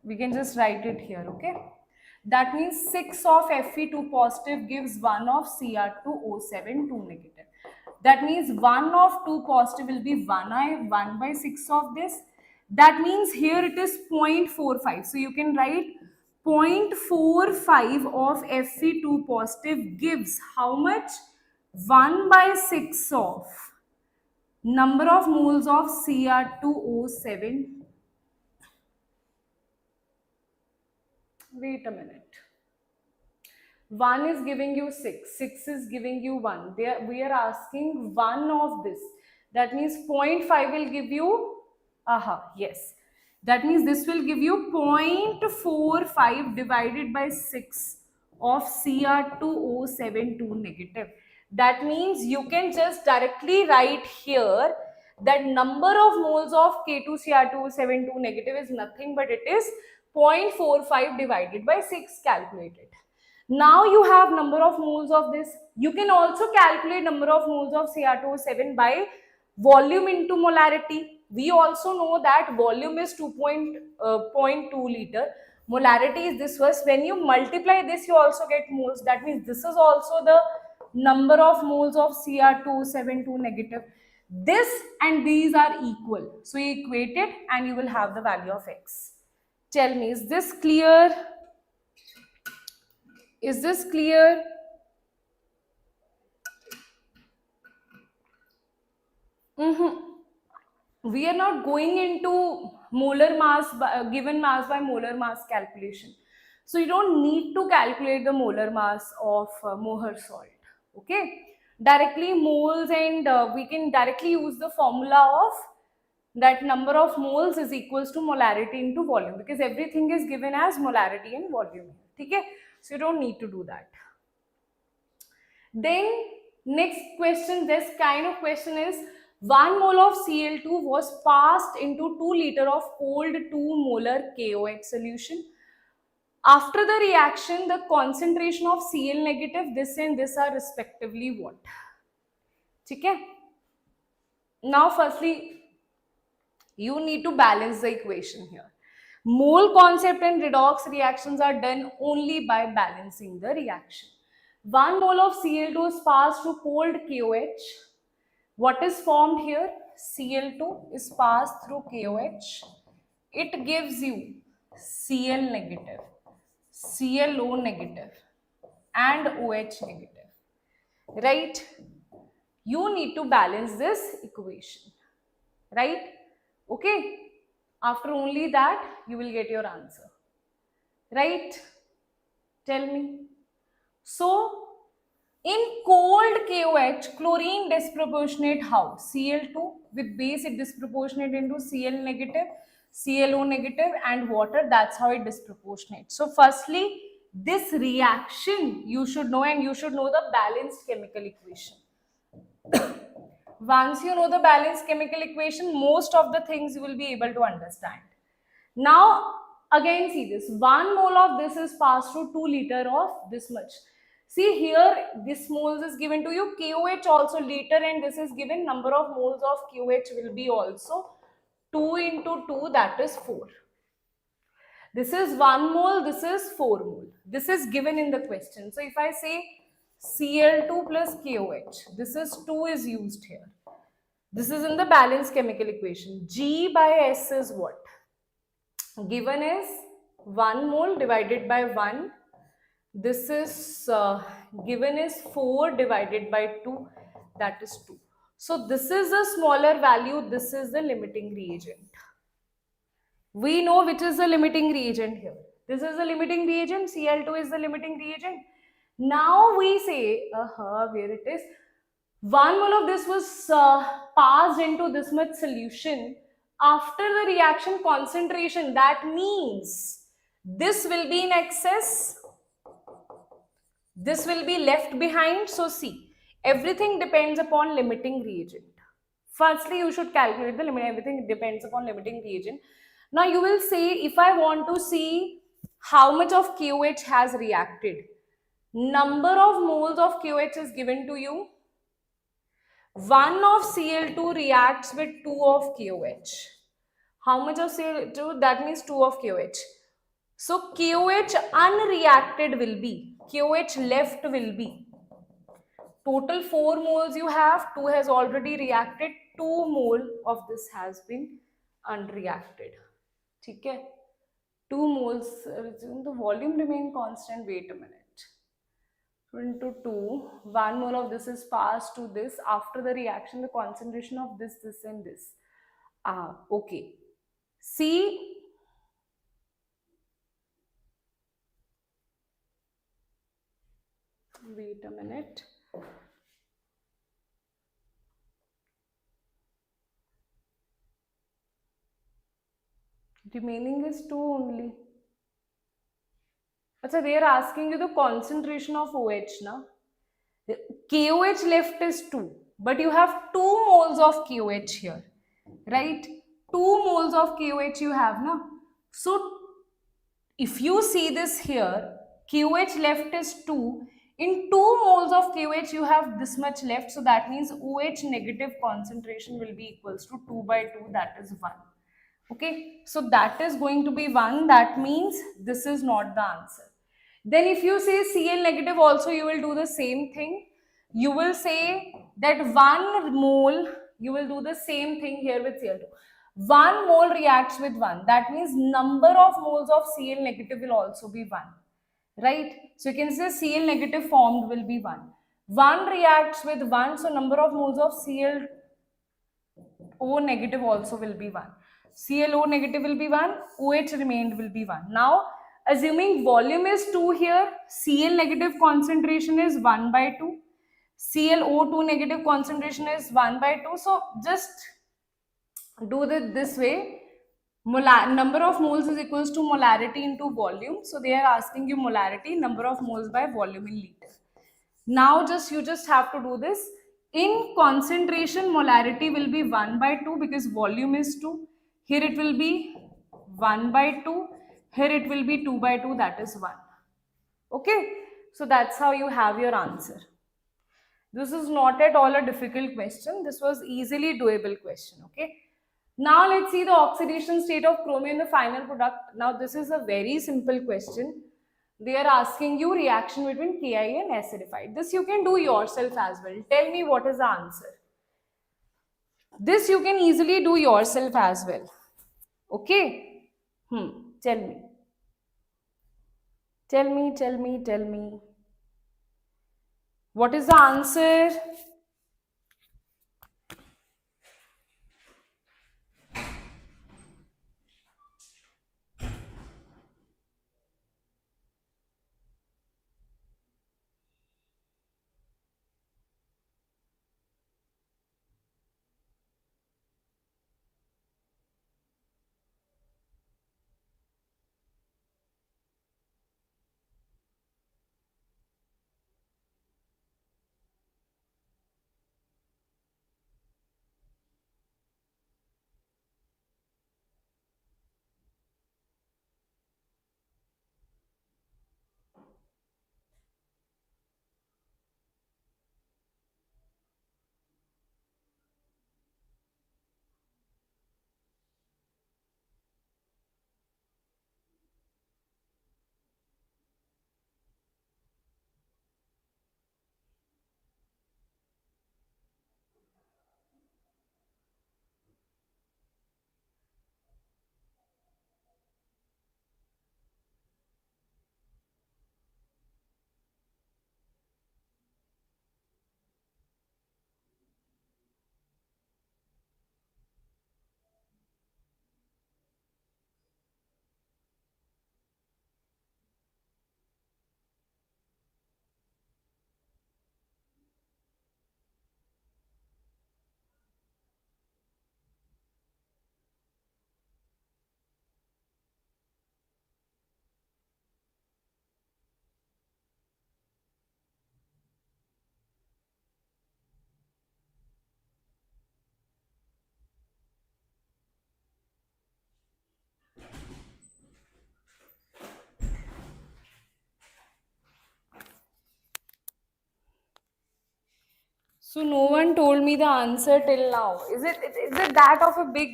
We can just write it here, okay? That means 6 of Fe2 positive gives 1 of Cr2O7 2 negative. That means 1 of 2 positive will be 1 by 6 of this. That means here it is 0.45. So you can write 0.45 of Fe2 positive gives how much? 1 by 6 of number of moles of Cr2O7. Wait a minute. 1 is giving you 6, 6 is giving you 1. We are asking 1 of this. That means 0.5 will give you, yes. That means this will give you 0.45 divided by 6 of Cr2O7 2 negative. That means you can just directly write here that number of moles of K2Cr2O7 2 negative is nothing but it is 0.45 divided by 6 calculated. Now you have number of moles of this. You can also calculate number of moles of Cr2O7 by volume into molarity. We also know that volume is 2.2 liter. Molarity is this was. When you multiply this, you also get moles. That means this is also the number of moles of Cr2O7 2 negative. This and these are equal. So you equate it and you will have the value of X. Tell me, is this clear? Is this clear? We are not going into molar mass, given mass by molar mass calculation. So you don't need to calculate the molar mass of Mohr salt. Okay? Directly moles, and we can directly use the formula of that number of moles is equals to molarity into volume, because everything is given as molarity and volume. Okay? So you don't need to do that. Then next question, this kind of question is 1 mole of Cl2 was passed into 2 liter of cold 2 molar KOH solution. After the reaction, the concentration of Cl negative, this and this are respectively what? Okay? Now firstly, You need to balance the equation here. Mole concept and redox reactions are done only by balancing the reaction. 1 mole of Cl2 is passed through cold KOH. What is formed here? Cl2 is passed through KOH. It gives you Cl negative, ClO negative, and OH negative. Right? You need to balance this equation. Right? Okay? After only that, you will get your answer. Right? Tell me. So, in cold KOH, chlorine disproportionate how? Cl2 with base it disproportionate into Cl negative, ClO negative and water. That's how it disproportionate. So firstly, this reaction you should know, and you should know the balanced chemical equation. Once you know the balanced chemical equation, most of the things you will be able to understand. Now, again see this. 1 mole of this is passed through 2 liter of this much. See here, this moles is given to you. KOH also liter, and this is given. Number of moles of KOH will be also 2 into 2, that is 4. This is 1 mole, this is 4 mole. This is given in the question. So if I say Cl2 plus KOH, this is 2 is used here. This is in the balanced chemical equation. G by S is what? Given is 1 mole divided by 1. This is given is 4 divided by 2, that is 2. So this is a smaller value, this is the limiting reagent. We know which is the limiting reagent here. This is the limiting reagent, Cl2 is the limiting reagent. Now we say, where it is, 1 mole of this was passed into this much solution. After the reaction concentration, that means this will be in excess, this will be left behind. So see, everything depends upon limiting reagent. Firstly, you should calculate the limit. Everything depends upon limiting reagent. Now you will say, if I want to see how much of KOH has reacted, number of moles of KOH is given to you. 1 of Cl2 reacts with 2 of KOH. How much of Cl2? That means 2 of KOH. So KOH unreacted will be, KOH left will be, total 4 moles you have, 2 has already reacted, 2 mole of this has been unreacted. Okay? 2 moles, the volume remain constant, wait a minute. Into 2, 1 mole of this is passed to this. After the reaction, the concentration of this, and this. Okay. See, wait a minute. Remaining is 2 only. So they are asking you the concentration of OH now. KOH left is 2, but you have 2 moles of KOH here, right? 2 moles of KOH you have now. So if you see this here, KOH left is 2. In 2 moles of KOH you have this much left. So that means OH negative concentration will be equals to 2 by 2, that is 1. Okay, so that is going to be 1. That means this is not the answer. Then if you say Cl negative also, you will do the same thing. You will say that 1 mole, you will do the same thing here with Cl2. 1 mole reacts with 1. That means number of moles of Cl negative will also be 1. Right? So you can say Cl negative formed will be 1. 1 reacts with 1. So number of moles of ClO negative also will be 1. ClO negative will be 1. OH remained will be 1. Now, assuming volume is 2 here, Cl negative concentration is 1 by 2. ClO2 negative concentration is 1 by 2. So just do this way. Number of moles is equals to molarity into volume. So they are asking you molarity, number of moles by volume in liter. Now you just have to do this. In concentration, molarity will be 1 by 2 because volume is 2. Here it will be 1 by 2. Here it will be 2 by 2, that is 1. Okay, so that's how you have your answer. This is not at all a difficult question. This was easily doable question. Okay. Now let's see the oxidation state of chromium in the final product. Now this is a very simple question. They are asking you reaction between Ki and acidified. This you can do yourself as well. Tell me what is the answer. This you can easily do yourself as well. Okay? Tell me. Tell me, tell me, tell me. What is the answer? So no one told me the answer till now. Is it that of a big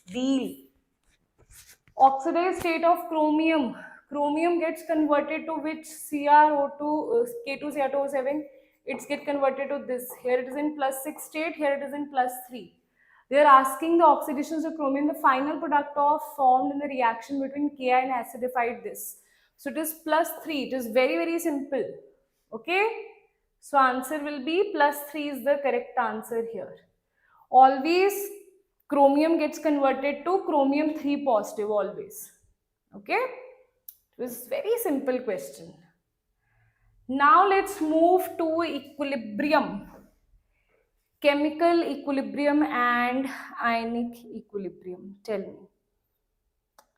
deal? Oxidized state of chromium. Chromium gets converted to which CrO2, K2Cr2O7. It's get converted to this. Here it is in +6 state. Here it is in +3. They are asking the oxidations of chromium, the final product of formed in the reaction between Ki and acidified this. So it is +3. It is very, very simple. Okay. So answer will be +3 is the correct answer here. Always chromium gets converted to chromium 3 positive always. Okay. It was very simple question. Now let's move to equilibrium. Chemical equilibrium and ionic equilibrium. Tell me.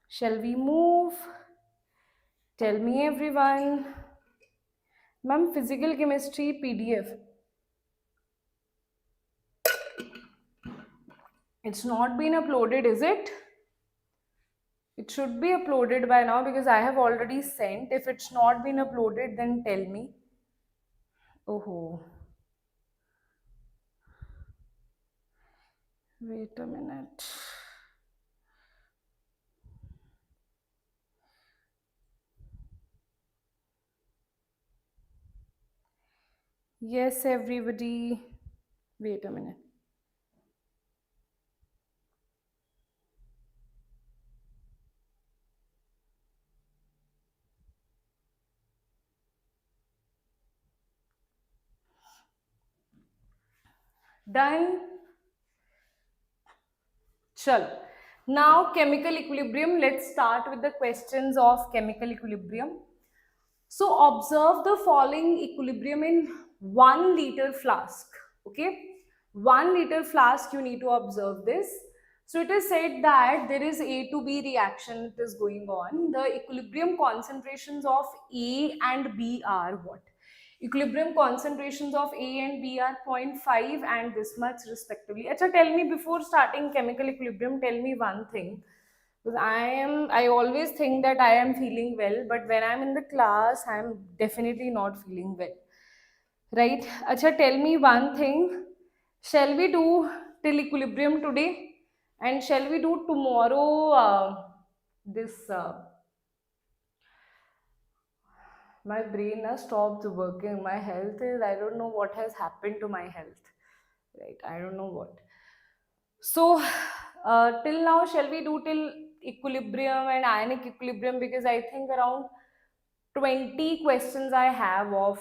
Shall we move? Tell me everyone. Ma'am, physical chemistry PDF. It's not been uploaded, is it? It should be uploaded by now because I have already sent. If it's not been uploaded, then tell me. Oh, wait a minute. Yes, everybody. Wait a minute. Done. Chalo. Now chemical equilibrium. Let's start with the questions of chemical equilibrium. So observe the following equilibrium in 1 liter flask. Okay, 1 liter flask, you need to observe this. So it is said that there is A to B reaction it is going on. The equilibrium concentrations of A and B are what? Equilibrium concentrations of A and B are 0.5 and this much respectively. Achha, tell me before starting chemical equilibrium, tell me one thing. Because I always think that I am feeling well, but when I'm in the class, I'm definitely not feeling well. Right? Acha, tell me one thing. Shall we do till equilibrium today? And shall we do tomorrow this my brain has stopped working. My health is, I don't know what has happened to my health. Right, I don't know what. So, till now, shall we do till equilibrium and ionic equilibrium? Because I think around 20 questions I have of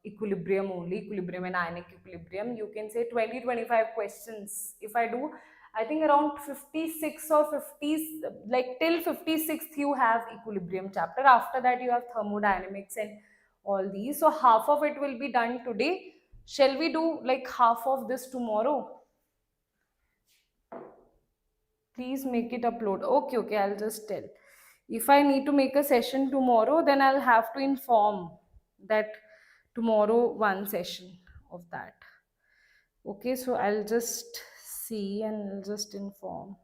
equilibrium only, equilibrium and ionic equilibrium. You can say 20-25 questions. If I do, I think around 56 or 50, like till 56th, you have equilibrium chapter. After that, you have thermodynamics and all these. So, half of it will be done today. Shall we do like half of this tomorrow? Please make it upload. Okay, okay, I'll just tell. If I need to make a session tomorrow, then I'll have to inform that tomorrow one session of that. Okay, so I'll just see and I'll just inform.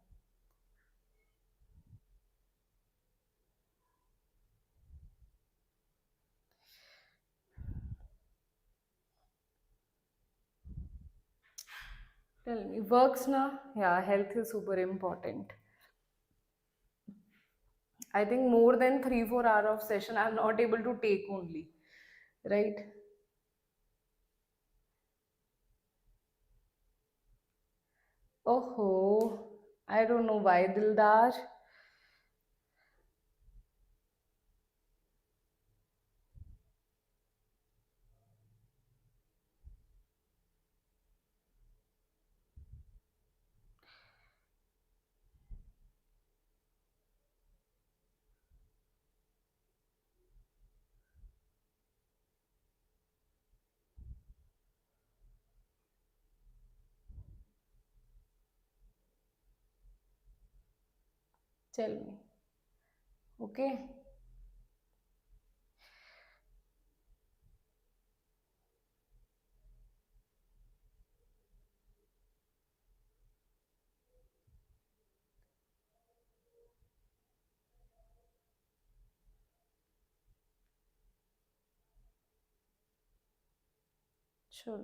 Tell me, works na? Yeah, health is super important. I think more than 3-4 hours of session I'm not able to take only. Right? Oh, I don't know why, Dildar. Tell me. Okay. Sure.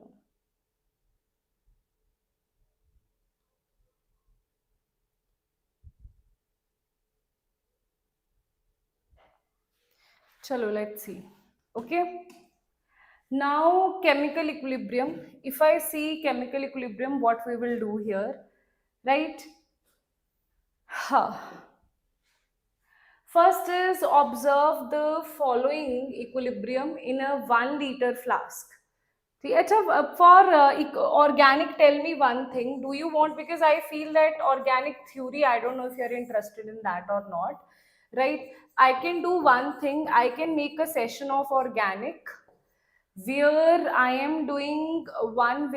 Chalo, let's see. Okay. Now, chemical equilibrium. If I see chemical equilibrium, what we will do here, right? Huh. First is observe the following equilibrium in a 1 liter flask. See, for organic, tell me one thing. Do you want, because I feel that organic theory, I don't know if you're interested in that or not, right? I can do one thing. I can make a session of organic where I am doing one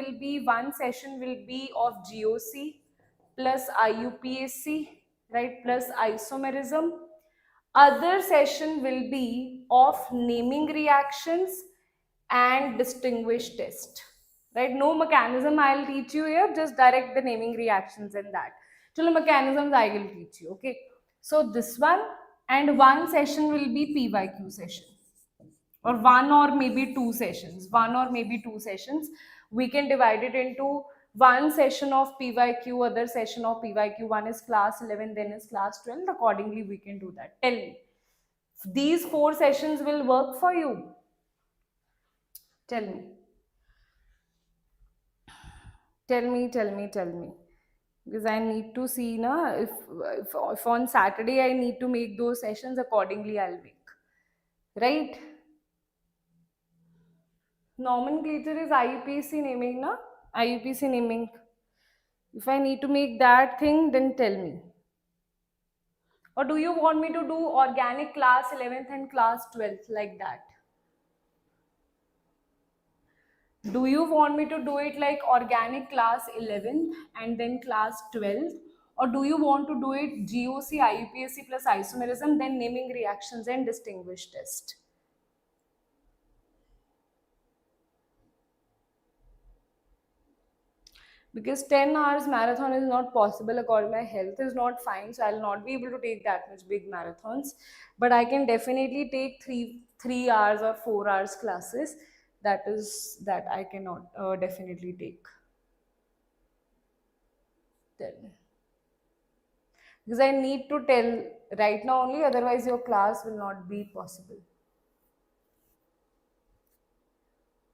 session will be of GOC plus IUPAC, right, plus isomerism. Other session will be of naming reactions and distinguish test, right? No mechanism I'll teach you here, just direct the naming reactions in that. Chalo, mechanisms I will teach you, okay? So this one, and one session will be PYQ session, or one or maybe two sessions. We can divide it into one session of PYQ, other session of PYQ. One is class 11, then is class 12. Accordingly, we can do that. Tell me, these 4 sessions will work for you? Tell me. Tell me. Because I need to see na, if on Saturday I need to make those sessions, accordingly I'll make. Right? Nomenclature is IUPAC naming na? IUPAC naming. If I need to make that thing, then tell me. Or do you want me to do organic class 11th and class 12th like that? Do you want me to do it like organic class 11th and then class 12th? Or do you want to do it GOC, IUPAC plus isomerism, then naming reactions and distinguish test? Because 10 hours marathon is not possible according my health is not fine, so I'll not be able to take that much big marathons, but I can definitely take 3 hours or 4 hours classes. That I cannot definitely take. Then because I need to tell right now only, otherwise your class will not be possible.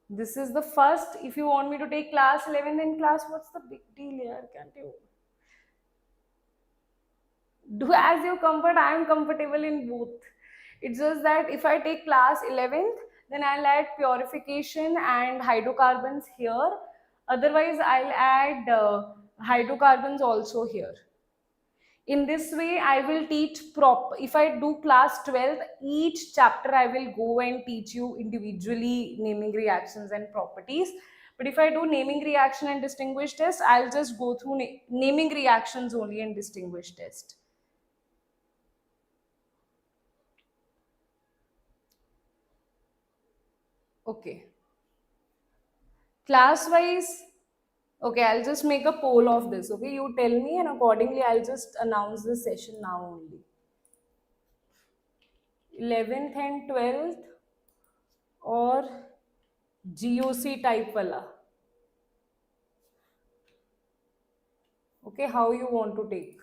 This is the first. If you want me to take class 11, then class, what's the big deal here? Can't you do as you comfort? I am comfortable in both. It's just that if I take class 11th, then I'll add purification and hydrocarbons here. Otherwise, I'll add hydrocarbons also here. In this way, I will teach if I do class 12, each chapter I will go and teach you individually naming reactions and properties. But if I do naming reaction and distinguish test, I'll just go through naming reactions only and distinguish test. Okay, class wise. Okay, I'll just make a poll of this. Okay, you tell me, and accordingly I'll just announce the session now only. 11th and 12th or GOC type wala? Okay, how you want to take?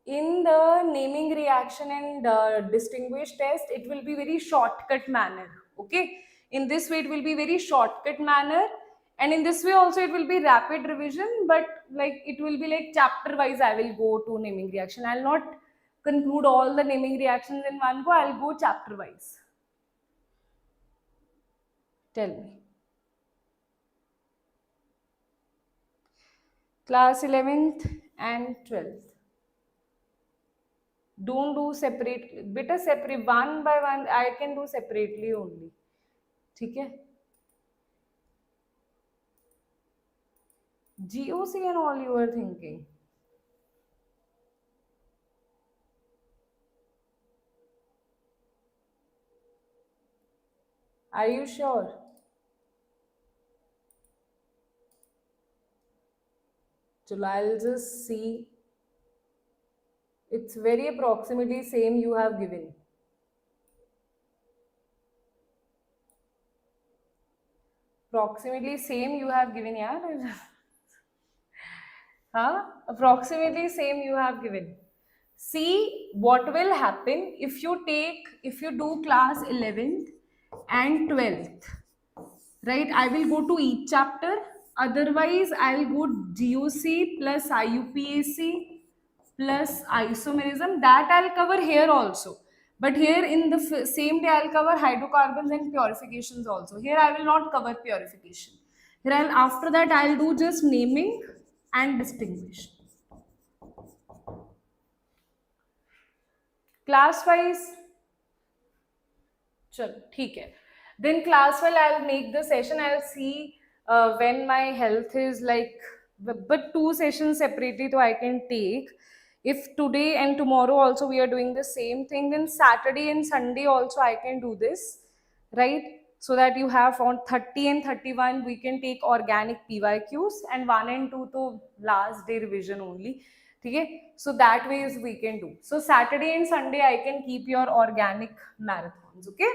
In the naming reaction and distinguish test, it will be very shortcut manner. Okay, in this way it will be very shortcut manner, and in this way also it will be rapid revision, but like it will be like chapter wise I will go to naming reaction. I'll not conclude all the naming reactions in one go. I'll go chapter wise. Tell me. Class 11th and 12th. Don't do separate, beta separate, one by one I can do separately only. ठीक है? GOC and all you are thinking. Are you sure? So I'll just see. It's very approximately same you have given. Approximately same you have given, yeah. Huh? Approximately same you have given. See what will happen if you do class 11th and 12th, right? I will go to each chapter. Otherwise, I'll go GOC plus IUPAC plus isomerism. That I'll cover here also. But here in the same day, I'll cover hydrocarbons and purifications also. Here I will not cover purification. Here after that, I'll do just naming and distinguish. Class wise, chalo, theek hai. Then class wise I'll make the session. I'll see when my health is like, but 2 sessions separately so I can take. If today and tomorrow also we are doing the same thing, then Saturday and Sunday also I can do this, right? So that you have on 30 and 31 we can take organic PYQs, and 1 and 2 to last day revision only. Okay? So that ways we can do. So Saturday and Sunday I can keep your organic marathons, okay?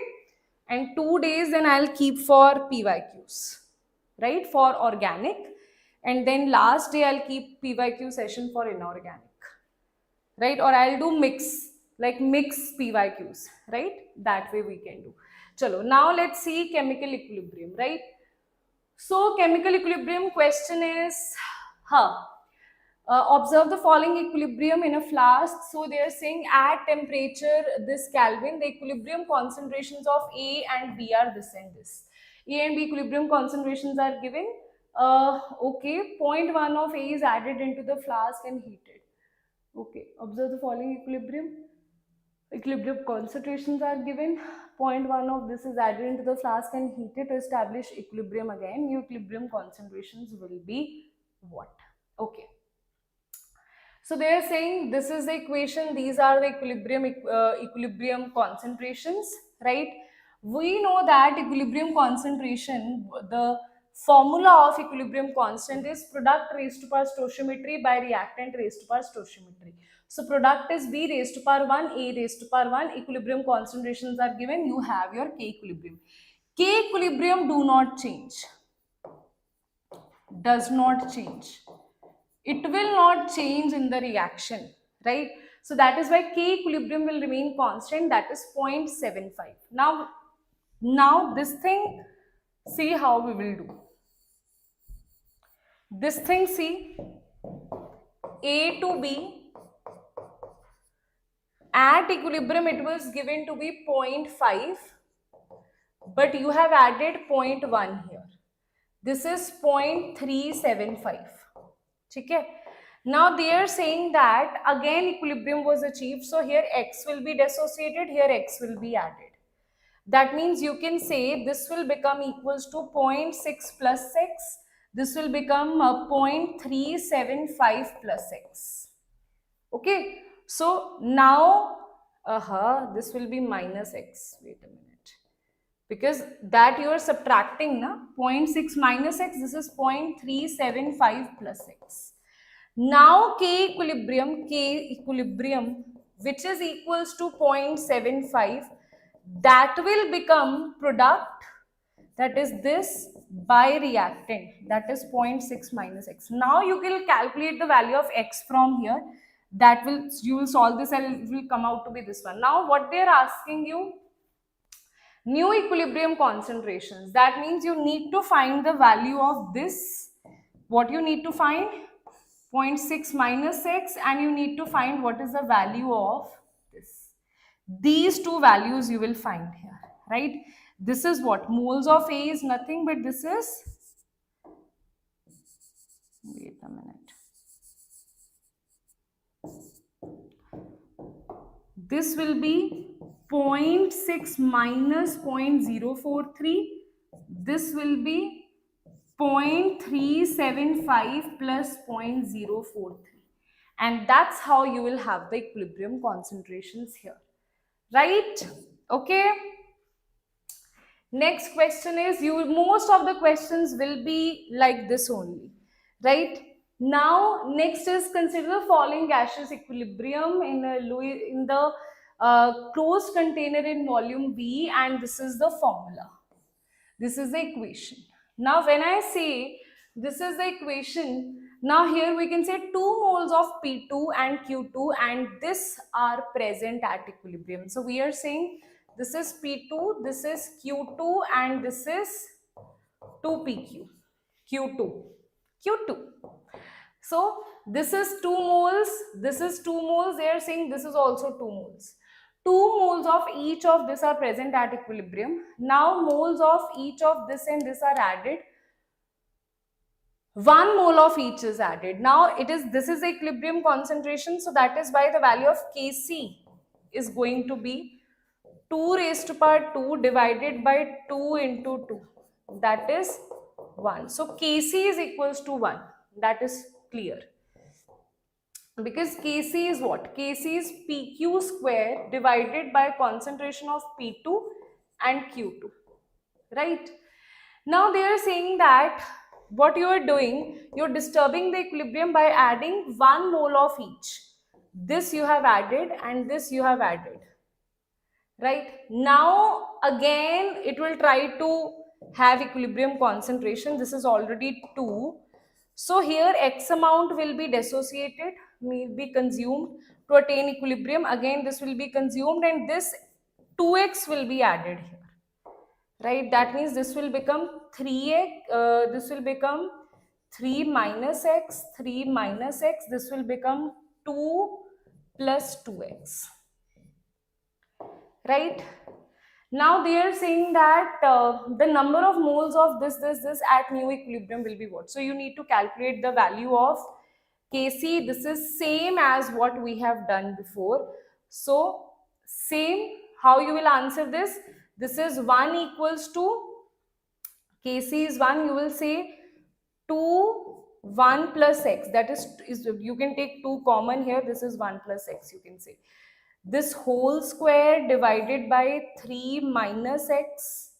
And 2 days then I'll keep for PYQs, right? For organic. And then last day I'll keep PYQ session for inorganic, right? Or I'll do mix, like mix PYQs, right? That way we can do. Chalo, now let's see chemical equilibrium, right? So chemical equilibrium question is, observe the following equilibrium in a flask. So they are saying at temperature this Kelvin, the equilibrium concentrations of A and B are this and this. A and B equilibrium concentrations are given. Okay, 0.1 of A is added into the flask and heated. Okay, observe the following equilibrium. Equilibrium concentrations are given. 0.1 of this is added into the flask and heated to establish equilibrium again. New equilibrium concentrations will be what? Okay. So they are saying this is the equation, these are the equilibrium concentrations, right? We know that equilibrium concentration, the formula of equilibrium constant is product raised to power stoichiometry by reactant raised to power stoichiometry. So product is B raised to power 1, A raised to power 1, equilibrium concentrations are given, you have your K equilibrium. K equilibrium do not change, does not change. It will not change in the reaction, right? So that is why K equilibrium will remain constant, that is 0.75. Now this thing, see how we will do. This thing, see, A to B, at equilibrium it was given to be 0.5, but you have added 0.1 here. This is 0.375. Okay? Now they are saying that again equilibrium was achieved, so here X will be dissociated, here X will be added. That means you can say this will become equals to 0.6 plus X. This will become 0.375 plus X. Okay. So now, this will be minus X. Wait a minute. Because that you are subtracting, na? 0.6 minus X, this is 0.375 plus X. Now K equilibrium, which is equals to 0.75, that will become product, that is this, by reactant, that is 0.6 minus X. Now you will calculate the value of X from here. That will, you will solve this and it will come out to be this one. Now what they are asking you, new equilibrium concentrations. That means you need to find the value of this. What you need to find? 0.6 minus X, and you need to find what is the value of this. These two values you will find here, right? This is what? Moles of A is nothing but this is, wait a minute. This will be 0.6 minus 0.043. This will be 0.375 plus 0.043. And that's how you will have the equilibrium concentrations here. Right? Okay. Next question is, most of the questions will be like this only. Right? Now, next is consider the following gaseous equilibrium in the closed container in volume V, and this is the formula. This is the equation. Now, when I say this is the equation, now here we can say 2 moles of P2 and Q2, and this are present at equilibrium. So we are saying this is P2, this is Q2, and this is 2PQ, Q2, Q2. So this is 2 moles, this is 2 moles, they are saying this is also 2 moles. 2 moles of each of this are present at equilibrium. Now moles of each of this and this are added. 1 mole of each is added. Now this is the equilibrium concentration, so that is why the value of Kc is going to be 2 raised to power 2 divided by 2 into 2. That is 1. So Kc is equals to 1. That is clear. Because Kc is what? Kc is Pq square divided by concentration of P2 and Q2. Right? Now they are saying that what you are doing, you are disturbing the equilibrium by adding 1 mole of each. This you have added and this you have added. Right? Now again it will try to have equilibrium concentration. This is already 2. So here X amount will be dissociated, will be consumed to attain equilibrium. Again this will be consumed and this 2X will be added here. Right? That means this will become 3X, this will become 3 minus X, 3 minus X, this will become 2 plus 2X. Right? Now they are saying that the number of moles of this at new equilibrium will be what? So you need to calculate the value of Kc. This is same as what we have done before. So same, how you will answer this? This is 1 equals to, Kc is 1, you will say 2, 1 plus x. That is you can take 2 common here. This is 1 plus x, you can say. This whole square divided by 3 minus x.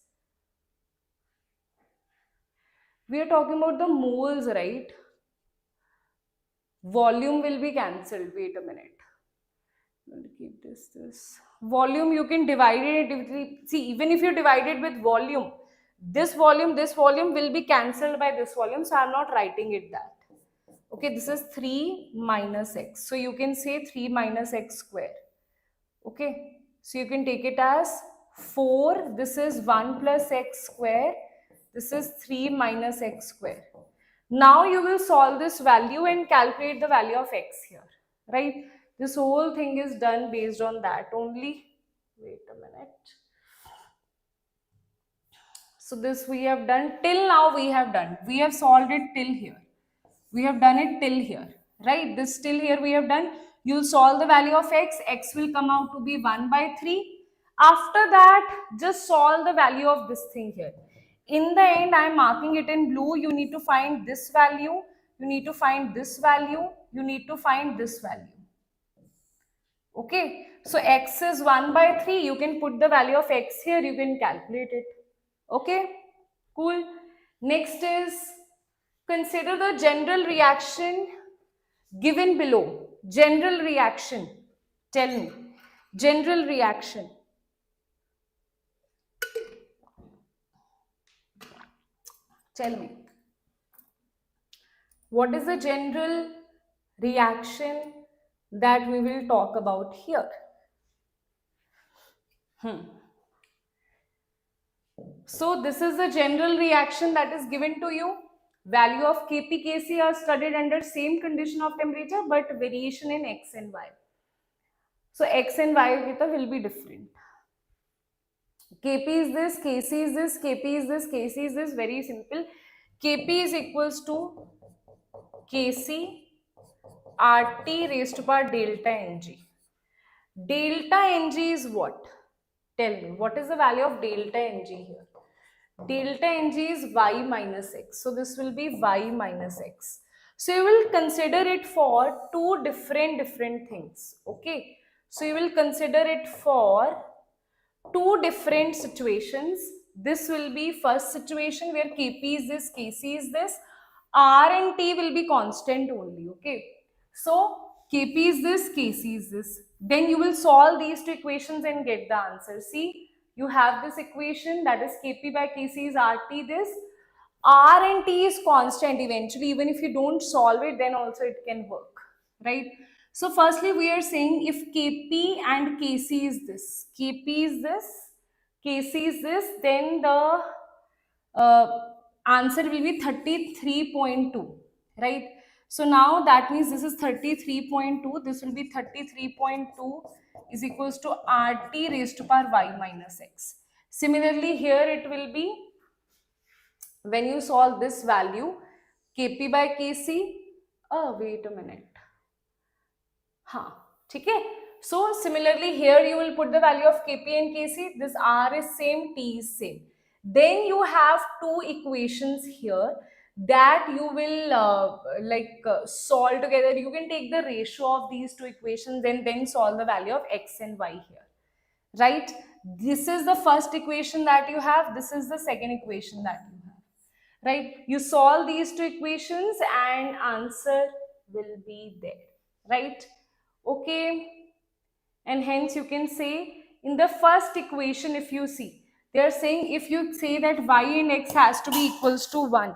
We are talking about the moles, right? Volume will be cancelled. Wait a minute. I'm going to keep this. Volume, you can divide it. See, even if you divide it with volume, this volume will be cancelled by this volume. So I am not writing it that. Okay, this is 3 minus x. So you can say 3 minus x square. Okay, so you can take it as 4. This is 1 plus x square. This is 3 minus x square. Now you will solve this value and calculate the value of x here, right? This whole thing is done based on that only. Wait a minute. So this we have done till now. We have solved it till here. We have done it till here, right? This till here we have done. You'll solve the value of x. X will come out to be 1 by 3. After that, just solve the value of this thing here. In the end, I am marking it in blue. You need to find this value. You need to find this value. You need to find this value. Okay. So x is 1 by 3. You can put the value of x here. You can calculate it. Okay. Cool. Next is consider the general reaction given below. General reaction. Tell me. General reaction. Tell me. What is the general reaction that we will talk about here? So this is the general reaction that is given to you. Value of Kp, Kc are studied under same condition of temperature but variation in x and y. So x and y will be different. Kp is this, Kc is this, Kp is this, Kc is this. Very simple. Kp is equals to Kc RT raised to power delta Ng. Delta Ng is what? Tell me, what is the value of delta Ng here? Delta Ng is y minus x. So this will be y minus x. So you will consider it for two different things. Okay. So you will consider it for two different situations. This will be first situation where Kp is this, Kc is this. R and T will be constant only. Okay. So Kp is this, Kc is this. Then you will solve these two equations and get the answer. See, you have this equation that is Kp by Kc is RT this. R and T is constant eventually. Even if you don't solve it, then also it can work, right? So firstly, we are saying if Kp and Kc is this, Kp is this, Kc is this, then the answer will be 33.2, right? So now that means this is 33.2, this will be 33.2 is equals to RT raised to power y minus x. Similarly, here it will be, when you solve this value, Kp by Kc, wait a minute. Okay. So similarly, here you will put the value of Kp and Kc, this R is same, T is same. Then you have two equations here that you will solve together. You can take the ratio of these two equations and then solve the value of x and y here, right? This is the first equation that you have. This is the second equation that you have, right? You solve these two equations and answer will be there, right? Okay. And hence you can say in the first equation, if you see, they are saying if you say that y and x has to be equals to 1,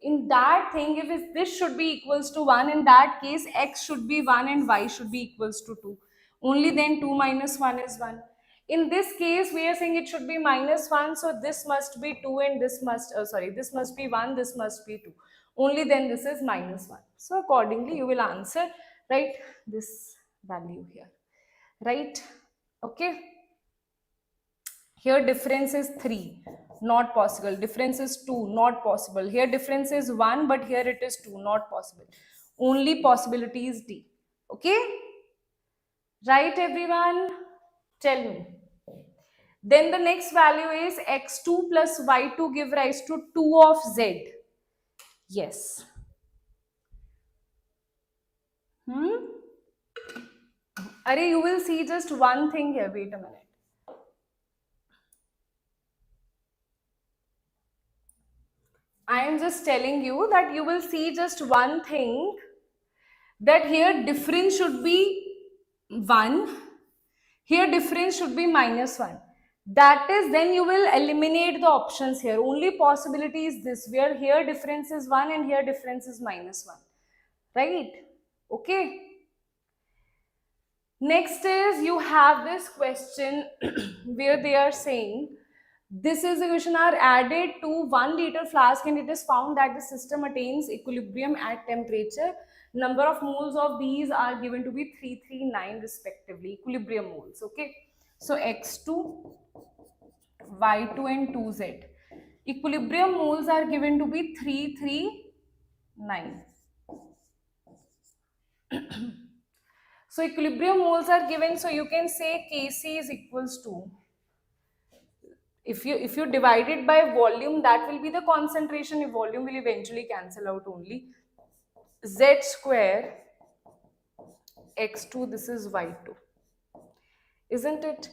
in that thing, if this should be equals to 1, in that case x should be 1 and y should be equals to 2. Only then 2 minus 1 is 1. In this case, we are saying it should be minus 1, so this must be 2 and this must, this must be 1, this must be 2. Only then this is minus 1. So accordingly, you will answer, right, this value here, right? Okay. Here difference is 3, not possible. Difference is 2, not possible. Here difference is 1, but here it is 2, not possible. Only possibility is D. Okay? Right, everyone? Tell me. Then the next value is x2 plus y2 give rise to 2 of z. Yes. Arey, you will see just one thing here. Wait a minute. I am just telling you that you will see just one thing, that here difference should be 1, here difference should be minus 1. That is, then you will eliminate the options here. Only possibility is this, where here difference is 1 and here difference is minus 1. right? Okay. Next is you have this question where they are saying this is a question are added to 1 liter flask and it is found that the system attains equilibrium at temperature. Number of moles of these are given to be 339 respectively, equilibrium moles. Okay, so x2, y2 and 2z. Equilibrium moles are given to be 339. So equilibrium moles are given, so you can say Kc is equals to, if you divide it by volume, that will be the concentration. If volume will eventually cancel out only, z square x2, this is y2, isn't it?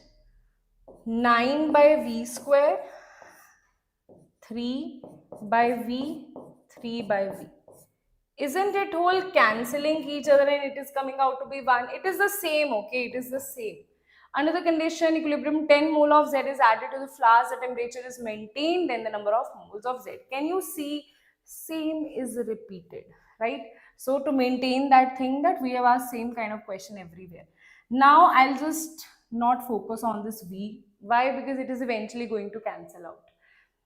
9 by v square, 3 by v, 3 by v. Isn't it whole cancelling each other and it is coming out to be 1? It is the same, okay? It is the same. Under the condition equilibrium, 10 mole of Z is added to the flask, the temperature is maintained, then the number of moles of Z. Can you see? Same is repeated, right? So to maintain that thing that we have asked same kind of question everywhere. Now I'll just not focus on this V. Why? Because it is eventually going to cancel out.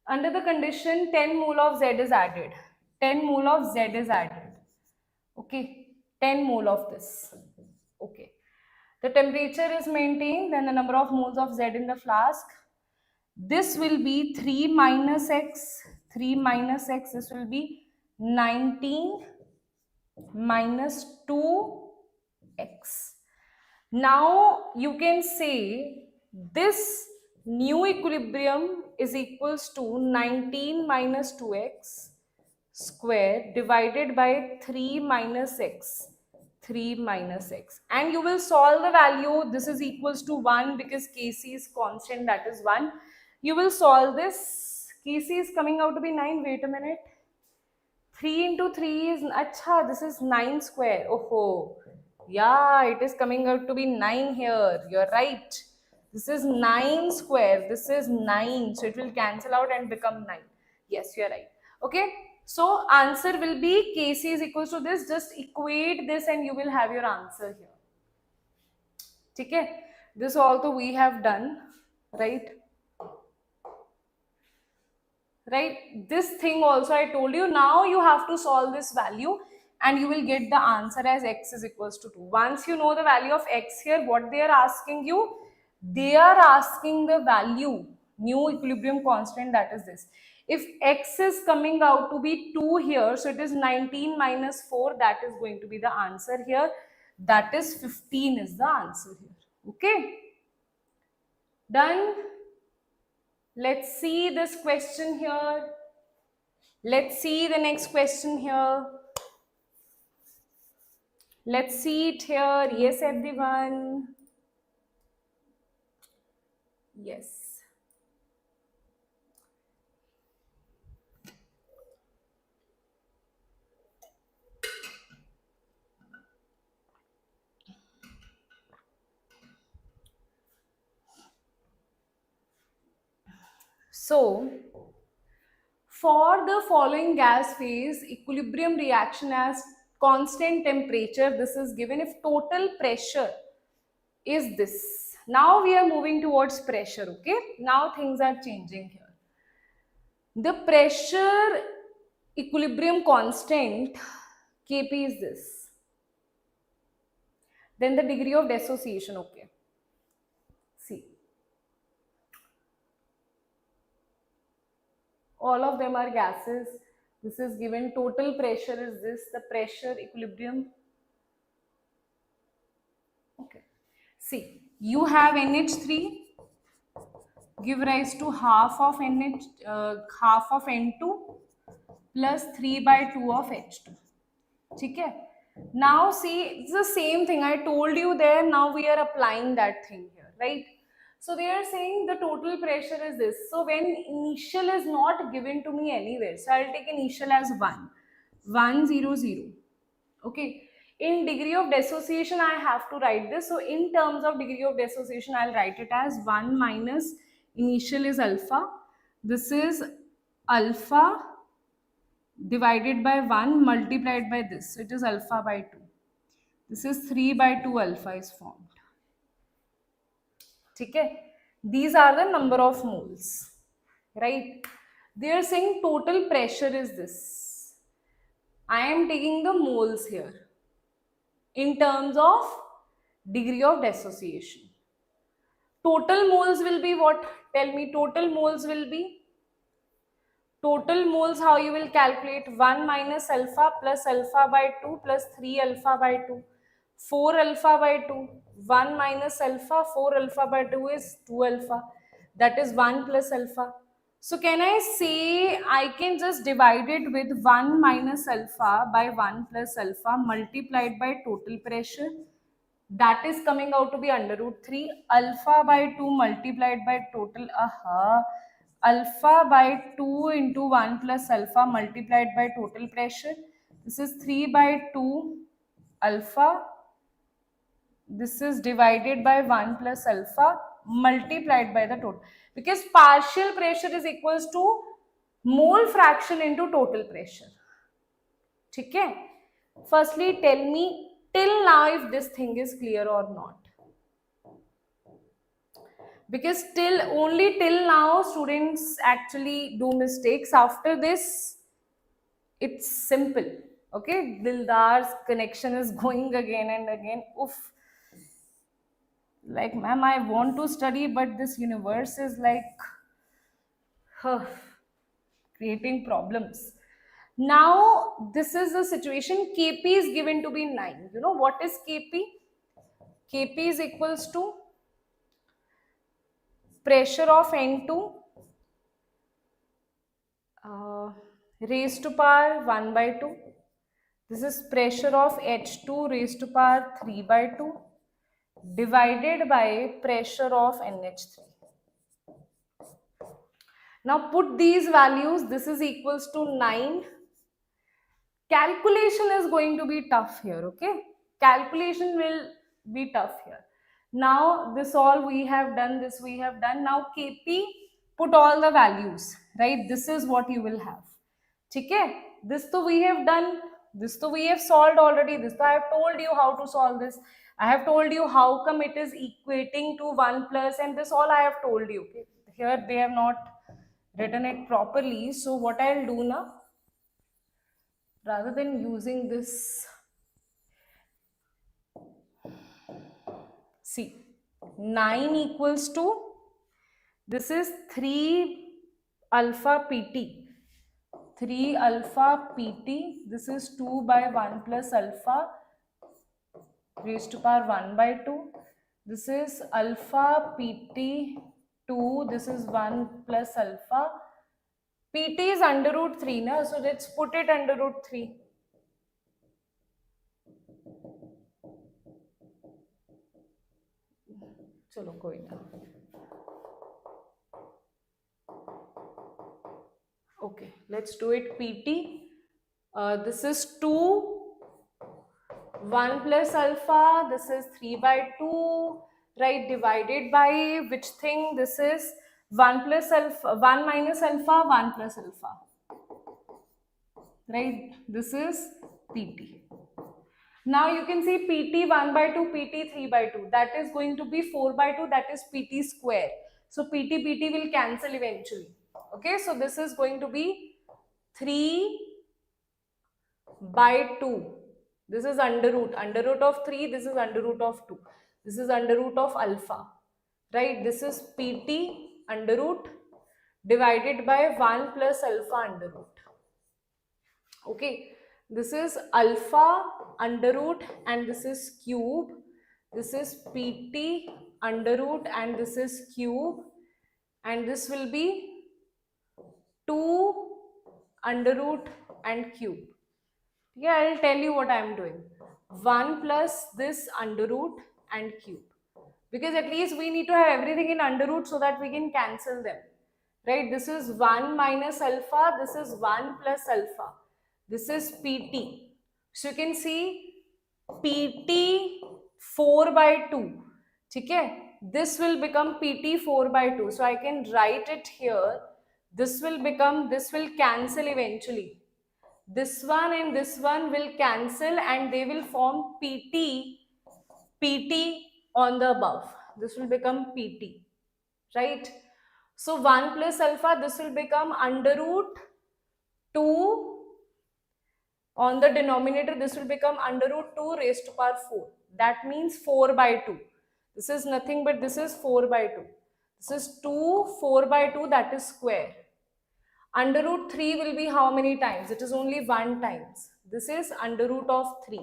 Under the condition 10 mole of Z is added. 10 mole of Z is added. Okay, 10 mole of this. Okay. The temperature is maintained, then the number of moles of Z in the flask. This will be 3 minus x. 3 minus x, this will be 19 minus 2x. Now you can say this new equilibrium is equals to 19 minus 2x square divided by 3 minus x. 3 minus x, and you will solve the value. This is equals to 1 because Kc is constant, that is 1. You will solve this. Kc is coming out to be 9. Wait a minute. 3 into 3 is, acha, this is 9 square. Oh, yeah, it is coming out to be 9 here. You're right. This is 9 square. This is 9. So it will cancel out and become 9. Yes, you're right. Okay. So answer will be Kc is equals to this. Just equate this and you will have your answer here. Okay. This also we have done, right? Right, this thing also I told you. Now you have to solve this value and you will get the answer as x is equals to 2. Once you know the value of x here, what they are asking you, they are asking the value, new equilibrium constant, that is this. If x is coming out to be 2 here, so it is 19 minus 4, that is going to be the answer here. That is 15 is the answer here. Okay, done. Let's see this question here. Let's see the next question here. Let's see it here. Yes, everyone. Yes. So, for the following gas phase, equilibrium reaction as constant temperature, this is given if total pressure is this. Now we are moving towards pressure, okay? Now things are changing here. The pressure equilibrium constant, Kp is this. Then the degree of dissociation, okay? See. All of them are gases. This is given. Total pressure is this, the pressure equilibrium. Okay. See, you have NH3 give rise to half of half of N2 plus 3 by 2 of H2. Okay. Now see, it's the same thing I told you there. Now we are applying that thing here, right? So they are saying the total pressure is this. So when initial is not given to me anywhere, so I'll take initial as 1, 1, 0, 0. Okay. In degree of dissociation, I have to write this. So in terms of degree of dissociation, I'll write it as 1 minus initial is alpha. This is alpha divided by 1 multiplied by this. So it is alpha by 2. This is 3 by 2 alpha is formed. Okay? These are the number of moles. Right? They are saying total pressure is this. I am taking the moles here in terms of degree of dissociation. Total moles will be what? Tell me, total moles will be, total moles, how you will calculate? 1 minus alpha plus alpha by 2 plus 3 alpha by 2. 4 alpha by 2. 1 minus alpha, 4 alpha by 2 is 2 alpha. That is 1 plus alpha. So can I say I can just divide it with 1 minus alpha by 1 plus alpha multiplied by total pressure? That is coming out to be under root 3. Alpha by 2 multiplied by total, alpha by 2 into 1 plus alpha multiplied by total pressure. This is 3 by 2 alpha. This is divided by 1 plus alpha multiplied by the total. Because partial pressure is equals to mole fraction into total pressure. Okay? Firstly, tell me till now if this thing is clear or not. Because only till now students actually do mistakes. After this, it's simple. Okay, Dildar's connection is going again and again. Oof. Like, ma'am, I want to study, but this universe is like creating problems. Now, this is the situation. Kp is given to be 9. You know what is Kp? Kp is equals to pressure of N2 raised to power 1 by 2. This is pressure of H2 raised to power 3 by 2 divided by pressure of NH3. Now put these values. This is equals to 9. Calculation is going to be tough here, okay? Calculation will be tough here. Now this all we have done, this we have done. Now Kp, put all the values, right? This is what you will have. Okay? This to we have done, this to we have solved already. This to I have told you how to solve this. I have told you how come it is equating to 1 plus, and this all I have told you. Okay? Here they have not written it properly. So what I'll do now, rather than using this, see, 9 equals to, this is 3 alpha pt. 3 alpha pt, this is 2 by 1 plus alpha raised to power 1 by 2. This is alpha pt 2, this is 1 plus alpha. Pt is under root 3, na? So let's put it under root 3. Chalo, koi na. Okay, let's do it. Pt, this is 2, 1 plus alpha, this is 3 by 2, right, divided by which thing? This is 1 plus alpha, 1 minus alpha, 1 plus alpha, right? This is Pt. Now you can see Pt 1 by 2, Pt 3 by 2. That is going to be 4 by 2, that is Pt square. So Pt will cancel eventually. Okay, so this is going to be 3 by 2. This is under root of 3, this is under root of 2. This is under root of alpha, right? This is Pt under root divided by 1 plus alpha under root. Okay, this is alpha under root and this is cube. This is Pt under root and this is cube, and this will be 2 under root and cube. Yeah, I'll tell you what I am doing. 1 plus this under root and cube. Because at least we need to have everything in under root so that we can cancel them. Right? This is 1 minus alpha. This is 1 plus alpha. This is Pt. So you can see Pt 4 by 2. Okay? This will become Pt 4 by 2. So I can write it here. This will become, this will cancel eventually. this one and this one will cancel and they will form PT on the above. This will become PT, right? So 1 plus alpha, this will become under root 2 on the denominator. This will become under root 2 raised to power 4. That means 4 by 2. This is nothing but this is 4 by 2. This is 2, 4 by 2, that is square. Under root 3 will be how many times? It is only 1 times. This is under root of 3.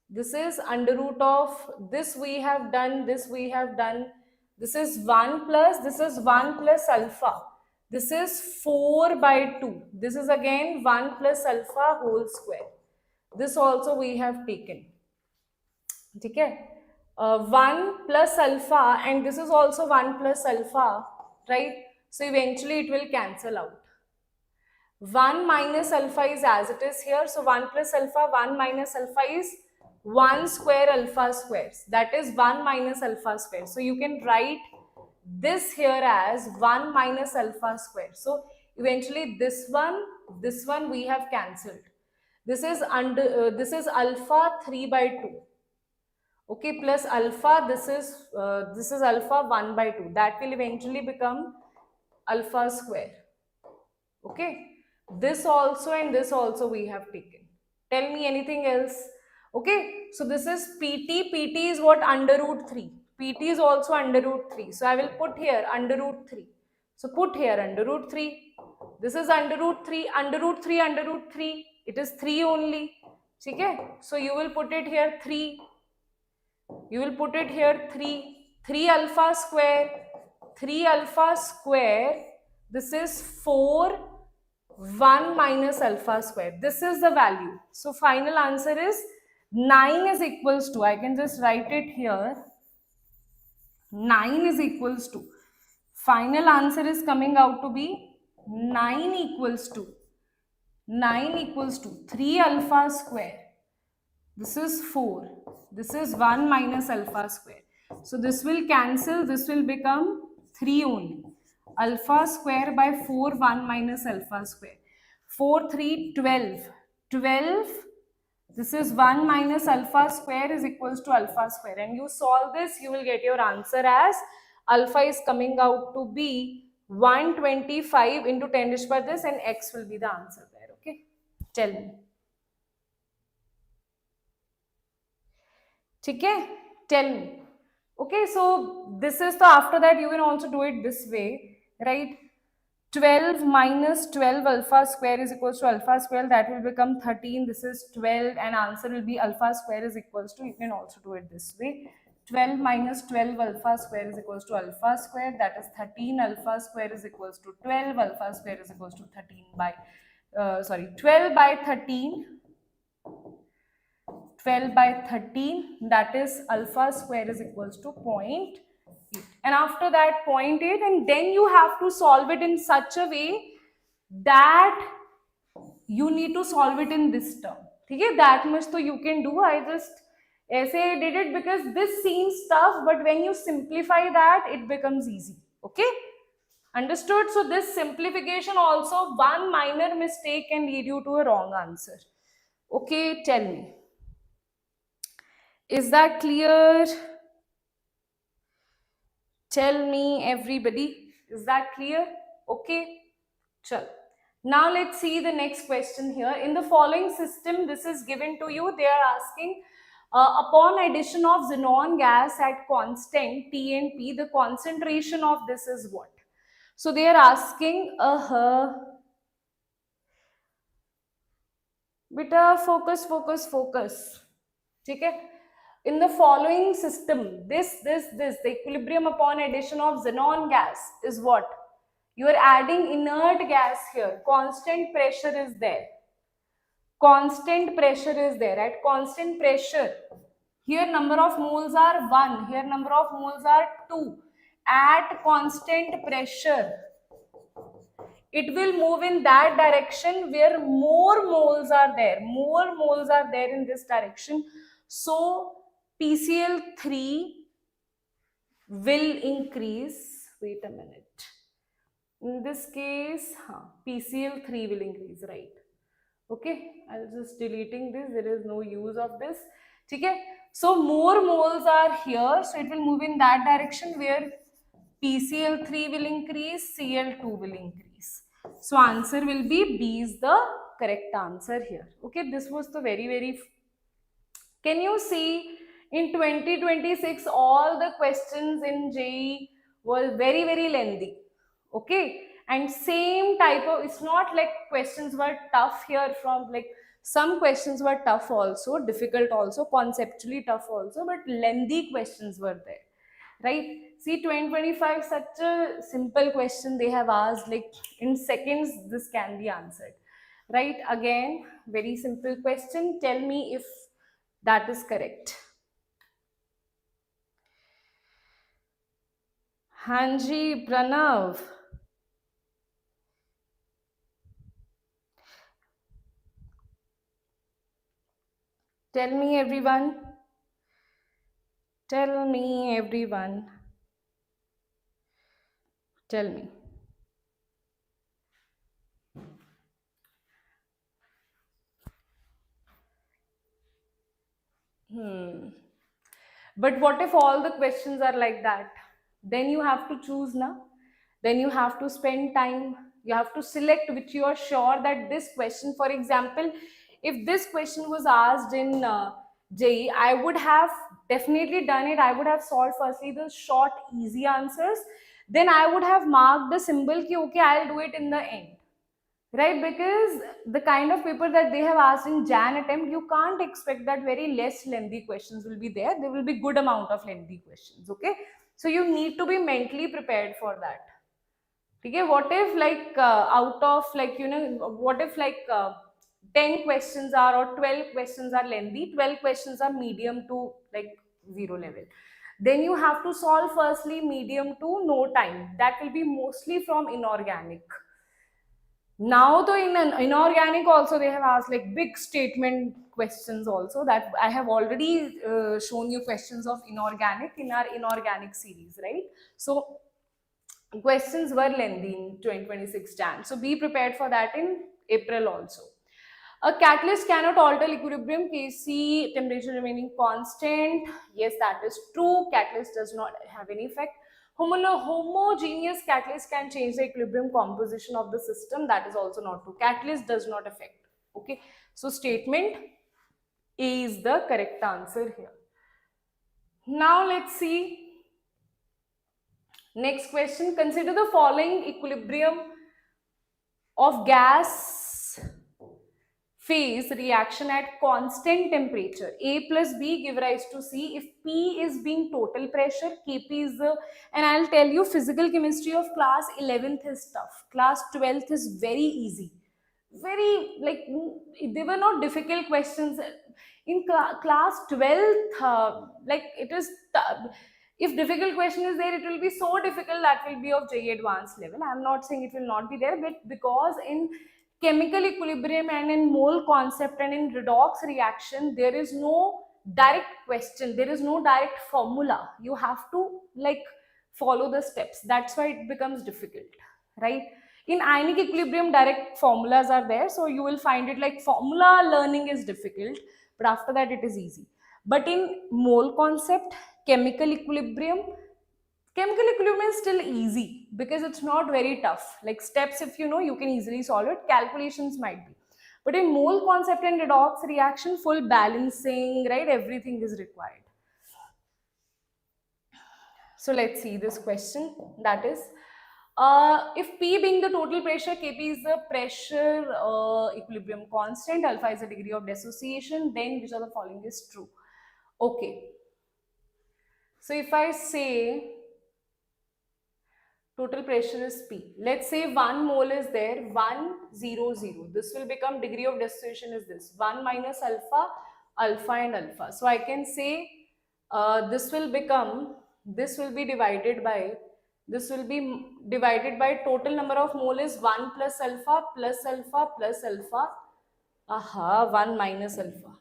This is under root of this we have done, this we have done. This is 1 plus, this is 1 plus alpha. This is 4 by 2. This is again 1 plus alpha whole square. This also we have taken. Okay? 1 plus alpha and this is also 1 plus alpha, right? So eventually it will cancel out. 1 minus alpha is as it is here. So 1 plus alpha, 1 minus alpha is 1 square alpha squares. That is 1 minus alpha square. So you can write this here as 1 minus alpha square. So eventually this one we have cancelled. This is alpha 3 by 2. Okay, plus alpha, this is alpha 1 by 2. That will eventually become alpha square. Okay, this also and this also we have taken. Tell me anything else. Okay, so this is PT. PT is what? Under root 3. PT is also under root 3. So I will put here under root 3. So put here under root 3. This is under root 3, under root 3, under root 3. It is 3 only. Okay, so you will put it here 3. You will put it here 3. 3 alpha square. 3 alpha square. This is 4. 1 minus alpha square. This is the value. So final answer is 9 is equals to, I can just write it here, 9 is equals to, final answer is coming out to be 9 equals to 3 alpha square. This is 4. This is 1 minus alpha square. So this will cancel. This will become 3 only. Alpha square by 4, 1 minus alpha square. 4, 3, 12. 12. This is 1 minus alpha square is equals to alpha square. And you solve this, you will get your answer as alpha is coming out to be 125 into 10 raised by this, and x will be the answer there. Okay. Tell me. Okay? Tell me. Okay, so this is the, after that you can also do it this way, right? 12 minus 12 alpha square is equals to alpha square, that will become 13. This is 12 and answer will be alpha square is equals to, you can also do it this way. 12 minus 12 alpha square is equals to alpha square, that is 13. Alpha square is equals to 12. Alpha square is equals to 13 by, 12 by 13. 12 by 13, that is alpha square is equals to 0.8. And after that 0.8, and then you have to solve it in such a way that you need to solve it in this term. Okay, that much so you can do. I just essay did it because this seems tough, but when you simplify that, it becomes easy. Okay, understood? So this simplification also, one minor mistake can lead you to a wrong answer. Okay, tell me. Is that clear? Tell me, everybody. Is that clear? Okay. Chal. Now let's see the next question here. In the following system, this is given to you. They are asking, upon addition of xenon gas at constant T and P, the concentration of this is what? So they are asking, beta, focus. Okay? In the following system, the equilibrium upon addition of xenon gas is what? You are adding inert gas here. Constant pressure is there. Constant pressure is there. At constant pressure, here number of moles are 1. Here number of moles are 2. At constant pressure, it will move in that direction where more moles are there. More moles are there in this direction. So PCl3 will increase. Wait a minute. In this case, PCl3 will increase, right? Okay, I'll just deleting this. There is no use of this. Okay, so more moles are here, so it will move in that direction where PCl3 will increase, Cl2 will increase. So answer will be B is the correct answer here. Okay, this was the very can you see in 2026 all the questions in JEE were very lengthy. Okay, and same type of, it's not like questions were tough here from like, some questions were tough also, difficult also, conceptually tough also, but lengthy questions were there, right? See, 2025, such a simple question they have asked, like in seconds this can be answered, right? Again, very simple question, tell me if that is correct. Hanji Pranav, tell me everyone. Tell me everyone. Tell me. But what if all the questions are like that? Then you have to choose now. Then you have to spend time. You have to select which you are sure that this question, for example, if this question was asked in JEE, I would have definitely done it. I would have solved firstly the short, easy answers. Then I would have marked the symbol ki, okay, I'll do it in the end, right? Because the kind of paper that they have asked in Jan attempt, you can't expect that very less lengthy questions will be there. There will be good amount of lengthy questions. Okay, so you need to be mentally prepared for that. Okay, what if like out of like, you know, what if like 10 questions are, or 12 questions are lengthy, 12 questions are medium to like zero level, then you have to solve firstly medium to no time. That will be mostly from inorganic. Now though in an inorganic also they have asked like big statement questions also, that I have already shown you questions of inorganic in our inorganic series, right? So questions were lengthy in 2026 Jan, so be prepared for that in April also. A catalyst cannot alter equilibrium, Kc temperature remaining constant. Yes, that is true. Catalyst does not have any effect. Homogeneous catalyst can change the equilibrium composition of the system. That is also not true. Catalyst does not affect. Okay, so statement A is the correct answer here. Now let's see. Next question. Consider the following equilibrium of gas phase reaction at constant temperature. A plus B give rise to C. If P is being total pressure, Kp is the, and I'll tell you physical chemistry of class 11th is tough. Class 12th is very easy. Very like, they were not difficult questions. In class 12th, like it is, if difficult question is there, it will be so difficult that will be of JEE advanced level. I'm not saying it will not be there, but because in chemical equilibrium and in mole concept and in redox reaction, there is no direct question, there is no direct formula. You have to like follow the steps. That's why it becomes difficult, right? In ionic equilibrium, direct formulas are there, so you will find it like formula learning is difficult, but after that it is easy. But in mole concept, chemical equilibrium, chemical equilibrium is still easy because it's not very tough. Like steps, if you know, you can easily solve it. Calculations might be. But in mole concept and redox reaction, full balancing, right? Everything is required. So let's see this question. That is, if P being the total pressure, Kp is the pressure equilibrium constant, alpha is the degree of dissociation, then which of the following is true? Okay. So if I say total pressure is P. Let's say 1 mole is there, 1, 0, 0. This will become degree of dissociation is this, 1 minus alpha, alpha and alpha. So I can say this will become, this will be divided by, this will be divided by total number of mole is 1 plus alpha plus alpha plus alpha. Aha, 1 minus alpha.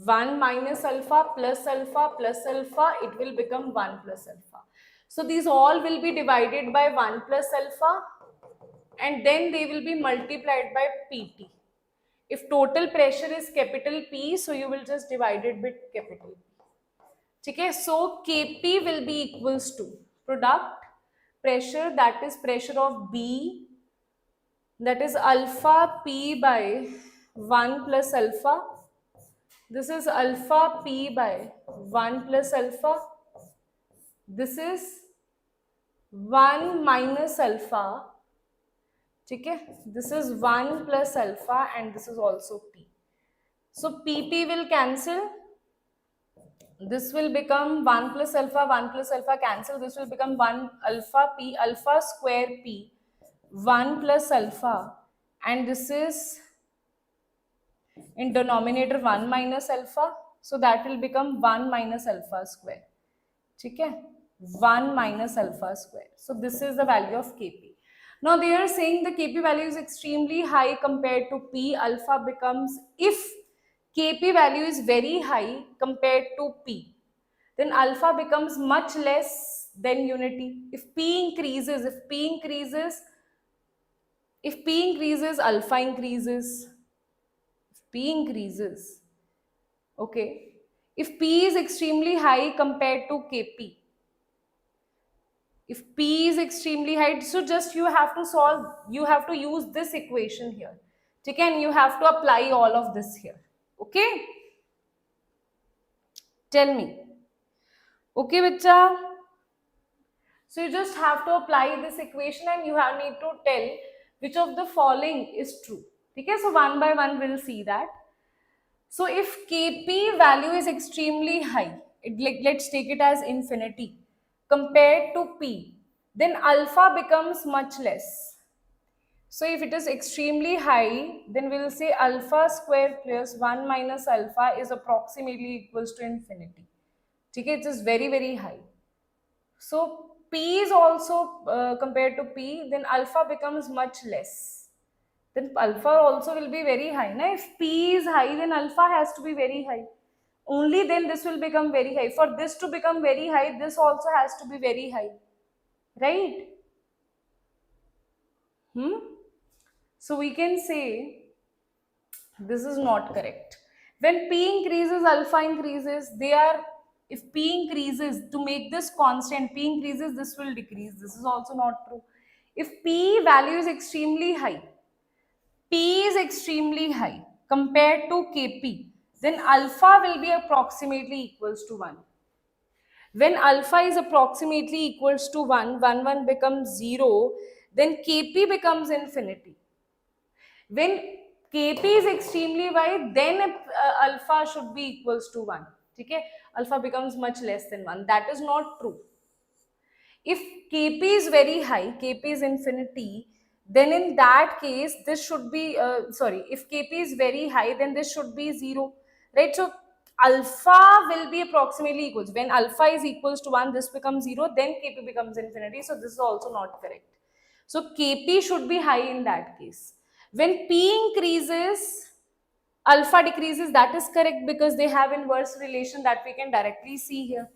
1 minus alpha plus alpha plus alpha, it will become 1 plus alpha. So these all will be divided by 1 plus alpha and then they will be multiplied by Pt. If total pressure is capital P, so you will just divide it with capital P. Okay, so Kp will be equals to product pressure, that is pressure of B, that is alpha P by 1 plus alpha. This is alpha P by 1 plus alpha. This is 1 minus alpha. Okay, this is 1 plus alpha and this is also P. So Pp will cancel. This will become 1 plus alpha cancel. This will become 1 alpha P, alpha square P, 1 plus alpha, and this is in denominator 1 minus alpha. So that will become 1 minus alpha square. Okay? 1 minus alpha square. So this is the value of Kp. Now they are saying the Kp value is extremely high compared to P. Alpha becomes, if Kp value is very high compared to P, then alpha becomes much less than unity. If P increases, alpha increases. If P increases, okay. If P is extremely high compared to Kp, if P is extremely high, so just you have to use this equation here. Okay, and you have to apply all of this here. Okay? Tell me. Okay, bacha? So you just have to apply this equation and you need to tell which of the following is true. Okay, so one by one we'll see that. So if Kp value is extremely high, let's take it as infinity, compared to P, then alpha becomes much less. So if it is extremely high, then we'll say alpha square plus 1 minus alpha is approximately equals to infinity. Okay, it is very, very high. So P is also compared to P, then alpha becomes much less. Then alpha also will be very high. Now if P is high, then alpha has to be very high. Only then this will become very high. For this to become very high, this also has to be very high. Right? So we can say this is not correct. When P increases, alpha increases. If P increases, to make this constant, P increases, this will decrease. This is also not true. If P value is extremely high, P is extremely high compared to Kp, then alpha will be approximately equals to 1. When alpha is approximately equals to 1, 1 becomes 0, then Kp becomes infinity. When Kp is extremely high, then alpha should be equals to 1. Okay? Alpha becomes much less than 1. That is not true. If Kp is very high, Kp is infinity, then in that case, this should be, if Kp is very high, then this should be 0. Right? So alpha will be approximately equals. When alpha is equals to 1, this becomes 0, then Kp becomes infinity. So this is also not correct. So Kp should be high in that case. When P increases, alpha decreases. That is correct because they have inverse relation that we can directly see here.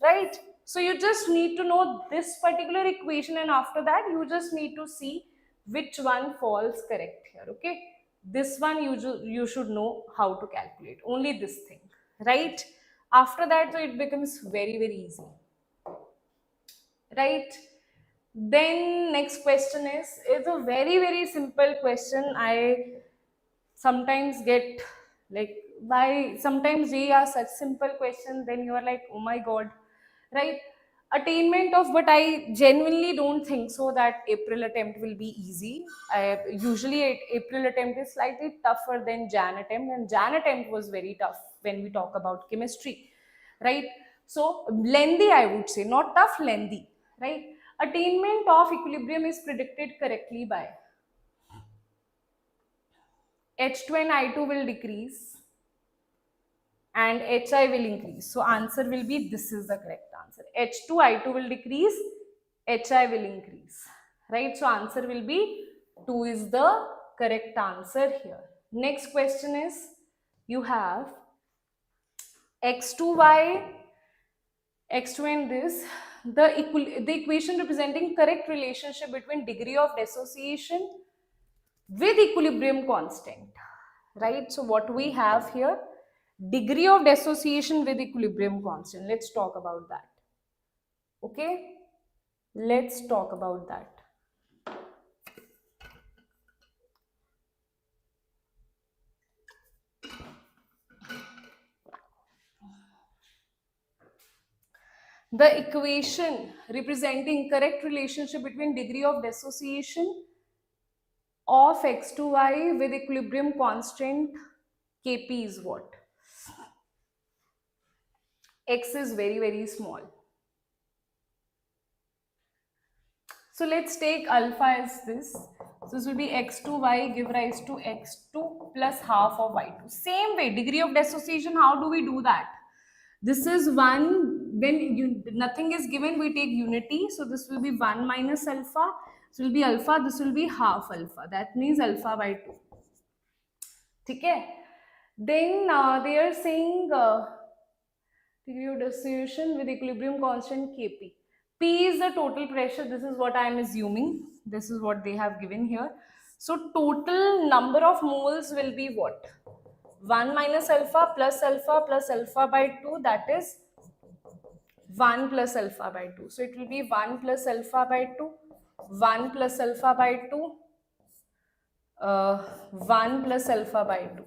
Right? So you just need to know this particular equation, and after that you just need to see which one falls correct here. Okay? This one you should know how to calculate. Only this thing. Right? After that, so it becomes very, very easy. Right? Then next question it's a very, very simple question. I sometimes get like, why sometimes we ask such simple questions, then you are like, oh my god, right? Attainment of, but I genuinely don't think so that April attempt will be easy. Usually April attempt is slightly tougher than Jan attempt, and Jan attempt was very tough when we talk about chemistry, right? So lengthy, I would say, not tough, lengthy, right? Attainment of equilibrium is predicted correctly by H2 and I2 will decrease and HI will increase. So answer will be, this is the correct answer. H2, I2 will decrease, HI will increase. Right? So answer will be 2 is the correct answer here. Next question is, you have X2Y, X2 and this. the equation representing correct relationship between degree of dissociation with equilibrium constant, right? So what we have here, degree of dissociation with equilibrium constant. Let's talk about that. Okay, let's talk about that. The equation representing correct relationship between degree of dissociation of x2y with equilibrium constant Kp is what? X is very, very small. So let's take alpha as this. So this will be x2y give rise to x2 plus half of y2. Same way, degree of dissociation, how do we do that? This is 1, when nothing is given, we take unity. So this will be 1 minus alpha. This will be alpha, this will be half alpha. That means alpha by 2. Okay? Then they are saying degree of dissociation with equilibrium constant Kp. P is the total pressure. This is what I am assuming. This is what they have given here. So total number of moles will be what? 1 minus alpha plus alpha by 2, that is 1 plus alpha by 2. So it will be 1 plus alpha by 2, 1 plus alpha by 2, 1 plus alpha by 2.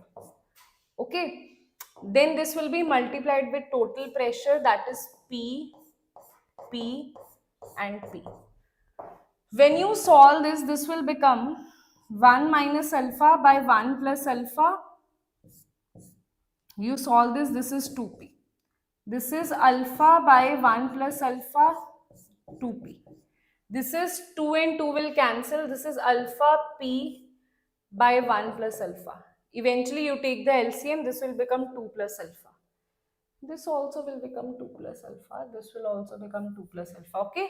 Okay. Then this will be multiplied with total pressure, that is P, P and P. When you solve this, this will become 1 minus alpha by 1 plus alpha. You solve this, this is 2p. This is alpha by 1 plus alpha, 2p. This is 2 and 2 will cancel. This is alpha p by 1 plus alpha. Eventually you take the LCM, this will become 2 plus alpha. This also will become 2 plus alpha. This will also become 2 plus alpha. Okay.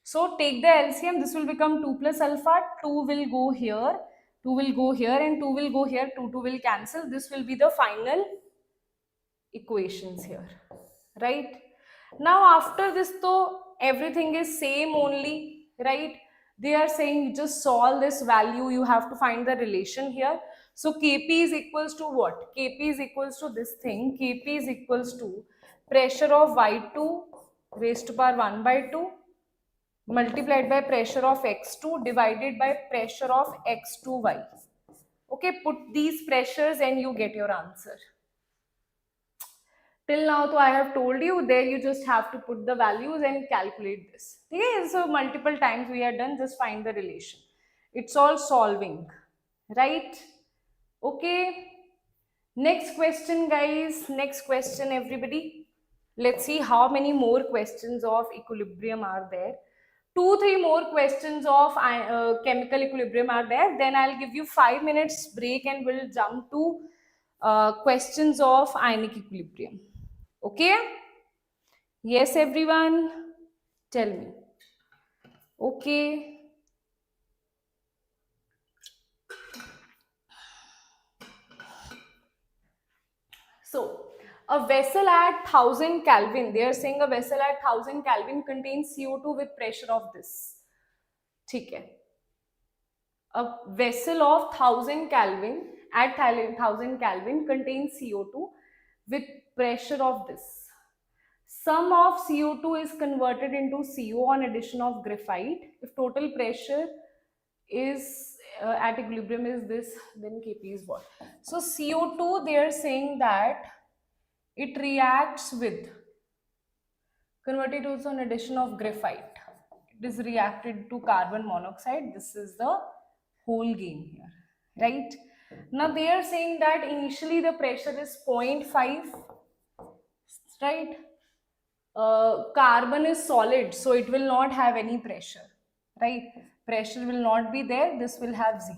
So take the LCM, this will become 2 plus alpha. 2 will go here, 2 will go here and 2 will go here. 2 will cancel. This will be the final equations here. Right. Now after this, though, everything is same only. Right. They are saying just solve this value. You have to find the relation here. So Kp is equals to what? Kp is equals to this thing. Kp is equals to pressure of Y2 raised to power 1 by 2 multiplied by pressure of X2 divided by pressure of X2Y. Okay, put these pressures and you get your answer. Till now, so I have told you, there you just have to put the values and calculate this. Okay, so multiple times we are done, just find the relation. It's all solving, right? Okay. Next question, guys. Next question, everybody. Let's see how many more questions of equilibrium are there. 2-3 more questions of chemical equilibrium are there. Then I'll give you 5 minutes break and we'll jump to questions of ionic equilibrium. Okay? Yes, everyone? Tell me. Okay. So, a vessel at 1000 Kelvin, they are saying a vessel at 1000 Kelvin contains CO2 with pressure of this. Okay. A vessel of 1000 Kelvin at 1000 Kelvin contains CO2 with pressure of this. Sum of CO2 is converted into CO on addition of graphite. If total pressure is at equilibrium is this, then Kp is what? So CO2, they are saying that it reacts with, converted to an addition of graphite. It is reacted to carbon monoxide. This is the whole game here, right? Now they are saying that initially the pressure is 0.5, right? Carbon is solid, so it will not have any pressure, right? Pressure will not be there. This will have 0.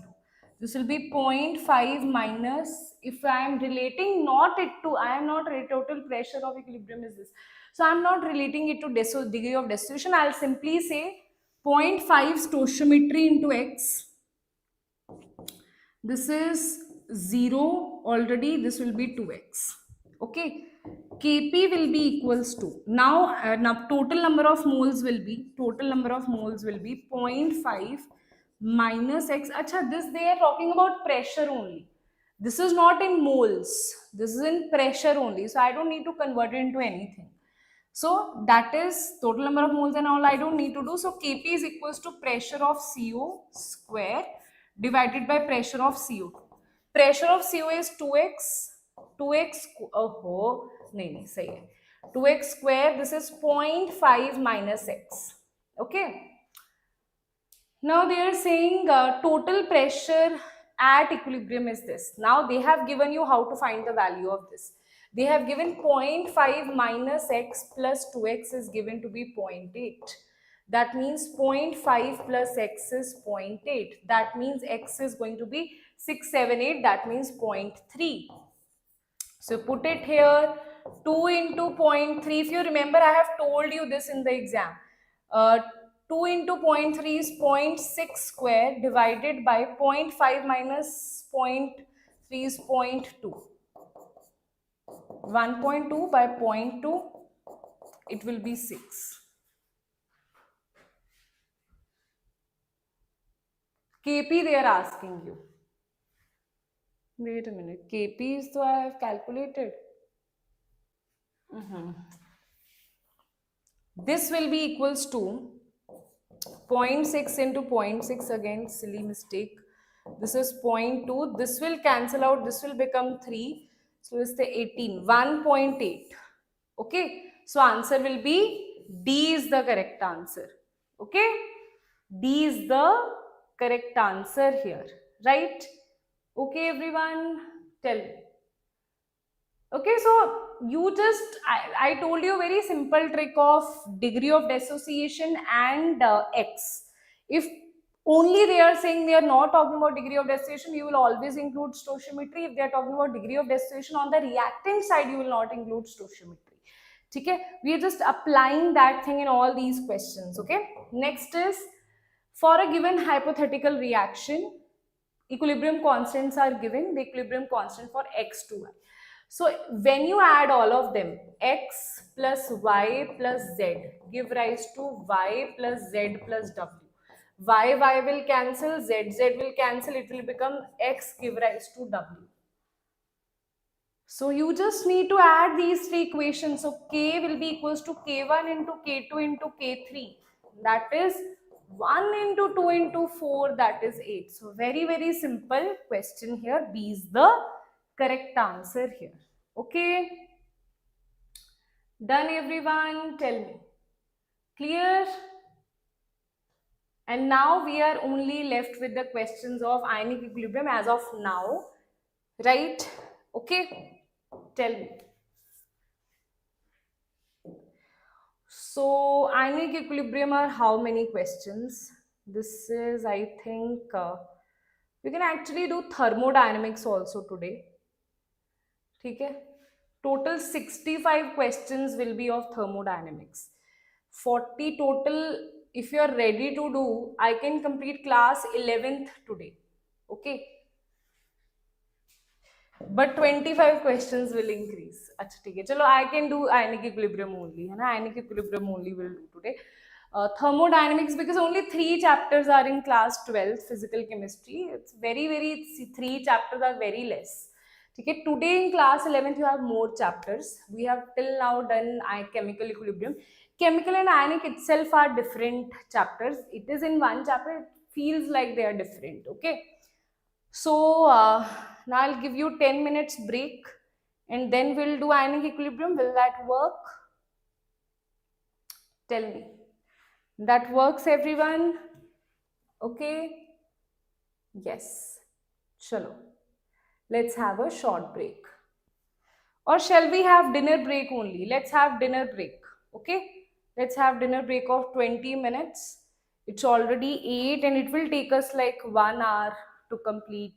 This will be 0.5 minus, if I am relating not it to, I am not total pressure of equilibrium is this. So I am not relating it to degree of dissociation. I will simply say 0.5 stoichiometry into x. This is 0 already. This will be 2x. Okay. Kp will be equals to, now total number of moles will be, total number of moles will be 0.5 minus x. Acha, this they are talking about pressure only. This is not in moles. This is in pressure only. So I don't need to convert it into anything. So that is total number of moles and all I don't need to do. So Kp is equals to pressure of CO square divided by pressure of CO. Pressure of CO is 2x, 2x, oh, nahi, sahi hai. 2x square, this is 0.5 minus x. Okay. Now they are saying total pressure at equilibrium is this. Now they have given you how to find the value of this. They have given 0.5 minus x plus 2x is given to be 0.8. That means 0.5 plus x is 0.8. That means x is going to be 678. That means 0.3. So put it here, 2 into 0.3. If you remember, I have told you this in the exam. 2 into 0.3 is 0.6 square divided by 0.5 minus 0.3 is 0.2. 1.2 by 0.2, it will be 6. Kp they are asking you. Wait a minute, Kp is so I have calculated. This will be equals to 0.6 into 0.6, again silly mistake. This is 0.2, this will cancel out, this will become 3. So it's the 18, 1.8. Okay, so answer will be D is the correct answer. Okay, D is the correct answer here, right? Okay, everyone, tell me. Okay, so you just, I told you a very simple trick of degree of dissociation and X. If only they are saying they are not talking about degree of dissociation, you will always include stoichiometry. If they are talking about degree of dissociation on the reactant side, you will not include stoichiometry. Okay, we are just applying that thing in all these questions. Okay, next is for a given hypothetical reaction, equilibrium constants are given, the equilibrium constant for x to y. So when you add all of them, x plus y plus z give rise to y plus z plus w. Y will cancel, z will cancel, it will become x give rise to w. So you just need to add these three equations. So k will be equals to k1 into k2 into k3. That is 1 into 2 into 4, that is 8. So very, very simple question here. B is the correct answer here. Okay. Done everyone? Tell me. Clear? And now we are only left with the questions of ionic equilibrium as of now. Right? Okay. Tell me. So ionic equilibrium are how many questions? This is, I think, we can actually do thermodynamics also today. Okay? Total 65 questions will be of thermodynamics. 40 total, if you are ready to do, I can complete class 11th today. Okay? But 25 questions will increase. Achha, theek hai. Chalo, I can do ionic equilibrium only. Hai na? Ionic equilibrium only will do today. Thermodynamics, because only 3 chapters are in class 12, physical chemistry. It's very, 3 chapters are very less. Okay, today in class 11th you have more chapters. We have till now done chemical equilibrium. Chemical and ionic itself are different chapters. It is in one chapter, it feels like they are different. Okay. So now I'll give you 10 minutes break and then we'll do ionic equilibrium. Will that work? Tell me. That works, everyone? Okay? Yes. Chalo. Let's have a short break. Or shall we have dinner break only? Let's have dinner break. Okay? Let's have dinner break of 20 minutes. It's already 8 and it will take us like 1 hour to complete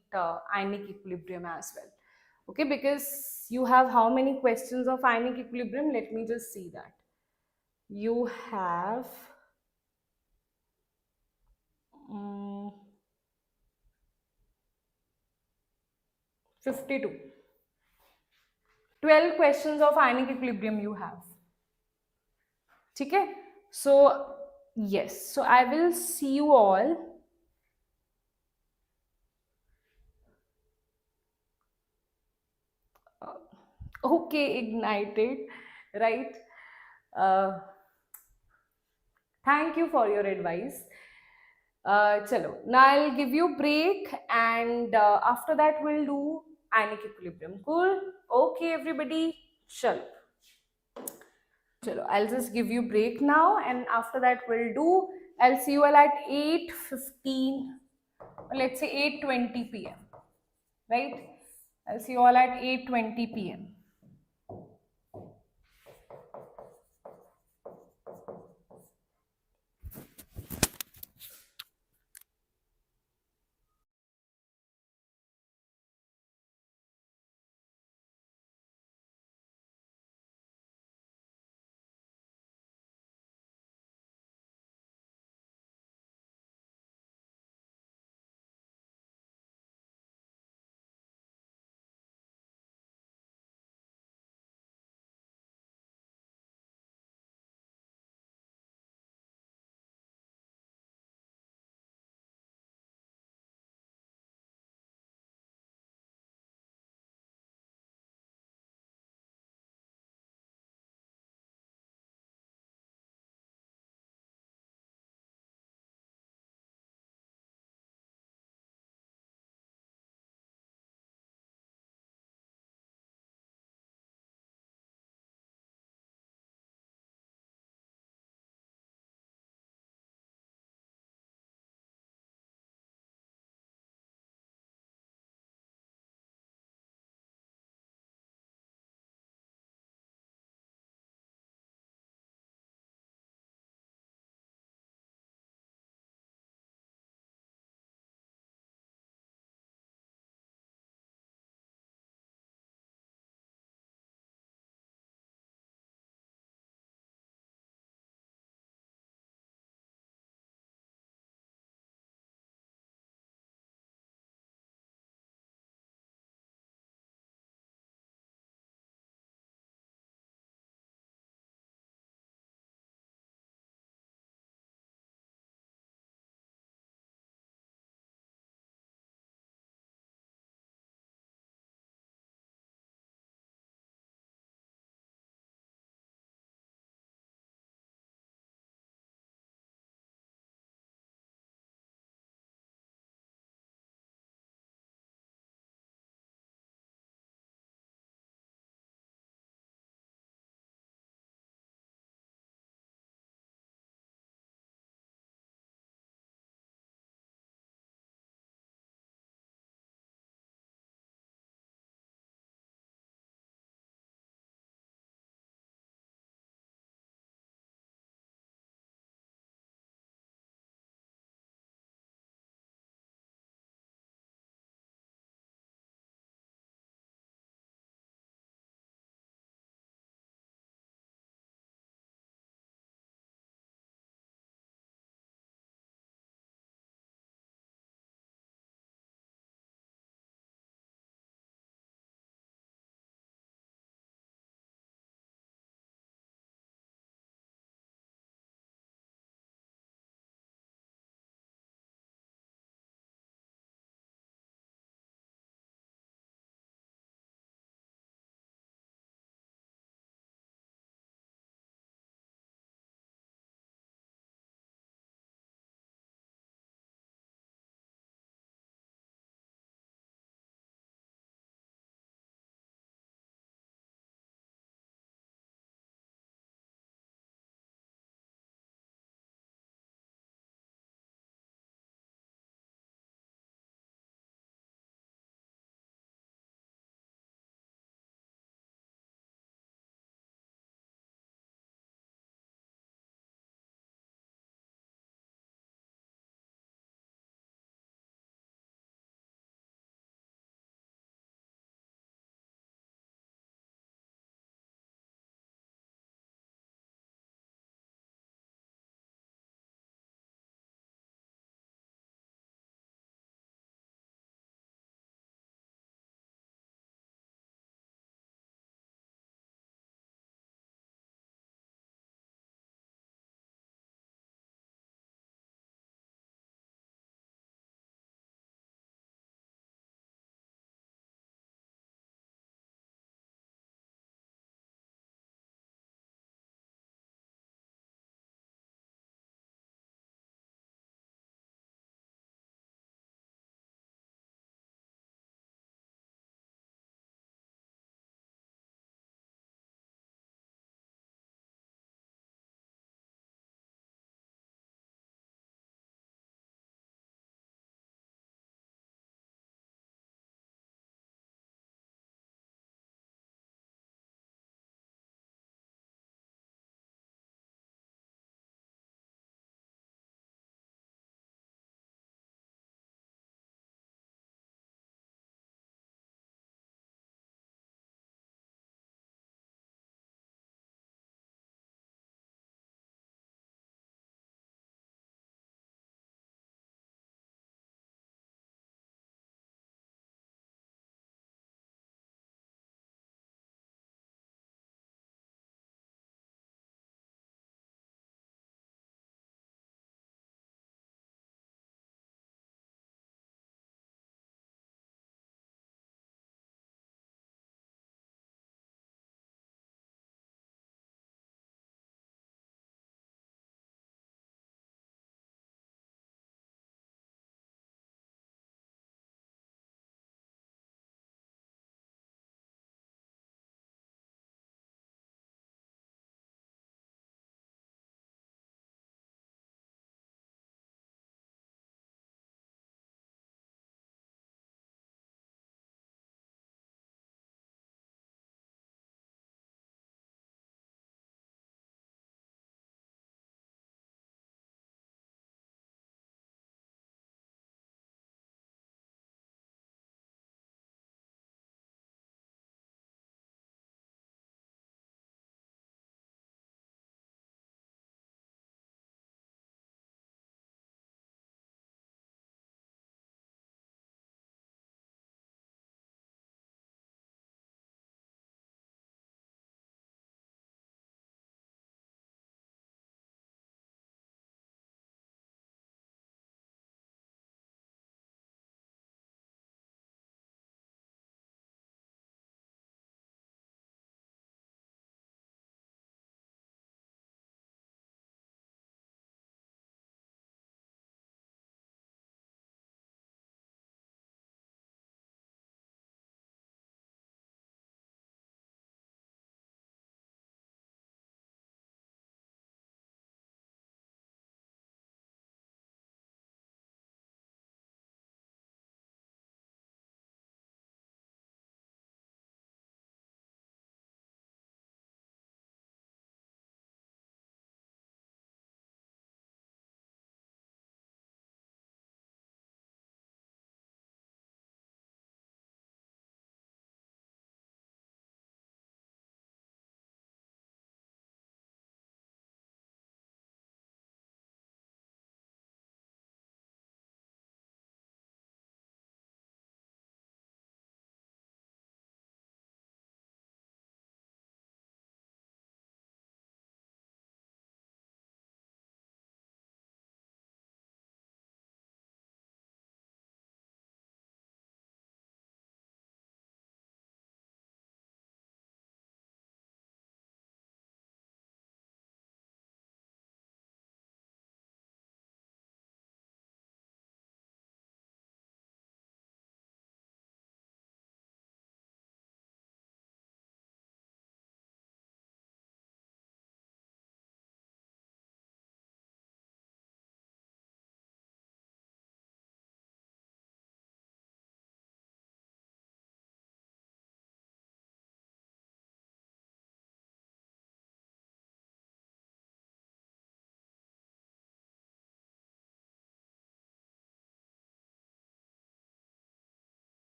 ionic equilibrium as well. Okay, because you have how many questions of ionic equilibrium? Let me just see that. You have 52. 12 questions of ionic equilibrium you have. Okay? So, yes. So, I will see you all. Okay, ignited, right? Uh, Thank you for your advice. Chalo. Now I'll give you break, and after that we'll do ionic equilibrium. Cool? Okay, everybody. Chalo. Chalo. I'll just give you break now, and after that we'll do. I'll see you all at 8:15. Let's say 8:20 p.m. Right? I'll see you all at 8:20 p.m.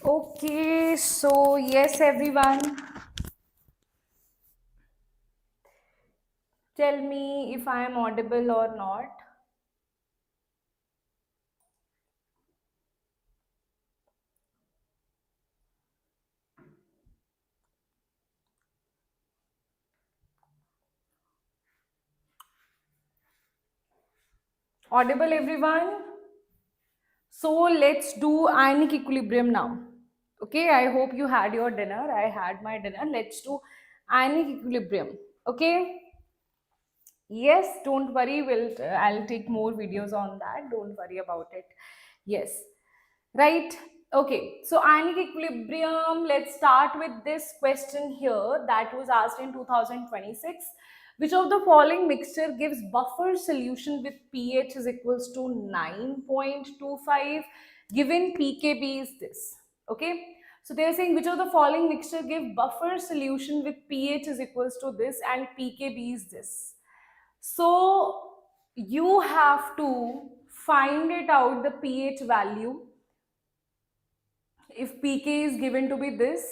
Okay, so yes, everyone. Tell me if I am audible or not. Audible, everyone? So let's do ionic equilibrium now. Okay, I hope you had your dinner. I had my dinner. Let's do ionic equilibrium. Okay. Yes, don't worry. I'll take more videos on that. Don't worry about it. Yes. Right. Okay. So ionic equilibrium. Let's start with this question here that was asked in 2026. Which of the following mixture gives buffer solution with pH is equals to 9.25? Given pKb is this. Okay. So they are saying which of the following mixture give buffer solution with pH is equals to this and pKb is this. So you have to find it out the pH value if pK is given to be this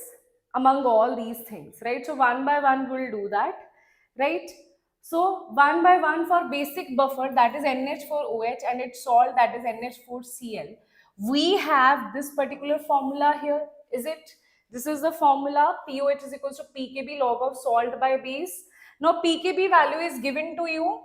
among all these things, right? So one by one we'll do that, right? So one by one for basic buffer, that is NH4OH, and its salt, that is NH4Cl. We have this particular formula here, is it? This is the formula, POH is equals to pKb log of salt by base. Now pKb value is given to you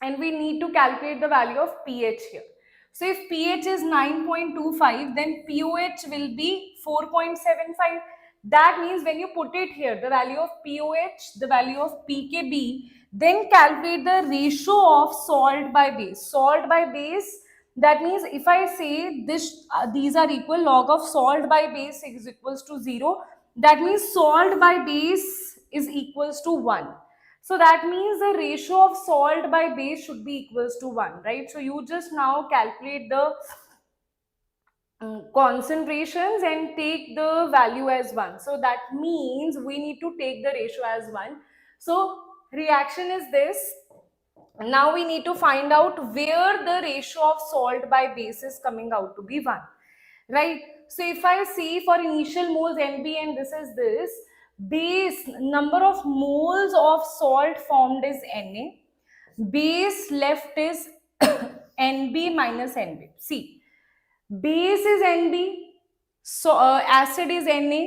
and we need to calculate the value of pH here. So if pH is 9.25, then pOH will be 4.75. That means when you put it here, the value of pOH, the value of pKb, then calculate the ratio of salt by base. Salt by base, that means if I say this, these are equal, log of salt by base is equals to 0. That means salt by base is equals to 1. So that means the ratio of salt by base should be equals to 1, right? So you just now calculate the concentrations and take the value as 1. So that means we need to take the ratio as 1. So reaction is this. Now we need to find out where the ratio of salt by base is coming out to be 1, right? So if I see for initial moles NB and this is this, base number of moles of salt formed is Na, base left is NB minus NB. See, base is NB, so acid is Na.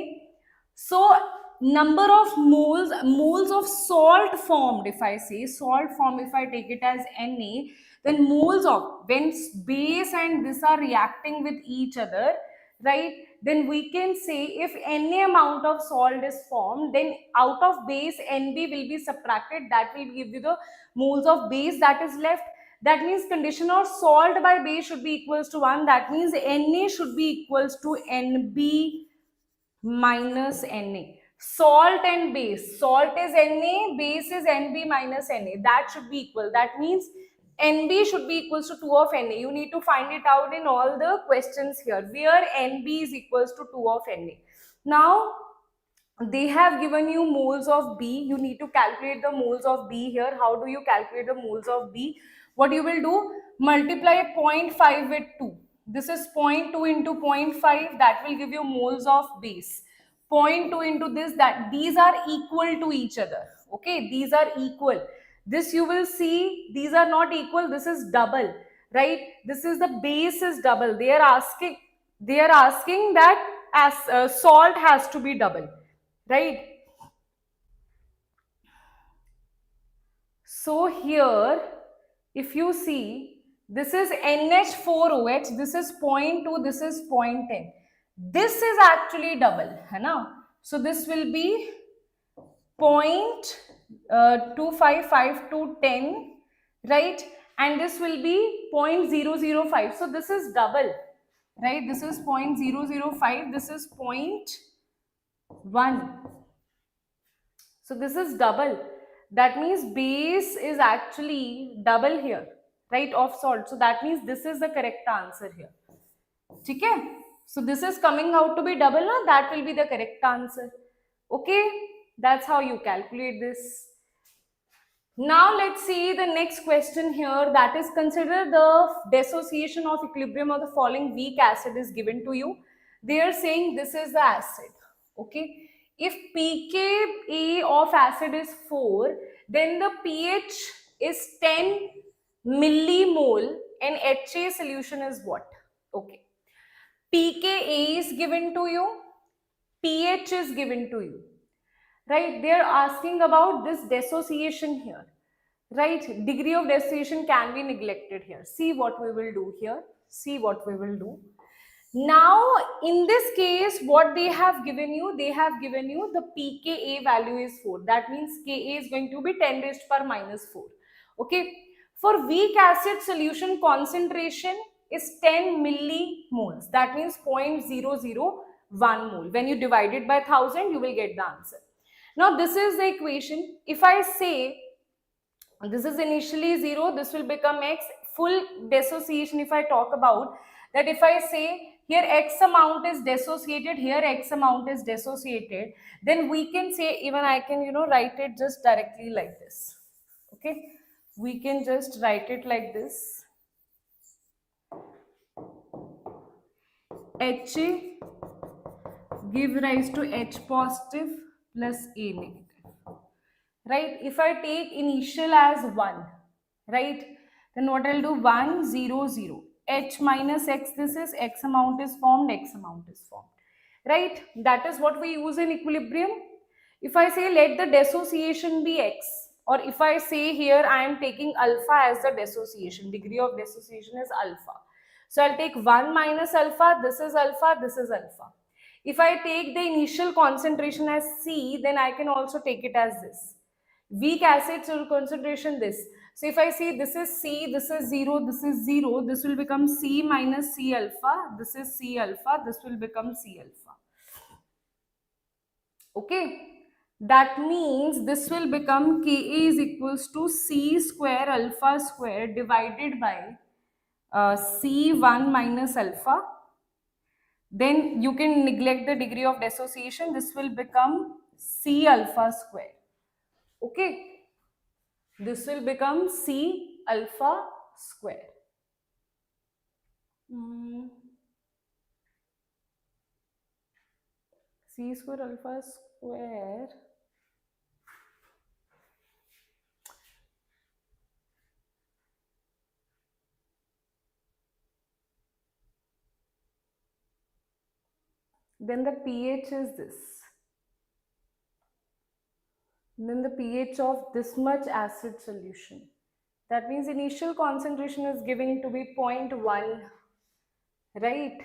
So number of moles of salt formed, if I say salt formed, if I take it as Na, then moles of, when base and this are reacting with each other, right, then we can say if Na amount of salt is formed, then out of base Nb will be subtracted, that will give you the moles of base that is left. That means condition of salt by base should be equals to 1. That means Na should be equals to Nb minus Na. Salt and base. Salt is Na, base is Nb minus Na. That should be equal. That means Nb should be equals to 2 of Na. You need to find it out in all the questions here, where Nb is equals to 2 of Na. Now, they have given you moles of B. You need to calculate the moles of B here. How do you calculate the moles of B? What you will do? Multiply 0.5 with 2. This is 0.2 into 0.5. That will give you moles of base. 0.2 into this, that these are equal to each other. Okay, these are equal. This you will see, these are not equal. This is double, right? This is the base is double. They are asking that as salt has to be double, right? So here, if you see, this is NH4OH, this is 0.2, this is 0.10. This is actually double, है ना? So this will be 0.255 to 10, right? And this will be 0.005. So this is double, right? This is 0.005, this is 0.1. So this is double. That means base is actually double here, right, of salt. So that means this is the correct answer here. Okay? So this is coming out to be double, na? That will be the correct answer. Okay? That's how you calculate this. Now let's see the next question here, that is consider the dissociation of equilibrium of the following weak acid is given to you. they are saying this is the acid. Okay, if pKa of acid is 4, then the pH is 10 millimole and HA solution is what? Okay, pKa is given to you, pH is given to you, right? They are asking about this dissociation here, right? Degree of dissociation can be neglected here. See what we will do here. See what we will do. Now, in this case, what they have given you, they have given you the pKa value is 4. That means Ka is going to be 10 raised to power minus 4. Okay. For weak acid solution, concentration is 10 millimoles. That means 0.001 mole. When you divide it by 1000, you will get the answer. Now, this is the equation. If I say this is initially 0, this will become x. Full dissociation, if I talk about that, if I say here x amount is dissociated, here x amount is dissociated, then we can say, even I can, write it just directly like this. Okay, we can just write it like this. HA give rise to H positive plus A negative. Right? If I take initial as 1, right, then what I'll do, 1, 0, 0. H minus X, this is X amount is formed, X amount is formed. Right? That is what we use in equilibrium. If I say let the dissociation be X, or if I say here I am taking alpha as the dissociation, degree of dissociation is alpha. So I'll take 1 minus alpha, this is alpha, this is alpha. If I take the initial concentration as C, then I can also take it as this. Weak acid concentration this. So if I see this is C, this is 0, this is 0, this will become C minus C alpha, this is C alpha, this will become C alpha. Okay, that means this will become Ka is equals to C square alpha square divided by C1 minus alpha. Then you can neglect the degree of dissociation, this will become C alpha square. Okay, this will become C alpha square. C square alpha square. Then the pH is this. Then the pH of this much acid solution. That means initial concentration is given to be 0.1, right?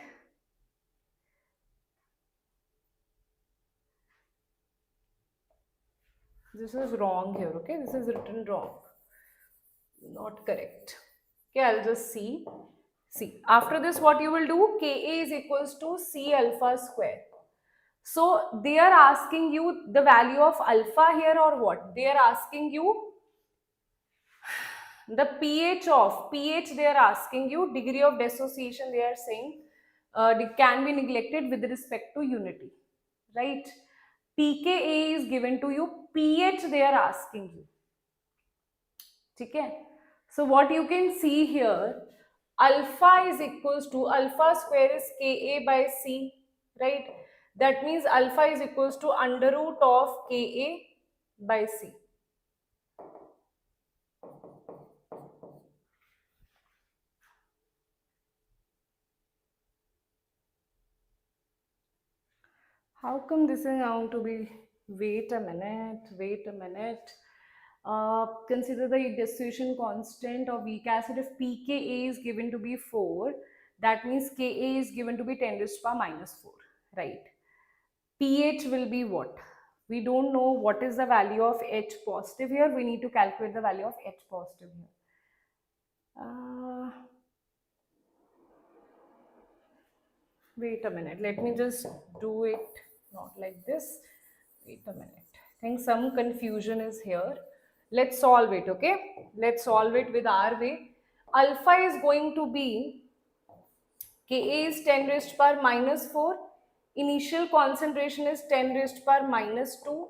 This is wrong here, okay? This is written wrong. Not correct. Okay, I'll just see. See, after this what you will do, Ka is equals to C alpha square. So they are asking you the value of alpha here or what? They are asking you the pH of, pH they are asking you, degree of dissociation they are saying can be neglected with respect to unity, right? pKa is given to you, pH they are asking you. Okay? So what you can see here, alpha is equals to, alpha square is Ka by C, right? That means alpha is equals to under root of Ka by C. How come this is going to be, wait a minute. Consider the dissociation constant of weak acid. If pKa is given to be 4, that means Ka is given to be 10 raised to power minus 4, right? pH will be what? We don't know what is the value of H positive here. We need to calculate the value of H positive here. Wait a minute. Let me just do it not like this. Wait a minute. I think some confusion is here. Let's solve it, okay? Let's solve it with our way. Alpha is going to be, Ka is 10 raised to power minus 4. Initial concentration is 10 raised to power minus 2.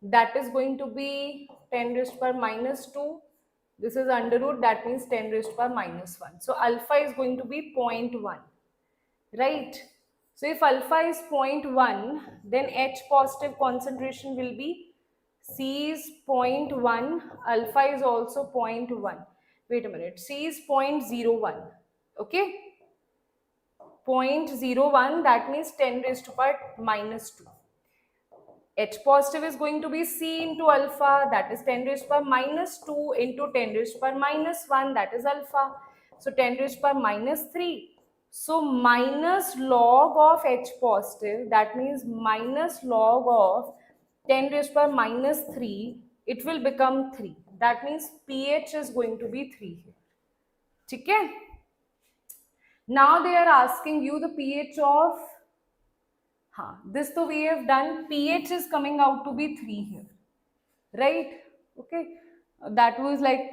That is going to be 10 raised to power minus 2. This is under root, that means 10 raised to power minus 1. So alpha is going to be 0.1, right? So if alpha is 0.1, then H positive concentration will be C is 0.1, alpha is also 0.1. Wait a minute, C is 0.01. Okay, 0.01, that means 10 raised to power minus 2. H positive is going to be C into alpha, that is 10 raised to power minus 2 into 10 raised to power minus 1, that is alpha. So 10 raised to power minus 3. So minus log of H positive, that means minus log of 10 raised to power minus 3, it will become 3. That means pH is going to be 3 here. Okay? Now they are asking you the pH of, this so we have done, pH is coming out to be 3 here, right? Okay, that was like,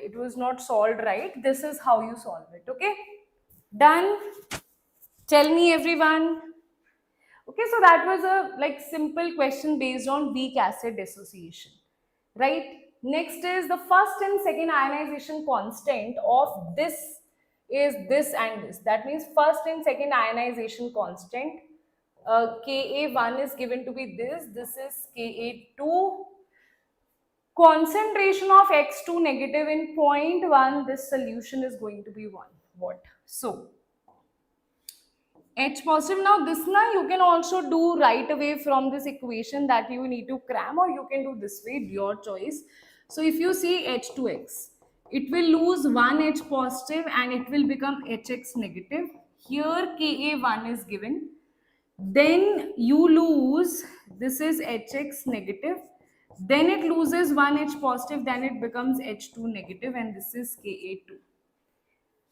it was not solved right. This is how you solve it, okay? Done? Tell me everyone. Okay, so that was a like simple question based on weak acid dissociation, right? Next is the first and second ionization constant of this is this and this. That means first and second ionization constant. Ka1 is given to be this. This is Ka2. Concentration of X2 negative in 0.1. This solution is going to be 1. What? So H positive. Now this now you can also do right away from this equation that you need to cram, or you can do this way, your choice. So if you see H2X, it will lose 1 H positive and it will become HX negative. Here Ka1 is given. Then you lose, this is HX negative. Then it loses 1 H positive, then it becomes H2 negative, and this is Ka2.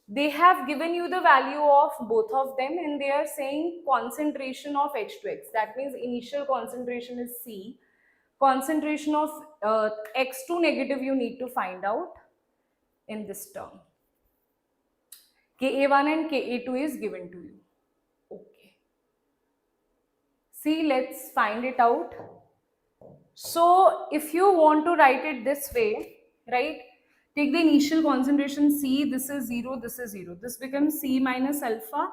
They have given you the value of both of them and they are saying concentration of H2X. That means initial concentration is C. Concentration of X2 negative you need to find out in this term. Ka1 and Ka2 is given to you. Okay. See, let's find it out. So if you want to write it this way, right? Take the initial concentration C, this is 0, this is 0. This becomes C minus alpha.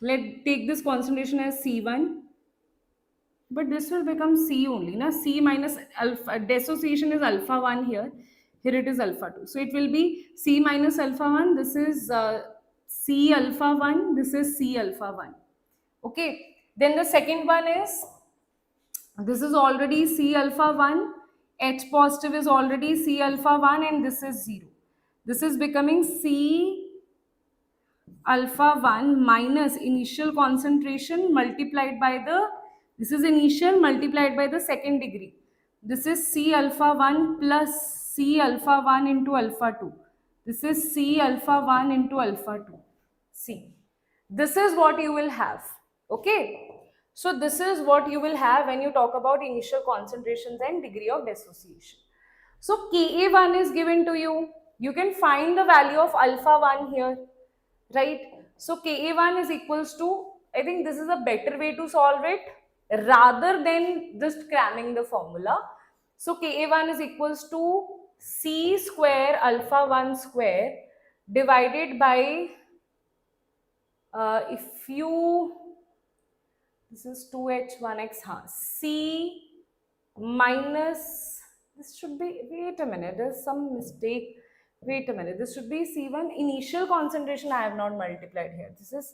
Let take this concentration as C1. But this will become C only. Na? C minus alpha. Dissociation is alpha 1 here. Here it is alpha 2. So it will be C minus alpha 1. This is C alpha 1. This is C alpha 1. Okay. Then the second one is, this is already C alpha 1. H positive is already C alpha 1 and this is 0. This is becoming C alpha 1 minus initial concentration multiplied by the, this is initial multiplied by the second degree. This is C alpha 1 plus C alpha 1 into alpha 2. This is C alpha 1 into alpha 2. See, this is what you will have. Okay. So this is what you will have when you talk about initial concentrations and degree of dissociation. So Ka1 is given to you. You can find the value of alpha 1 here, right? So Ka1 is equals to, I think this is a better way to solve it rather than just cramming the formula. So Ka1 is equals to C square alpha 1 square divided by, if you, this is 2H1X, C minus, this should be, wait a minute, there's some mistake. Wait a minute, this should be C1. Initial concentration I have not multiplied here. This is,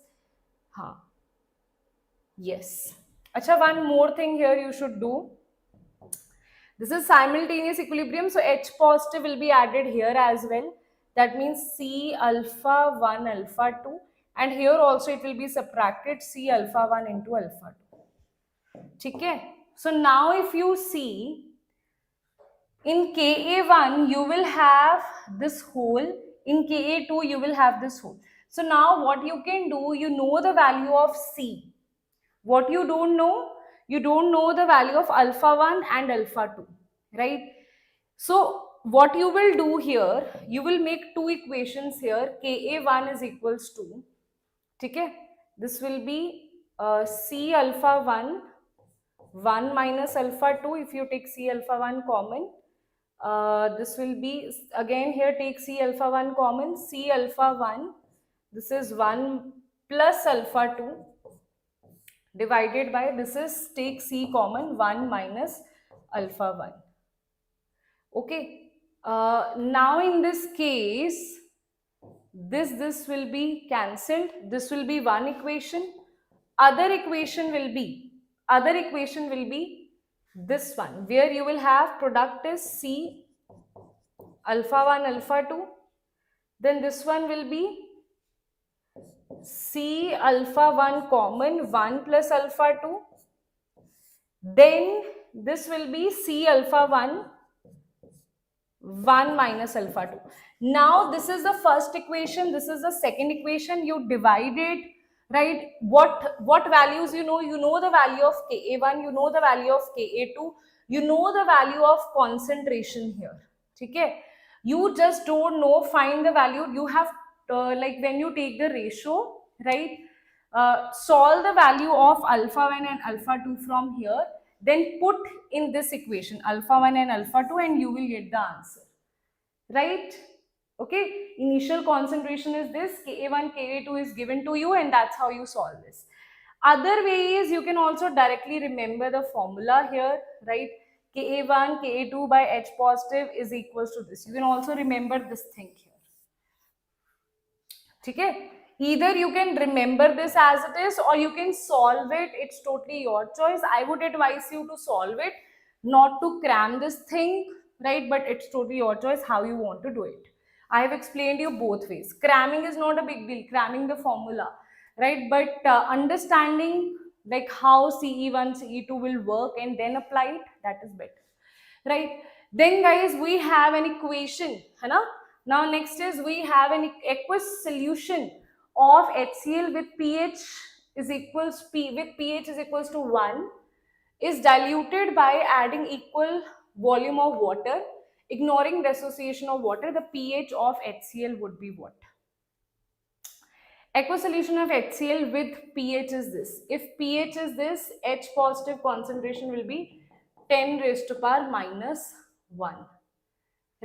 yes. Acha, one more thing here you should do. This is simultaneous equilibrium. So H positive will be added here as well. That means C alpha 1 alpha 2. And here also it will be subtracted C alpha 1 into alpha 2. Okay? So now if you see, in Ka1 you will have this whole, in Ka2 you will have this whole. So now what you can do, you know the value of C. What you don't know the value of alpha 1 and alpha 2, right? So what you will do here, you will make two equations here. Ka1 is equals to, okay, this will be C alpha 1, 1 minus alpha 2. If you take C alpha 1 common, this will be, again here take C alpha 1 common, C alpha 1, this is 1 plus alpha 2 divided by, this is, take C common, 1 minus alpha 1. Okay, now in this case, this will be cancelled, this will be one equation, other equation will be this one, where you will have product is C alpha 1 alpha 2, then this one will be C alpha 1 common, 1 plus alpha 2, then this will be C alpha 1 1 minus alpha 2. Now this is the first equation, this is the second equation, you divide it, right? What values you know the value of Ka1, you know the value of Ka2, you know the value of concentration here. Okay, you just don't know, find the value. You have like when you take the ratio, right, solve the value of alpha 1 and alpha 2 from here, then put in this equation alpha 1 and alpha 2 and you will get the answer, right? Okay, initial concentration is this, Ka1 Ka2 is given to you, and that's how you solve this. Other way is you can also directly remember the formula here, right? Ka1 Ka2 by H positive is equals to this. You can also remember this thing here. Okay, either you can remember this as it is or you can solve it, it's totally your choice. I would advise you to solve it, not to cram this thing, right? But it's totally your choice how you want to do it. I have explained you both ways. Cramming is not a big deal, cramming the formula, right? But understanding like how CE1 CE2 will work and then apply it, that is better, right? Then guys, we have an equation, है ना? Now next is we have an aqueous solution of HCl with pH is equals to 1 is diluted by adding equal volume of water. Ignoring dissociation of water, the pH of HCl would be what? Aqueous solution of HCl with pH is this. If pH is this, H positive concentration will be 10 raised to power minus 1,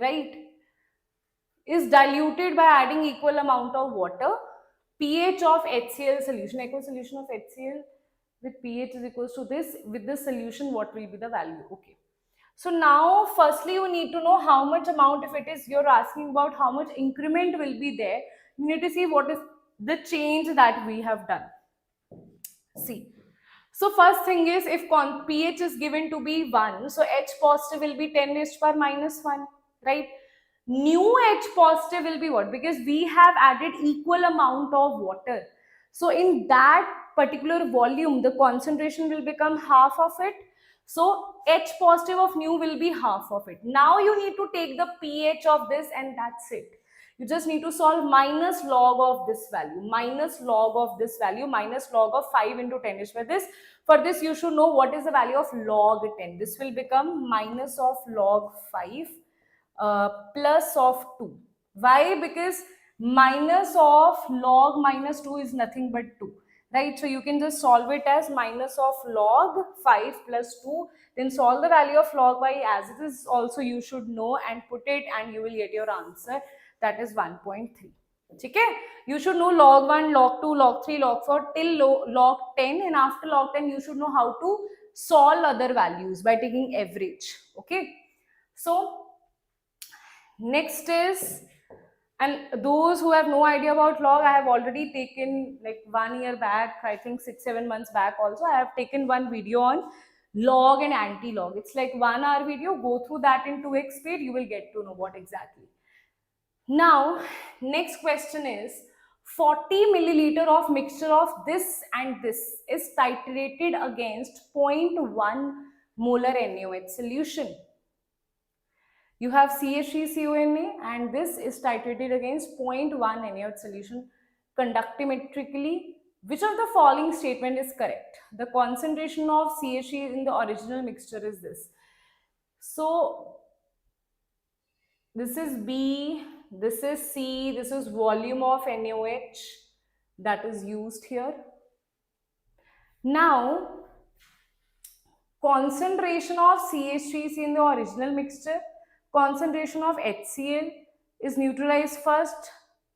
right? Is diluted by adding equal amount of water. pH of HCl solution, aqueous solution of HCl with pH is equals to this. With this solution, what will be the value? Okay. So now, firstly, you need to know how much amount, if it is, you're asking about how much increment will be there. You need to see what is the change that we have done. See. So first thing is, if pH is given to be 1, so H positive will be 10 raised to power minus 1, right? New H positive will be what? Because we have added equal amount of water. So in that particular volume, the concentration will become half of it. So H positive of new will be half of it. Now you need to take the pH of this and that's it. You just need to solve minus log of this value, minus log of this value, minus log of 5 into 10 is for this. For this, you should know what is the value of log 10. This will become minus of log 5 plus of 2. Why? Because minus of log minus 2 is nothing but 2. Right? So you can just solve it as minus of log 5 plus 2. Then solve the value of log y as it is also you should know and put it and you will get your answer. That is 1.3. Okay? You should know log 1, log 2, log 3, log 4 till log 10, and after log 10 you should know how to solve other values by taking average. Okay? So next is, and those who have no idea about log, I have already taken like 1 year back, I think 6-7 months back also, I have taken one video on log and anti-log. It's like 1 hour video, go through that in 2x speed, you will get to know what exactly. Now, next question is, 40 milliliter of mixture of this and this is titrated against 0.1 molar NaOH solution. You have CH3CONa and this is titrated against 0.1 NaOH solution conductimetrically. Which of the following statement is correct? The concentration of CH3 in the original mixture is this. So, this is B, this is C, this is volume of NaOH that is used here. Now, concentration of CH3 in the original mixture, concentration of HCl is neutralized first,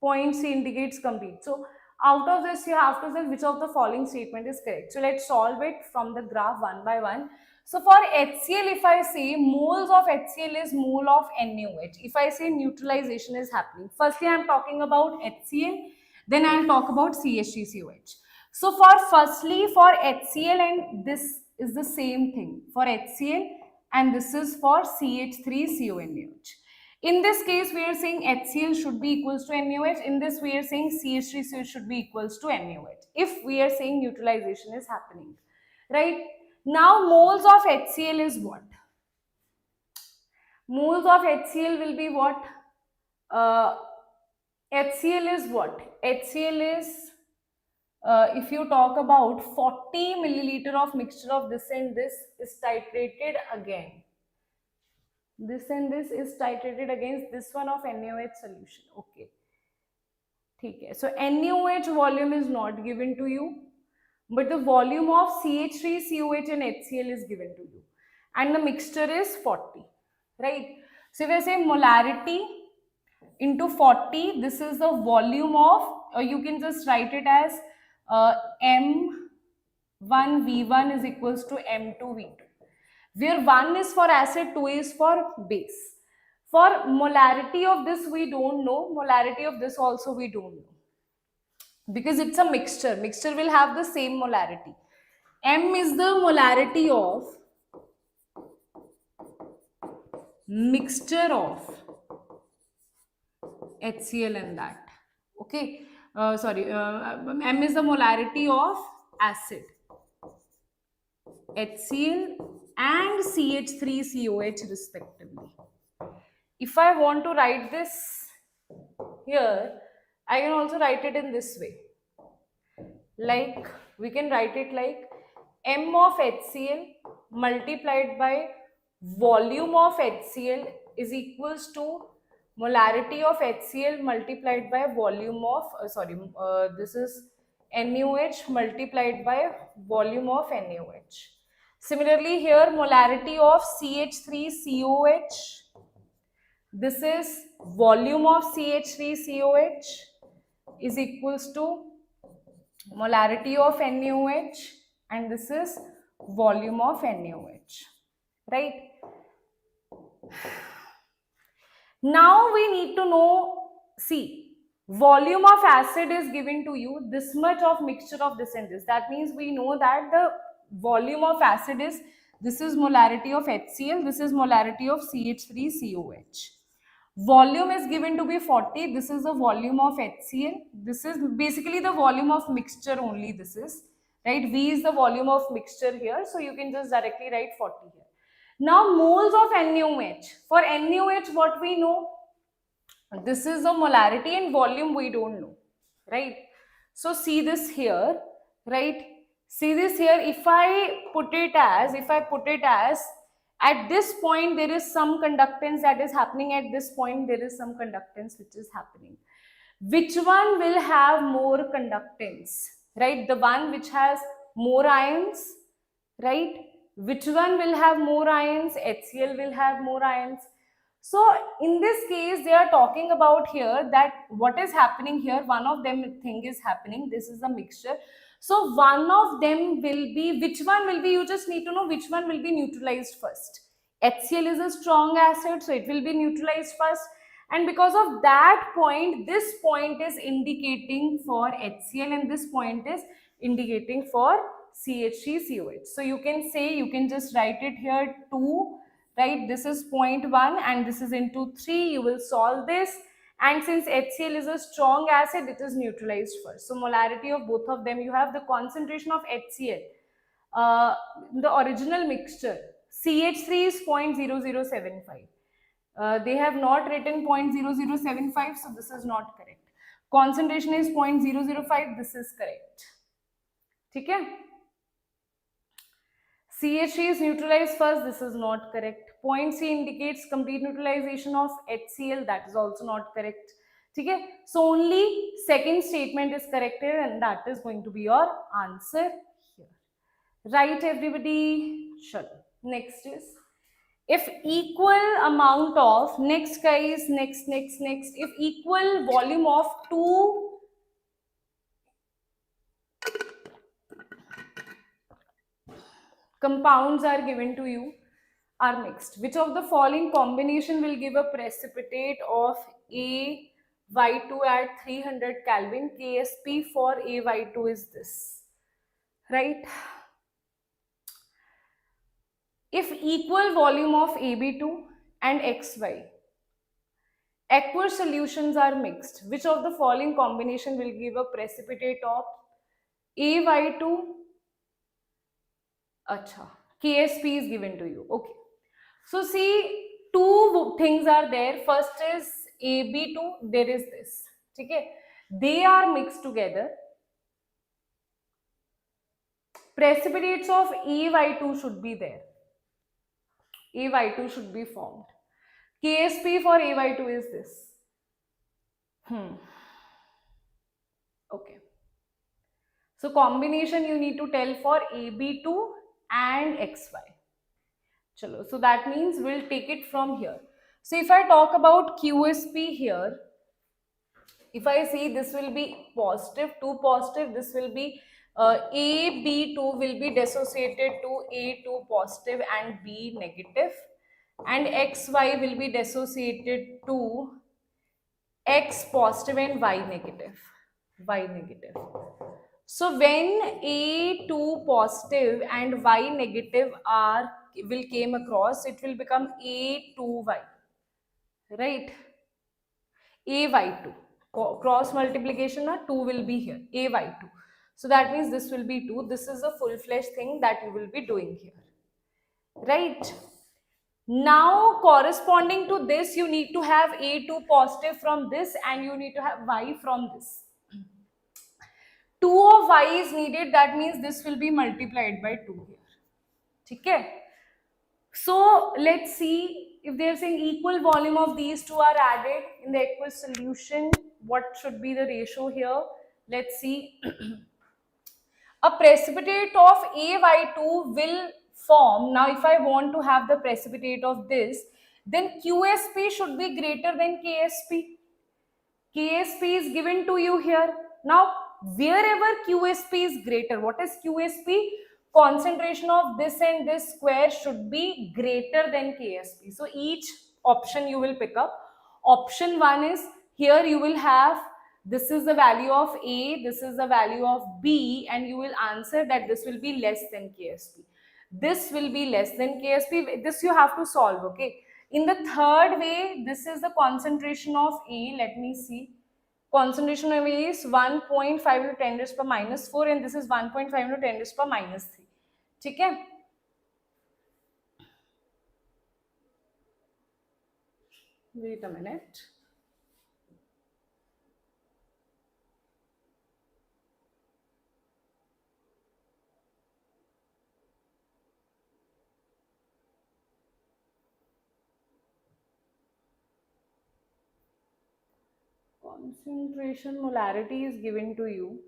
Point C indicates complete. So out of this, you have to say which of the following statement is correct. So let's solve it from the graph one by one. So for HCl, if I say moles of HCl is mole of NaOH, if I say neutralization is happening, firstly I am talking about HCl, then I will talk about CH3COH. So firstly for HCl, and this is the same thing for HCl, and this is for CH3CONaOH. In this case, we are saying HCl should be equals to NaOH. In this, we are saying CH3COH should be equals to NaOH. If we are saying neutralization is happening, right? Now, moles of HCl is what? Moles of HCl will be what? HCl is what? HCl is, if you talk about 40 milliliter of mixture of this and this is titrated again. This and this is titrated against this one of NaOH solution. Okay. Okay. So NaOH volume is not given to you, but the volume of CH3COH and HCl is given to you, and the mixture is 40, right? So if I say molarity into 40, this is the volume of, or you can just write it as M1V1 is equals to M2V2, where 1 is for acid, 2 is for base. For molarity of this, we don't know. Molarity of this also we don't know, because it's a mixture. Mixture will have the same molarity. M is the molarity of mixture of HCl and that. Okay. M is the molarity of acid, HCl and CH3COH respectively. If I want to write this here, I can also write it in this way. Like, we can write it like M of HCl multiplied by volume of HCl is equals to molarity of HCl multiplied by volume of, this is NaOH multiplied by volume of NaOH. Similarly, here molarity of CH3COH, this is volume of CH3COH is equals to molarity of NaOH, and this is volume of NaOH, right? Now we need to know, see, volume of acid is given to you, this much of mixture of this and this. That means we know that the volume of acid is, this is molarity of HCl, this is molarity of CH3COH. Volume is given to be 40, this is the volume of HCl, this is basically the volume of mixture only, this is, right? V is the volume of mixture here, so you can just directly write 40 here. Now moles of NaOH, for NaOH what we know, this is the molarity, and volume we don't know, right? So see this here, right? See this here, if I put it as, at this point there is some conductance that is happening, at this point there is some conductance which is happening. Which one will have more conductance, right? The one which has more ions, right? Which one will have more ions? HCl will have more ions. So in this case, they are talking about here that what is happening here, one of them thing is happening, this is a mixture. So one of them will be, which one will be, you just need to know which one will be neutralized first. HCl is a strong acid, so it will be neutralized first. And because of that point, this point is indicating for HCl and this point is indicating for CH3COH. So you can say, you can just write it here 2, right? This is 0.1 and this is into 3. You will solve this. And since HCl is a strong acid, it is neutralized first. So molarity of both of them, you have the concentration of HCl, the original mixture, CH3 is 0.0075. They have not written 0.0075, so this is not correct. Concentration is 0.005, this is correct. Okay? CH3 is neutralized first, this is not correct. Point C indicates complete neutralization of HCl, that is also not correct. Okay? So only second statement is corrected and that is going to be your answer here. Right, everybody? Sure. Next is If equal amount of, next guys, next, if equal volume of two compounds are given to you, are mixed, which of the following combination will give a precipitate of A Y2 at 300 Kelvin? KSP for A Y2 is this, right? If equal volume of AB2 and XY, aqueous solutions are mixed, which of the following combination will give a precipitate of AY2? Acha, KSP is given to you. Okay. So see, two things are there. First is AB2, there is this. Okay. They are mixed together. Precipitates of AY2 should be there. AY2 should be formed. KSP for AY2 is this. Okay. So combination you need to tell for AB2 and XY. Chalo. So that means we'll take it from here. So if I talk about QSP here, if I see this will be positive, 2 positive, this will be AB2 will be dissociated to A2 positive and B negative, and XY will be dissociated to X positive and Y negative. Y negative. So when A2 positive and Y negative will came across, it will become A2Y, right? AY2. Cross multiplication, 2 will be here, AY2. So that means this will be 2. This is a full-fledged thing that you will be doing here, right? Now corresponding to this, you need to have A2 positive from this and you need to have Y from this. 2 of Y is needed, that means this will be multiplied by 2 here. Okay? So let's see if they're saying equal volume of these two are added in the aqueous solution. What should be the ratio here? Let's see. A precipitate of AY2 will form. Now, if I want to have the precipitate of this, then QSP should be greater than KSP. KSP is given to you here. Now, wherever QSP is greater, what is QSP? Concentration of this and this square should be greater than KSP. So, each option you will pick up. Option 1 is, here you will have, this is the value of A, this is the value of B, and you will answer that this will be less than KSP. This will be less than KSP. This you have to solve, okay? In the third way, this is the concentration of A. Let me see. Concentration of A is 1.5 into 10 raised per minus 4 and this is 1.5 into 10 raised per minus 3. Okay? Wait a minute. Concentration molarity is given to you.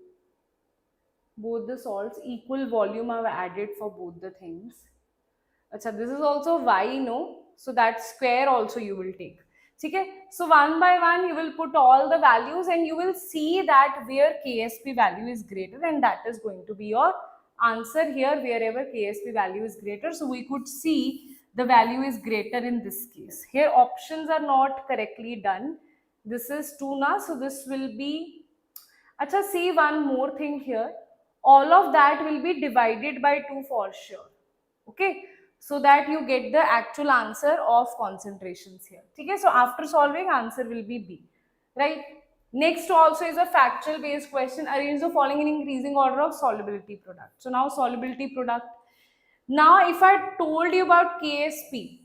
Both the salts, equal volume are added for both the things. Achha, this is also Y, no? So that square also you will take. Okay? So one by one you will put all the values and you will see that where KSP value is greater, and that is going to be your answer here wherever KSP value is greater. So we could see the value is greater in this case. Here options are not correctly done. This is 2 na, so this will be, acha, see one more thing here. All of that will be divided by 2 for sure. Okay, so that you get the actual answer of concentrations here. Okay, so after solving, answer will be B, right? Next also is a factual based question. Arrange the following in increasing order of solubility product. So now solubility product. Now if I told you about KSP,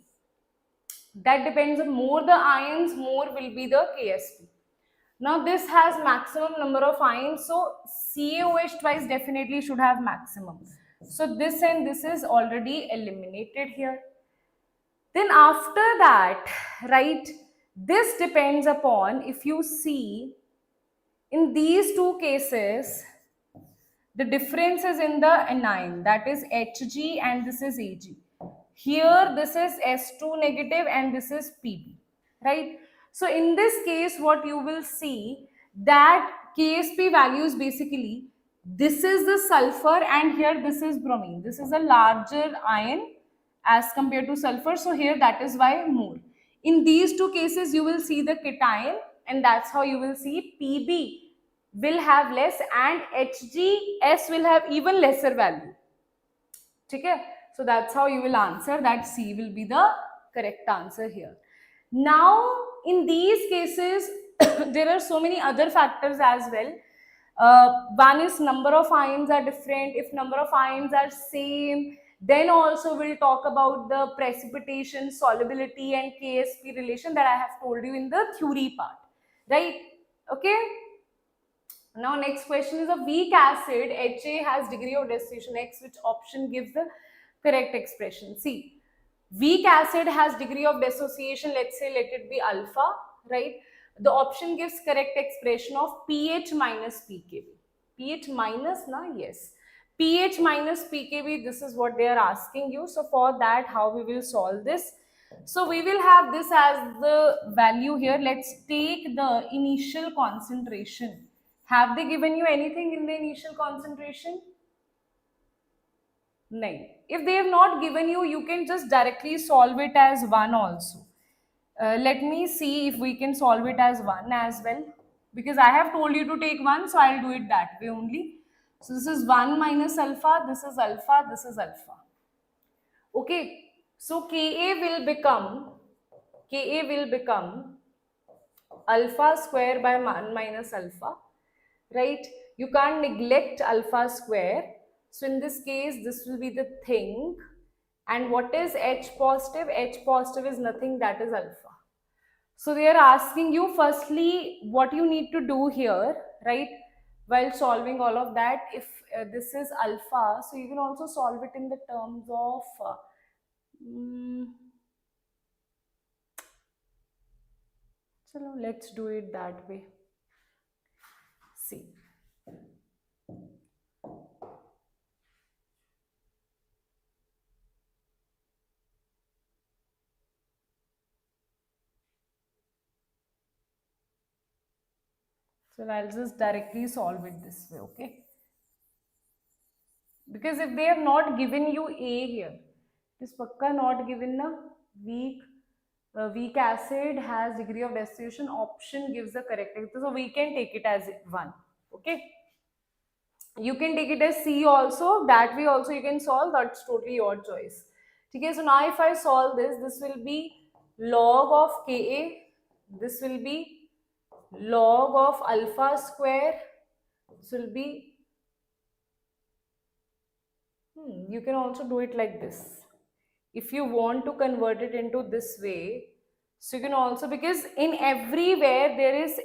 that depends on more the ions, more will be the KSP. Now this has maximum number of ions, so CaOH twice definitely should have maximum. So this and this is already eliminated here. Then after that, right, this depends upon, if you see, in these two cases, the difference is in the anion, that is Hg and this is Ag. Here this is S2 negative and this is Pb, right? So in this case, what you will see that KSP values basically, this is the sulfur and here this is bromine. This is a larger ion as compared to sulfur. So here that is why more. In these two cases, you will see the cation and that's how you will see Pb will have less and HgS will have even lesser value. Okay? So that's how you will answer that C will be the correct answer here. Now, in these cases, there are so many other factors as well. One is number of ions are different. If number of ions are same, then also we'll talk about the precipitation, solubility and KSP relation that I have told you in the theory part, right? Okay. Now next question is a weak acid HA has degree of dissociation X, which option gives the correct expression? See, weak acid has degree of dissociation, let's say let it be alpha, right? The option gives correct expression of pH minus pKb. pH minus, na? Yes. pH minus pKb, this is what they are asking you. So for that, how we will solve this? So we will have this as the value here. Let's take the initial concentration. Have they given you anything in the initial concentration? No. If they have not given you, you can just directly solve it as 1 also. Let me see if we can solve it as 1 as well. Because I have told you to take 1, so I'll do it that way only. So this is 1 minus alpha, this is alpha, this is alpha. Okay. So Ka will become alpha square by 1 minus alpha, right? You can't neglect alpha square. So in this case, this will be the thing. And what is H positive? H positive is nothing, that is alpha. So they are asking you firstly what you need to do here, right? While solving all of that, if this is alpha, so you can also solve it in the terms of so let's do it that way. See. So I'll just directly solve it this way, okay? Because if they have not given you A here, it is pakka not given na weak acid has degree of dissociation, option gives the correct answer. So we can take it as 1, okay? You can take it as C also, that way also you can solve, that's totally your choice. Okay, so now if I solve this, this will be log of Ka, this will be log of alpha square, this will be you can also do it like this. If you want to convert it into this way, so you can also, because in everywhere there is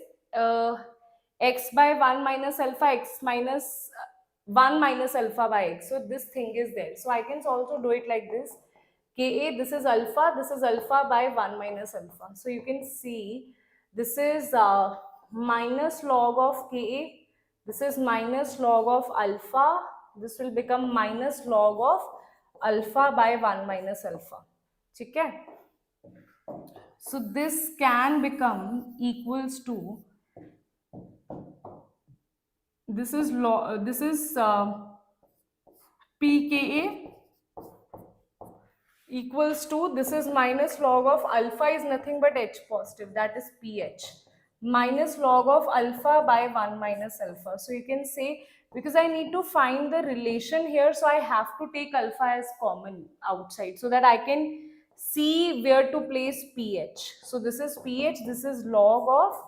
x by 1 minus alpha, x minus 1 minus alpha by x. So this thing is there. So I can also do it like this. Ka, this is alpha by 1 minus alpha. So you can see this is minus log of Ka, this is minus log of alpha, this will become minus log of alpha by 1 minus alpha. Okay? So this can become equals to, this is pKa equals to, this is minus log of alpha is nothing but H positive, that is pH, minus log of alpha by 1 minus alpha. So you can say, because I need to find the relation here, so I have to take alpha as common outside so that I can see where to place pH. So this is pH, this is log of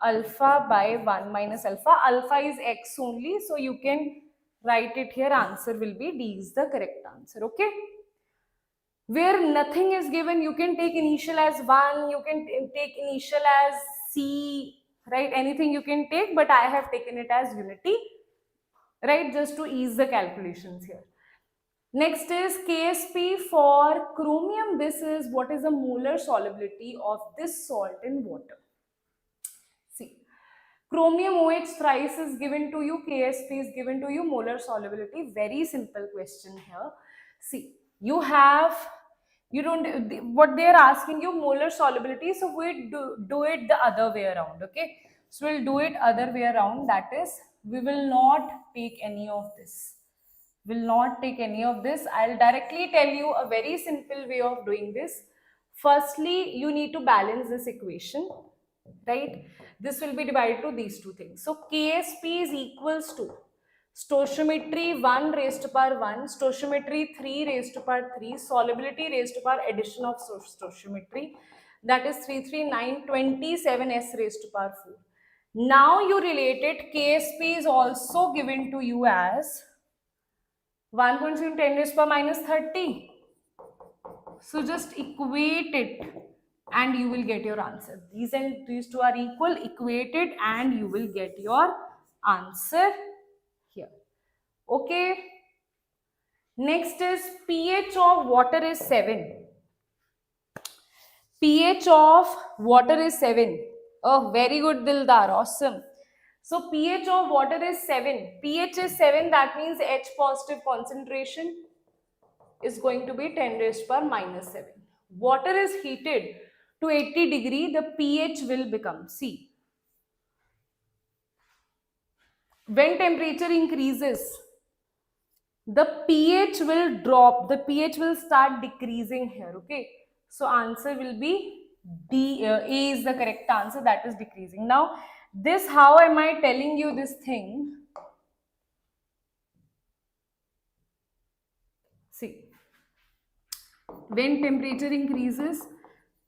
alpha by 1 minus alpha. Alpha is x only, so you can write it here, answer will be D is the correct answer, okay? Where nothing is given, you can take initial as 1, you can take initial as C, right? Anything you can take, but I have taken it as unity, right? Just to ease the calculations here. Next is KSP for chromium. This is what is the molar solubility of this salt in water. See, chromium OH thrice is given to you, KSP is given to you, molar solubility. Very simple question here. See, you have You don't, what they are asking you, molar solubility, so we do it the other way around. Okay, so we'll do it other way around, that is we will not take any of this. Will not take any of this. I'll directly tell you a very simple way of doing this. Firstly, you need to balance this equation, right? This will be divided to these two things. So KSP is equals to stoichiometry 1 raised to power 1, stoichiometry 3 raised to power 3, solubility raised to power addition of stoichiometry, that is 33927 s raised to power 4. Now you related KSP is also given to you as 1.7 10 raised to power minus 30. So just equate it and you will get your answer. These and these two are equal, equate it and you will get your answer here. Okay. Next is pH of water is 7. pH of water is 7. Oh, very good, Dildar. Awesome. So pH of water is 7. pH is 7, that means H positive concentration is going to be 10 raised to power minus 7. Water is heated to 80 degree, the pH will become, see, when temperature increases, the pH will drop, the pH will start decreasing here, okay? So answer will be D, A is the correct answer, that is decreasing. Now, this, how am I telling you this thing? See, when temperature increases,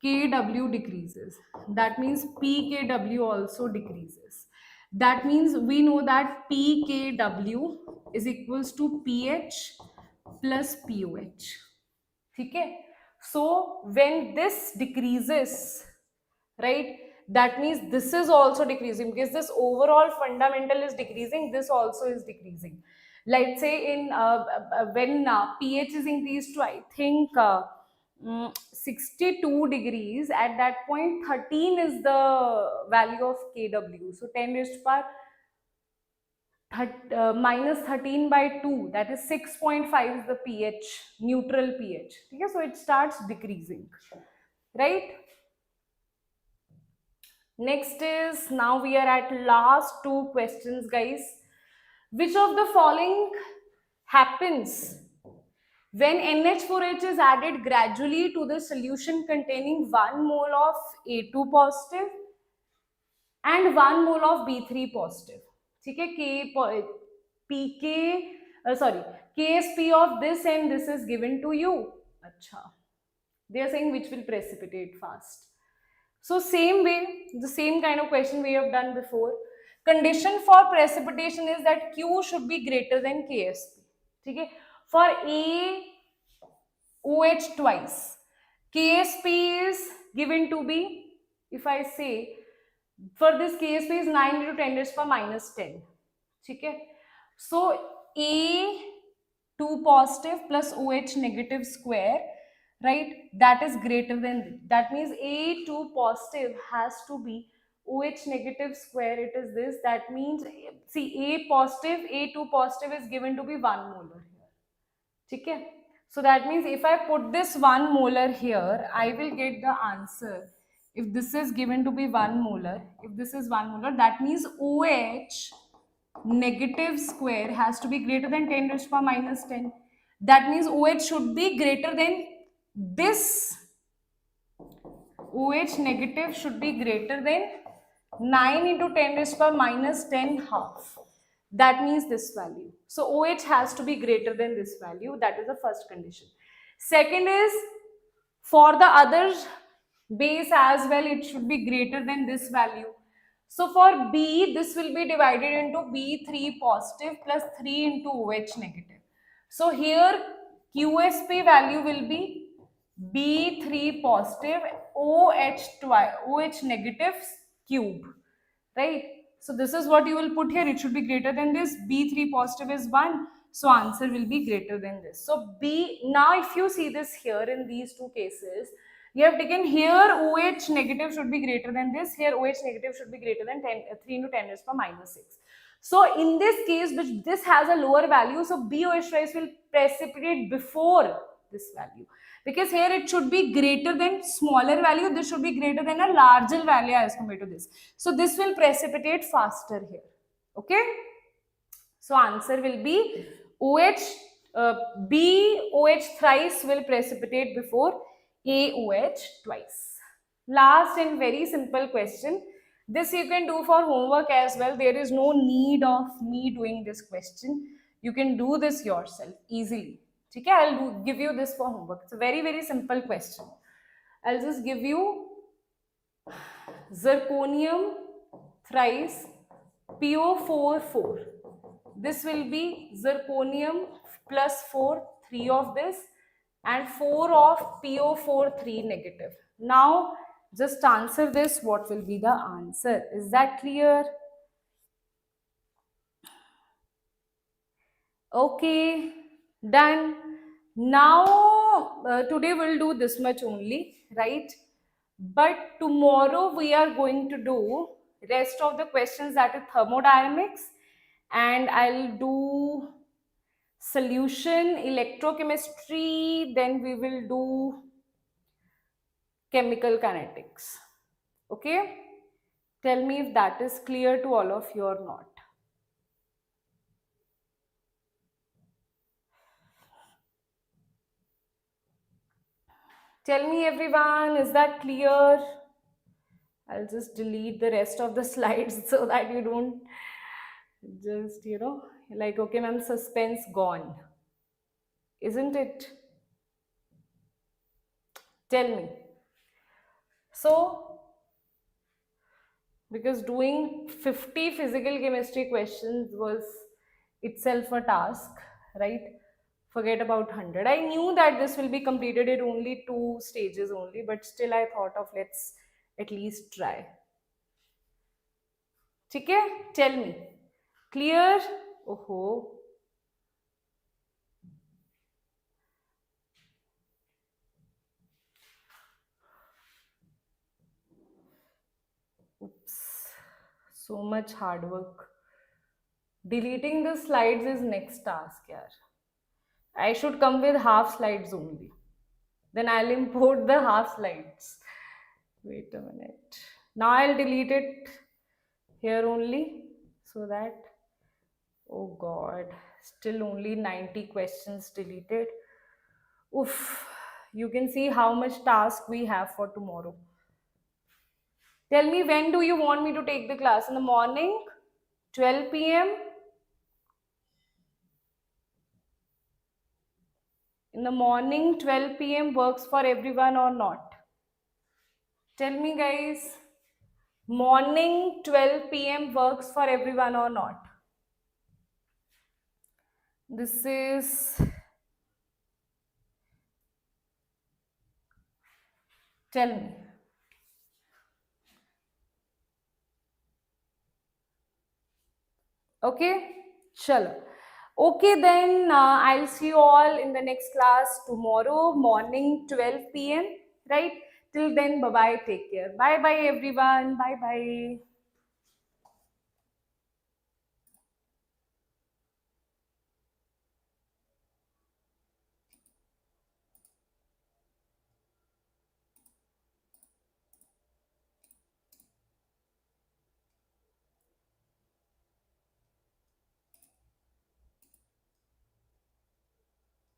Kw decreases. That means pKw also decreases. That means we know that pKw is equals to pH plus pOH. Okay? So when this decreases, right, that means this is also decreasing, because this overall fundamental is decreasing, this also is decreasing. Let's say in when pH is increased to, I think 62 degrees, at that point 13 is the value of Kw, so 10 raised to power minus 13 by 2, that is 6.5 is the pH, neutral pH. Okay, so it starts decreasing, right? Next is, now we are at last two questions, guys. Which of the following happens when NH4H is added gradually to the solution containing 1 mole of A2 positive and 1 mole of B3 positive? Okay, KSP of this and this is given to you. Achha. They are saying which will precipitate fast. So same way, the same kind of question we have done before. Condition for precipitation is that Q should be greater than KSP. Okay? For A, OH twice, KSP is given to be, if I say, for this KSP is 9 into 10 raised to power minus 10. Okay? So A 2 positive plus OH negative square, right, that is greater than, that means A2 positive has to be OH negative square, it is this, that means, see, A positive, A2 positive is given to be 1 molar here. Okay? So that means if I put this 1 molar here, I will get the answer. If this is given to be 1 molar, if this is 1 molar, that means OH negative square has to be greater than 10 raised to power minus 10. That means OH should be greater than this. OH negative should be greater than 9 into 10 raised to power minus 10 half. That means this value. So OH has to be greater than this value. That is the first condition. Second is, for the other base as well, it should be greater than this value. So for B, this will be divided into B3 positive plus 3 into OH negative. So here QSP value will be B3 positive OH negative cube, right? So this is what you will put here. It should be greater than this. B3 positive is 1. So answer will be greater than this. So B, now if you see this here in these two cases, you have taken here OH negative should be greater than this. Here OH negative should be greater than 3 into 10 raised to power minus 6. So in this case, which this has a lower value, so BOH rise will precipitate before this value. because here it should be greater than smaller value, this should be greater than a larger value as compared to this. So this will precipitate faster here. Okay, so answer will be OH, BOH thrice will precipitate before AOH twice. Last and very simple question. This you can do for homework as well. There is no need of me doing this question. You can do this yourself easily. Okay, I'll give you this for homework. It's a very, very simple question. I'll just give you zirconium thrice PO4 4. This will be zirconium plus 4, 3 of this, and 4 of PO4 3 negative. Now just answer this, what will be the answer? Is that clear? Okay, done. Now today we'll do this much only, right? But tomorrow we are going to do rest of the questions, that is thermodynamics, and I'll do solution, electrochemistry, then we will do chemical kinetics. Okay, tell me if that is clear to all of you or not. Tell me everyone, is that clear? I'll just delete the rest of the slides so that you don't just, like, okay ma'am, suspense gone. Isn't it? Tell me. So, because doing 50 physical chemistry questions was itself a task, right? Forget about 100. I knew that this will be completed in only 2 stages only, but still I thought of let's at least try. Okay? Tell me. Clear? Oh. Oops. So much hard work. Deleting the slides is next task, yaar. I should come with half slides only. Then I'll import the half slides. Wait a minute. Now I'll delete it here only so that, oh god, still only 90 questions deleted. Oof, you can see how much task we have for tomorrow. Tell me, when do you want me to take the class? In the morning? 12 p.m.? In the morning, 12 p.m. works for everyone or not? Tell me guys, morning 12 p.m. works for everyone or not? This is, tell me. Okay, chalo. Okay, then I'll see you all in the next class tomorrow morning 12 p.m. right? Till then, bye bye, take care. Bye bye everyone. Bye bye.